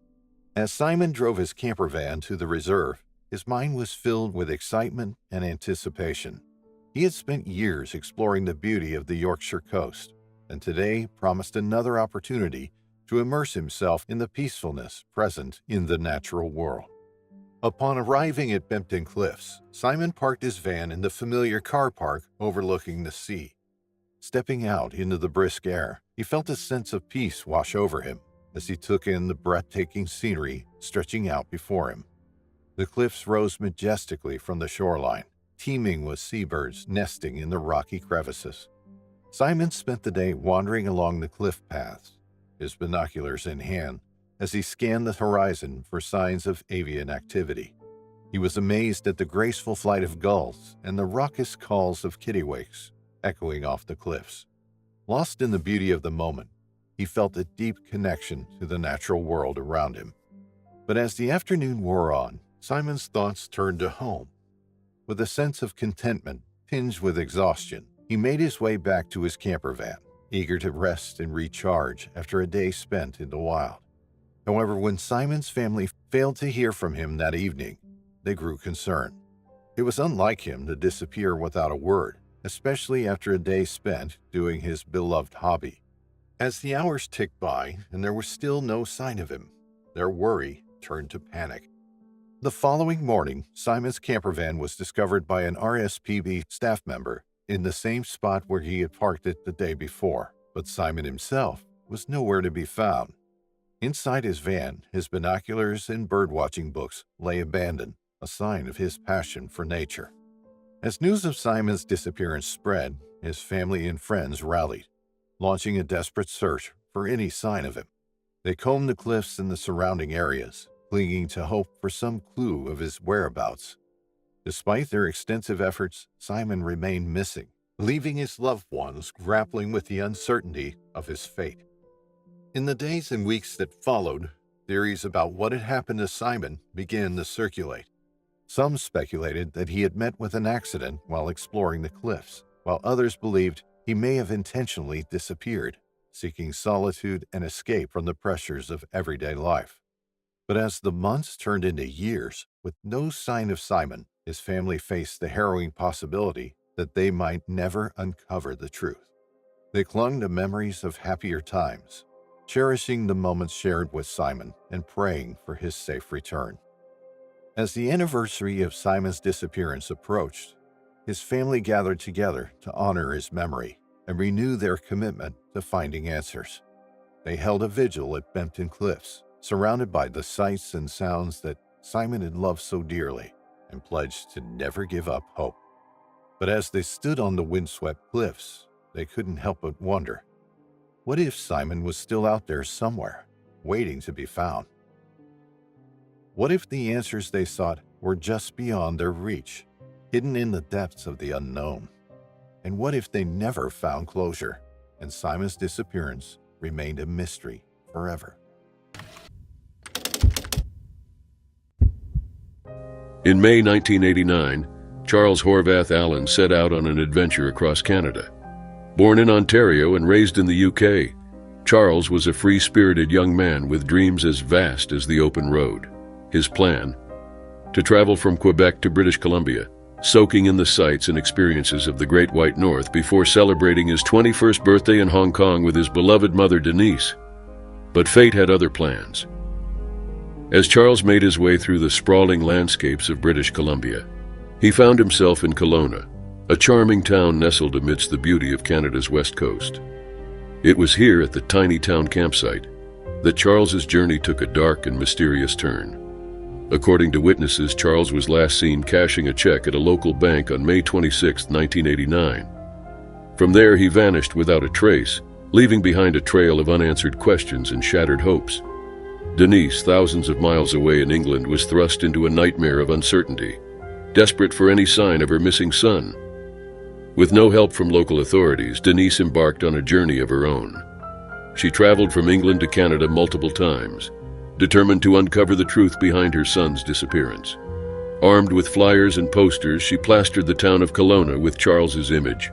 As Simon drove his camper van to the reserve, his mind was filled with excitement and anticipation. He had spent years exploring the beauty of the Yorkshire coast, and today promised another opportunity to immerse himself in the peacefulness present in the natural world. Upon arriving at Bempton Cliffs, Simon parked his van in the familiar car park overlooking the sea. Stepping out into the brisk air, he felt a sense of peace wash over him as he took in the breathtaking scenery stretching out before him. The cliffs rose majestically from the shoreline, teeming with seabirds nesting in the rocky crevices. Simon spent the day wandering along the cliff paths, his binoculars in hand, as he scanned the horizon for signs of avian activity. He was amazed at the graceful flight of gulls and the raucous calls of kittiwakes echoing off the cliffs. Lost in the beauty of the moment, he felt a deep connection to the natural world around him. But as the afternoon wore on, Simon's thoughts turned to home. With a sense of contentment tinged with exhaustion, he made his way back to his camper van, eager to rest and recharge after a day spent in the wild. However, when Simon's family failed to hear from him that evening, they grew concerned. It was unlike him to disappear without a word, especially after a day spent doing his beloved hobby. As the hours ticked by and there was still no sign of him, their worry turned to panic. The following morning, Simon's camper van was discovered by an RSPB staff member in the same spot where he had parked it the day before, but Simon himself was nowhere to be found. Inside his van, his binoculars and birdwatching books lay abandoned, a sign of his passion for nature. As news of Simon's disappearance spread, his family and friends rallied, launching a desperate search for any sign of him. They combed the cliffs and the surrounding areas, clinging to hope for some clue of his whereabouts. Despite their extensive efforts, Simon remained missing, leaving his loved ones grappling with the uncertainty of his fate. In the days and weeks that followed, theories about what had happened to Simon began to circulate. Some speculated that he had met with an accident while exploring the cliffs, while others believed he may have intentionally disappeared, seeking solitude and escape from the pressures of everyday life. But as the months turned into years, with no sign of Simon, his family faced the harrowing possibility that they might never uncover the truth. They clung to memories of happier times, cherishing the moments shared with Simon and praying for his safe return. As the anniversary of Simon's disappearance approached, his family gathered together to honor his memory and renew their commitment to finding answers. They held a vigil at Bempton Cliffs, surrounded by the sights and sounds that Simon had loved so dearly, and pledged to never give up hope. But as they stood on the windswept cliffs, they couldn't help but wonder, what if Simon was still out there somewhere, waiting to be found? What if the answers they sought were just beyond their reach, hidden in the depths of the unknown? And what if they never found closure, and Simon's disappearance remained a mystery forever? In May 1989, Charles Horvath Allen set out on an adventure across Canada. Born in Ontario and raised in the UK, Charles was a free-spirited young man with dreams as vast as the open road. His plan? To travel from Quebec to British Columbia, soaking in the sights and experiences of the Great White North before celebrating his 21st birthday in Hong Kong with his beloved mother Denise. But fate had other plans. As Charles made his way through the sprawling landscapes of British Columbia, he found himself in Kelowna, a charming town nestled amidst the beauty of Canada's west coast. It was here at the tiny town campsite that Charles's journey took a dark and mysterious turn. According to witnesses, Charles was last seen cashing a check at a local bank on May 26, 1989. From there, he vanished without a trace, leaving behind a trail of unanswered questions and shattered hopes. Denise, thousands of miles away in England, was thrust into a nightmare of uncertainty, desperate for any sign of her missing son. With no help from local authorities, Denise embarked on a journey of her own. She traveled from England to Canada multiple times, determined to uncover the truth behind her son's disappearance. Armed with flyers and posters, she plastered the town of Kelowna with Charles's image,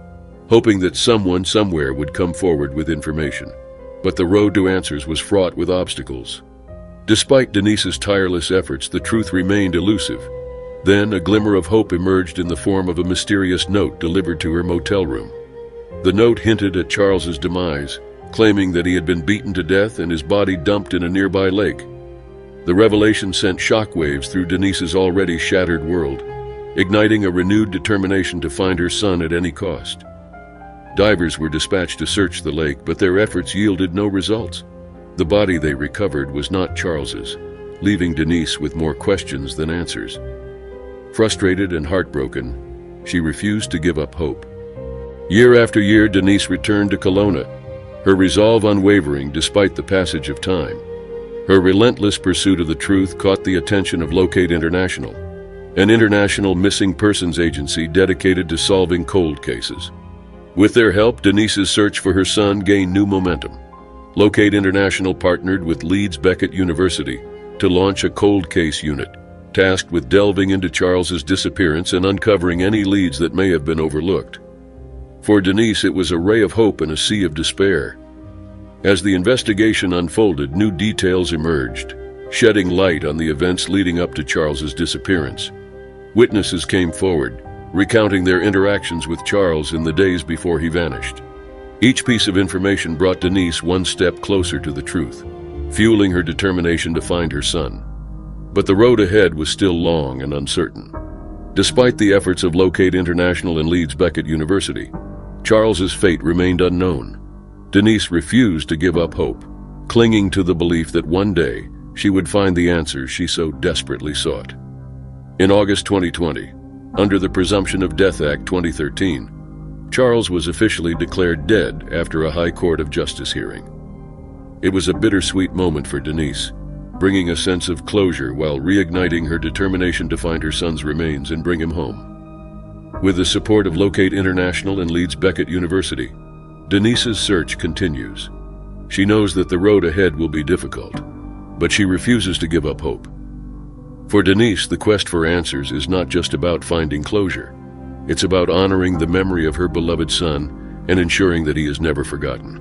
hoping that someone somewhere would come forward with information. But the road to answers was fraught with obstacles. Despite Denise's tireless efforts, the truth remained elusive. Then a glimmer of hope emerged in the form of a mysterious note delivered to her motel room. The note hinted at Charles's demise, claiming that he had been beaten to death and his body dumped in a nearby lake. The revelation sent shockwaves through Denise's already shattered world, igniting a renewed determination to find her son at any cost. Divers were dispatched to search the lake, but their efforts yielded no results. The body they recovered was not Charles's, leaving Denise with more questions than answers. Frustrated and heartbroken, she refused to give up hope. Year after year, Denise returned to Kelowna, her resolve unwavering despite the passage of time. Her relentless pursuit of the truth caught the attention of Locate International, an international missing persons agency dedicated to solving cold cases. With their help, Denise's search for her son gained new momentum. Locate International partnered with Leeds Beckett University to launch a cold case unit, tasked with delving into Charles's disappearance and uncovering any leads that may have been overlooked. For Denise, it was a ray of hope in a sea of despair. As the investigation unfolded, new details emerged, shedding light on the events leading up to Charles's disappearance. Witnesses came forward, recounting their interactions with Charles in the days before he vanished. Each piece of information brought Denise one step closer to the truth, fueling her determination to find her son. But the road ahead was still long and uncertain. Despite the efforts of Locate International and Leeds Beckett University, Charles's fate remained unknown. Denise refused to give up hope, clinging to the belief that one day she would find the answers she so desperately sought. In August 2020, under the Presumption of Death Act 2013, Charles was officially declared dead after a High Court of Justice hearing. It was a bittersweet moment for Denise, bringing a sense of closure while reigniting her determination to find her son's remains and bring him home. With the support of Locate International and Leeds Beckett University, Denise's search continues. She knows that the road ahead will be difficult, but she refuses to give up hope. For Denise, the quest for answers is not just about finding closure. It's about honoring the memory of her beloved son and ensuring that he is never forgotten.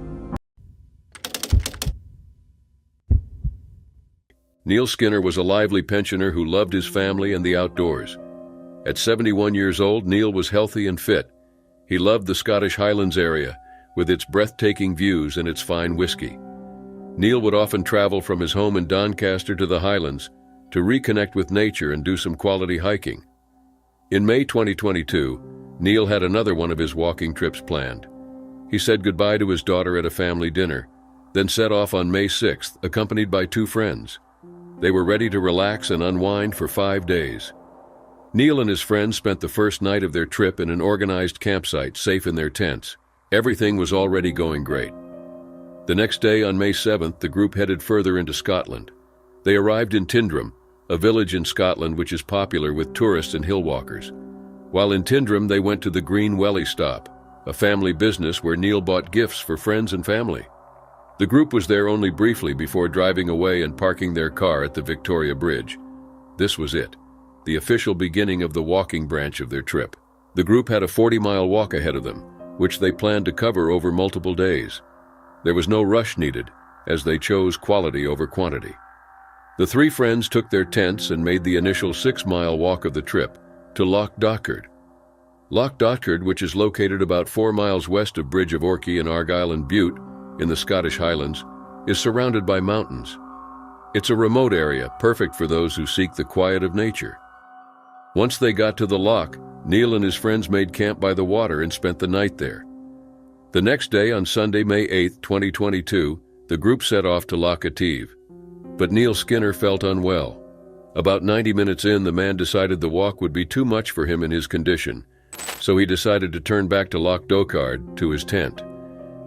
Neil Skinner was a lively pensioner who loved his family and the outdoors. At 71 years old, Neil was healthy and fit. He loved the Scottish Highlands area, with its breathtaking views and its fine whiskey. Neil would often travel from his home in Doncaster to the Highlands to reconnect with nature and do some quality hiking. In May 2022, Neil had another one of his walking trips planned. He said goodbye to his daughter at a family dinner, then set off on May 6th, accompanied by 2 friends. They were ready to relax and unwind for 5 days. Neil and his friends spent the first night of their trip in an organized campsite, safe in their tents. Everything was already going great. The next day, on May 7th, the group headed further into Scotland. They arrived in Tindrum, a village in Scotland which is popular with tourists and hill walkers. While in Tindrum, they went to the Green Welly Stop, a family business where Neil bought gifts for friends and family. The group was there only briefly before driving away and parking their car at the Victoria Bridge. This was it, the official beginning of the walking branch of their trip. The group had a 40-mile walk ahead of them, which they planned to cover over multiple days. There was no rush needed, as they chose quality over quantity. The 3 friends took their tents and made the initial 6-mile walk of the trip to Loch Dochard. Loch Dochard, which is located about 4 miles west of Bridge of Orchy in Argyll and Bute, in the Scottish Highlands, is surrounded by mountains. It's a remote area, perfect for those who seek the quiet of nature. Once they got to the loch, Neil and his friends made camp by the water and spent the night there. The next day, on Sunday, May 8, 2022, the group set off to Loch Etive. But Neil Skinner felt unwell. About 90 minutes in, the man decided the walk would be too much for him in his condition, so he decided to turn back to Loch Dochard, to his tent.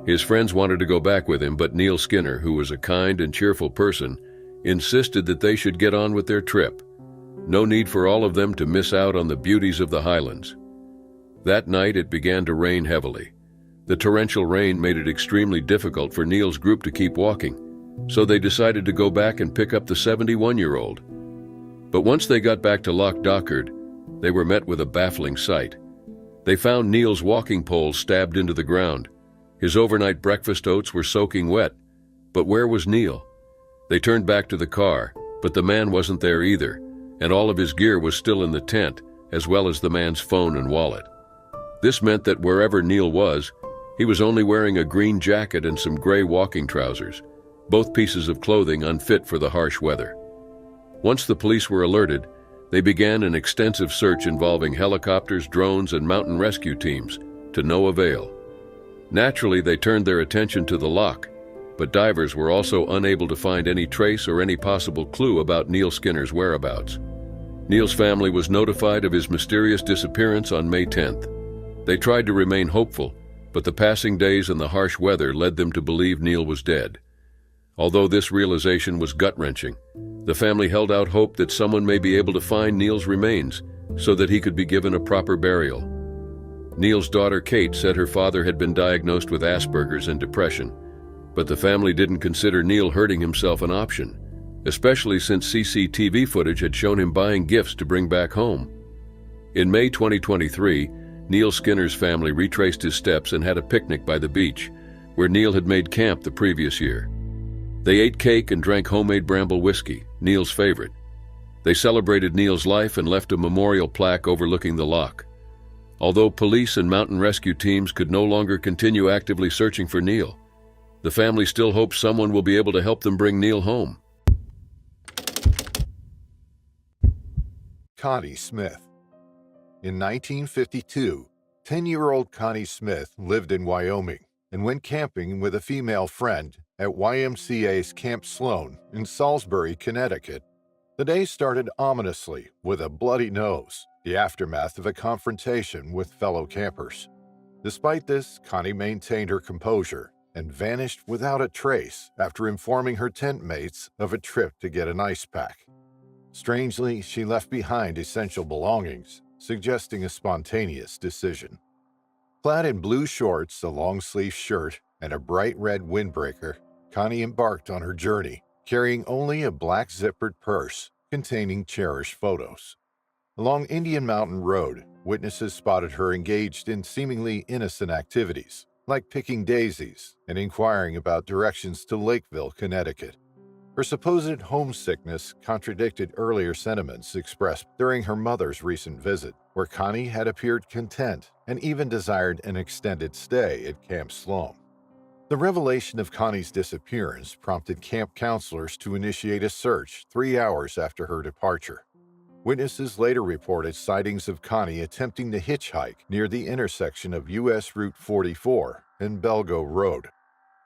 His friends wanted to go back with him, but Neil Skinner, who was a kind and cheerful person, insisted that they should get on with their trip. No need for all of them to miss out on the beauties of the Highlands. That night, it began to rain heavily. The torrential rain made it extremely difficult for Neil's group to keep walking, so they decided to go back and pick up the 71-year-old. But once they got back to Loch Dochard, they were met with a baffling sight. They found Neil's walking pole stabbed into the ground. His overnight breakfast oats were soaking wet. But where was Neil? They turned back to the car, but the man wasn't there either, and all of his gear was still in the tent, as well as the man's phone and wallet. This meant that wherever Neil was, he was only wearing a green jacket and some gray walking trousers, both pieces of clothing unfit for the harsh weather. Once the police were alerted, they began an extensive search involving helicopters, drones, and mountain rescue teams, to no avail. Naturally, they turned their attention to the loch, but divers were also unable to find any trace or any possible clue about Neil Skinner's whereabouts. Neil's family was notified of his mysterious disappearance on May 10th. They tried to remain hopeful, but the passing days and the harsh weather led them to believe Neil was dead. Although this realization was gut-wrenching, the family held out hope that someone may be able to find Neil's remains so that he could be given a proper burial. Neil's daughter Kate said her father had been diagnosed with Asperger's and depression, but the family didn't consider Neil hurting himself an option, especially since CCTV footage had shown him buying gifts to bring back home. In May 2023, Neil Skinner's family retraced his steps and had a picnic by the beach, where Neil had made camp the previous year. They ate cake and drank homemade Bramble whiskey, Neil's favorite. They celebrated Neil's life and left a memorial plaque overlooking the loch. Although police and mountain rescue teams could no longer continue actively searching for Neil, the family still hopes someone will be able to help them bring Neil home. Connie Smith. In 1952, 10-year-old Connie Smith lived in Wyoming and went camping with a female friend at YMCA's Camp Sloan in Salisbury, Connecticut. The day started ominously with a bloody nose, the aftermath of a confrontation with fellow campers. Despite this, Connie maintained her composure and vanished without a trace after informing her tent mates of a trip to get an ice pack. Strangely, she left behind essential belongings, suggesting a spontaneous decision. Clad in blue shorts, a long-sleeve shirt, and a bright red windbreaker, Connie embarked on her journey, carrying only a black zippered purse containing cherished photos. Along Indian Mountain Road, witnesses spotted her engaged in seemingly innocent activities, like picking daisies and inquiring about directions to Lakeville, Connecticut. Her supposed homesickness contradicted earlier sentiments expressed during her mother's recent visit, where Connie had appeared content and even desired an extended stay at Camp Sloan. The revelation of Connie's disappearance prompted camp counselors to initiate a search 3 hours after her departure. Witnesses later reported sightings of Connie attempting to hitchhike near the intersection of U.S. Route 44 and Belgo Road.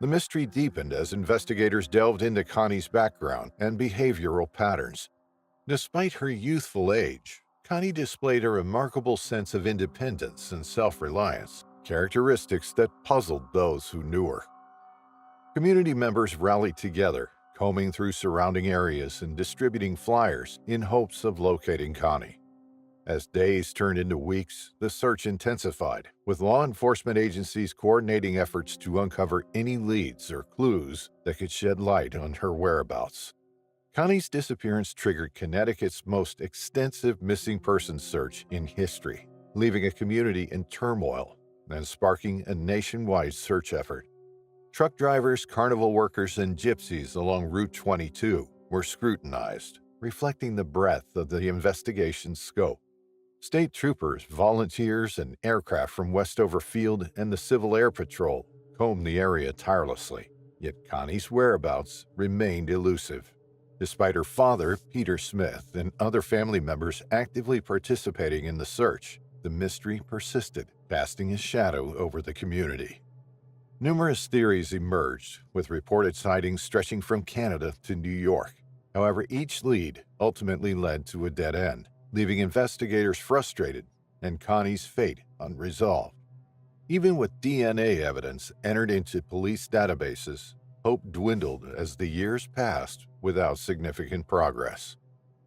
The mystery deepened as investigators delved into Connie's background and behavioral patterns. Despite her youthful age, Connie displayed a remarkable sense of independence and self-reliance, characteristics that puzzled those who knew her. Community members rallied together, combing through surrounding areas and distributing flyers in hopes of locating Connie. As days turned into weeks, the search intensified, with law enforcement agencies coordinating efforts to uncover any leads or clues that could shed light on her whereabouts. Connie's disappearance triggered Connecticut's most extensive missing persons search in history, leaving a community in turmoil and sparking a nationwide search effort. Truck drivers, carnival workers, and gypsies along Route 22 were scrutinized, reflecting the breadth of the investigation's scope. State troopers, volunteers, and aircraft from Westover Field and the Civil Air Patrol combed the area tirelessly, yet Connie's whereabouts remained elusive. Despite her father, Peter Smith, and other family members actively participating in the search, the mystery persisted, casting a shadow over the community. Numerous theories emerged, with reported sightings stretching from Canada to New York. However, each lead ultimately led to a dead end, leaving investigators frustrated and Connie's fate unresolved. Even with DNA evidence entered into police databases, hope dwindled as the years passed without significant progress.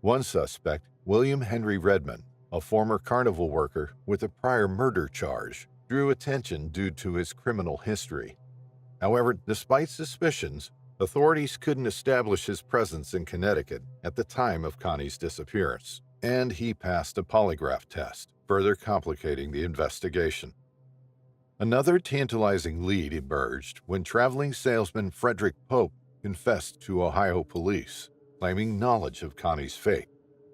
One suspect, William Henry Redmond, a former carnival worker with a prior murder charge, drew attention due to his criminal history. However, despite suspicions, authorities couldn't establish his presence in Connecticut at the time of Connie's disappearance, and he passed a polygraph test, further complicating the investigation. Another tantalizing lead emerged when traveling salesman Frederick Pope confessed to Ohio police, claiming knowledge of Connie's fate.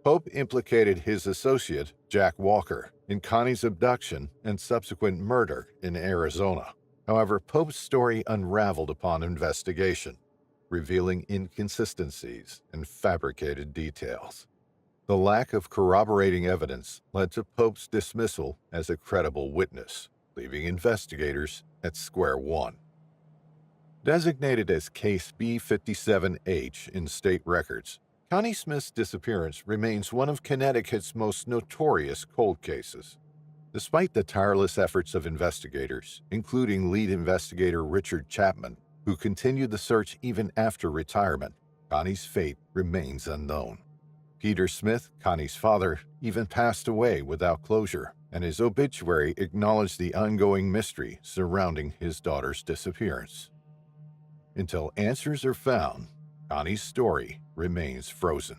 Pope implicated his associate, Jack Walker, in Connie's abduction and subsequent murder in Arizona. However, Pope's story unraveled upon investigation, revealing inconsistencies and fabricated details. The lack of corroborating evidence led to Pope's dismissal as a credible witness, leaving investigators at square one. Designated as Case B57H in state records, Connie Smith's disappearance remains one of Connecticut's most notorious cold cases. Despite the tireless efforts of investigators, including lead investigator Richard Chapman, who continued the search even after retirement, Connie's fate remains unknown. Peter Smith, Connie's father, even passed away without closure, and his obituary acknowledged the ongoing mystery surrounding his daughter's disappearance. Until answers are found, Connie's story remains frozen.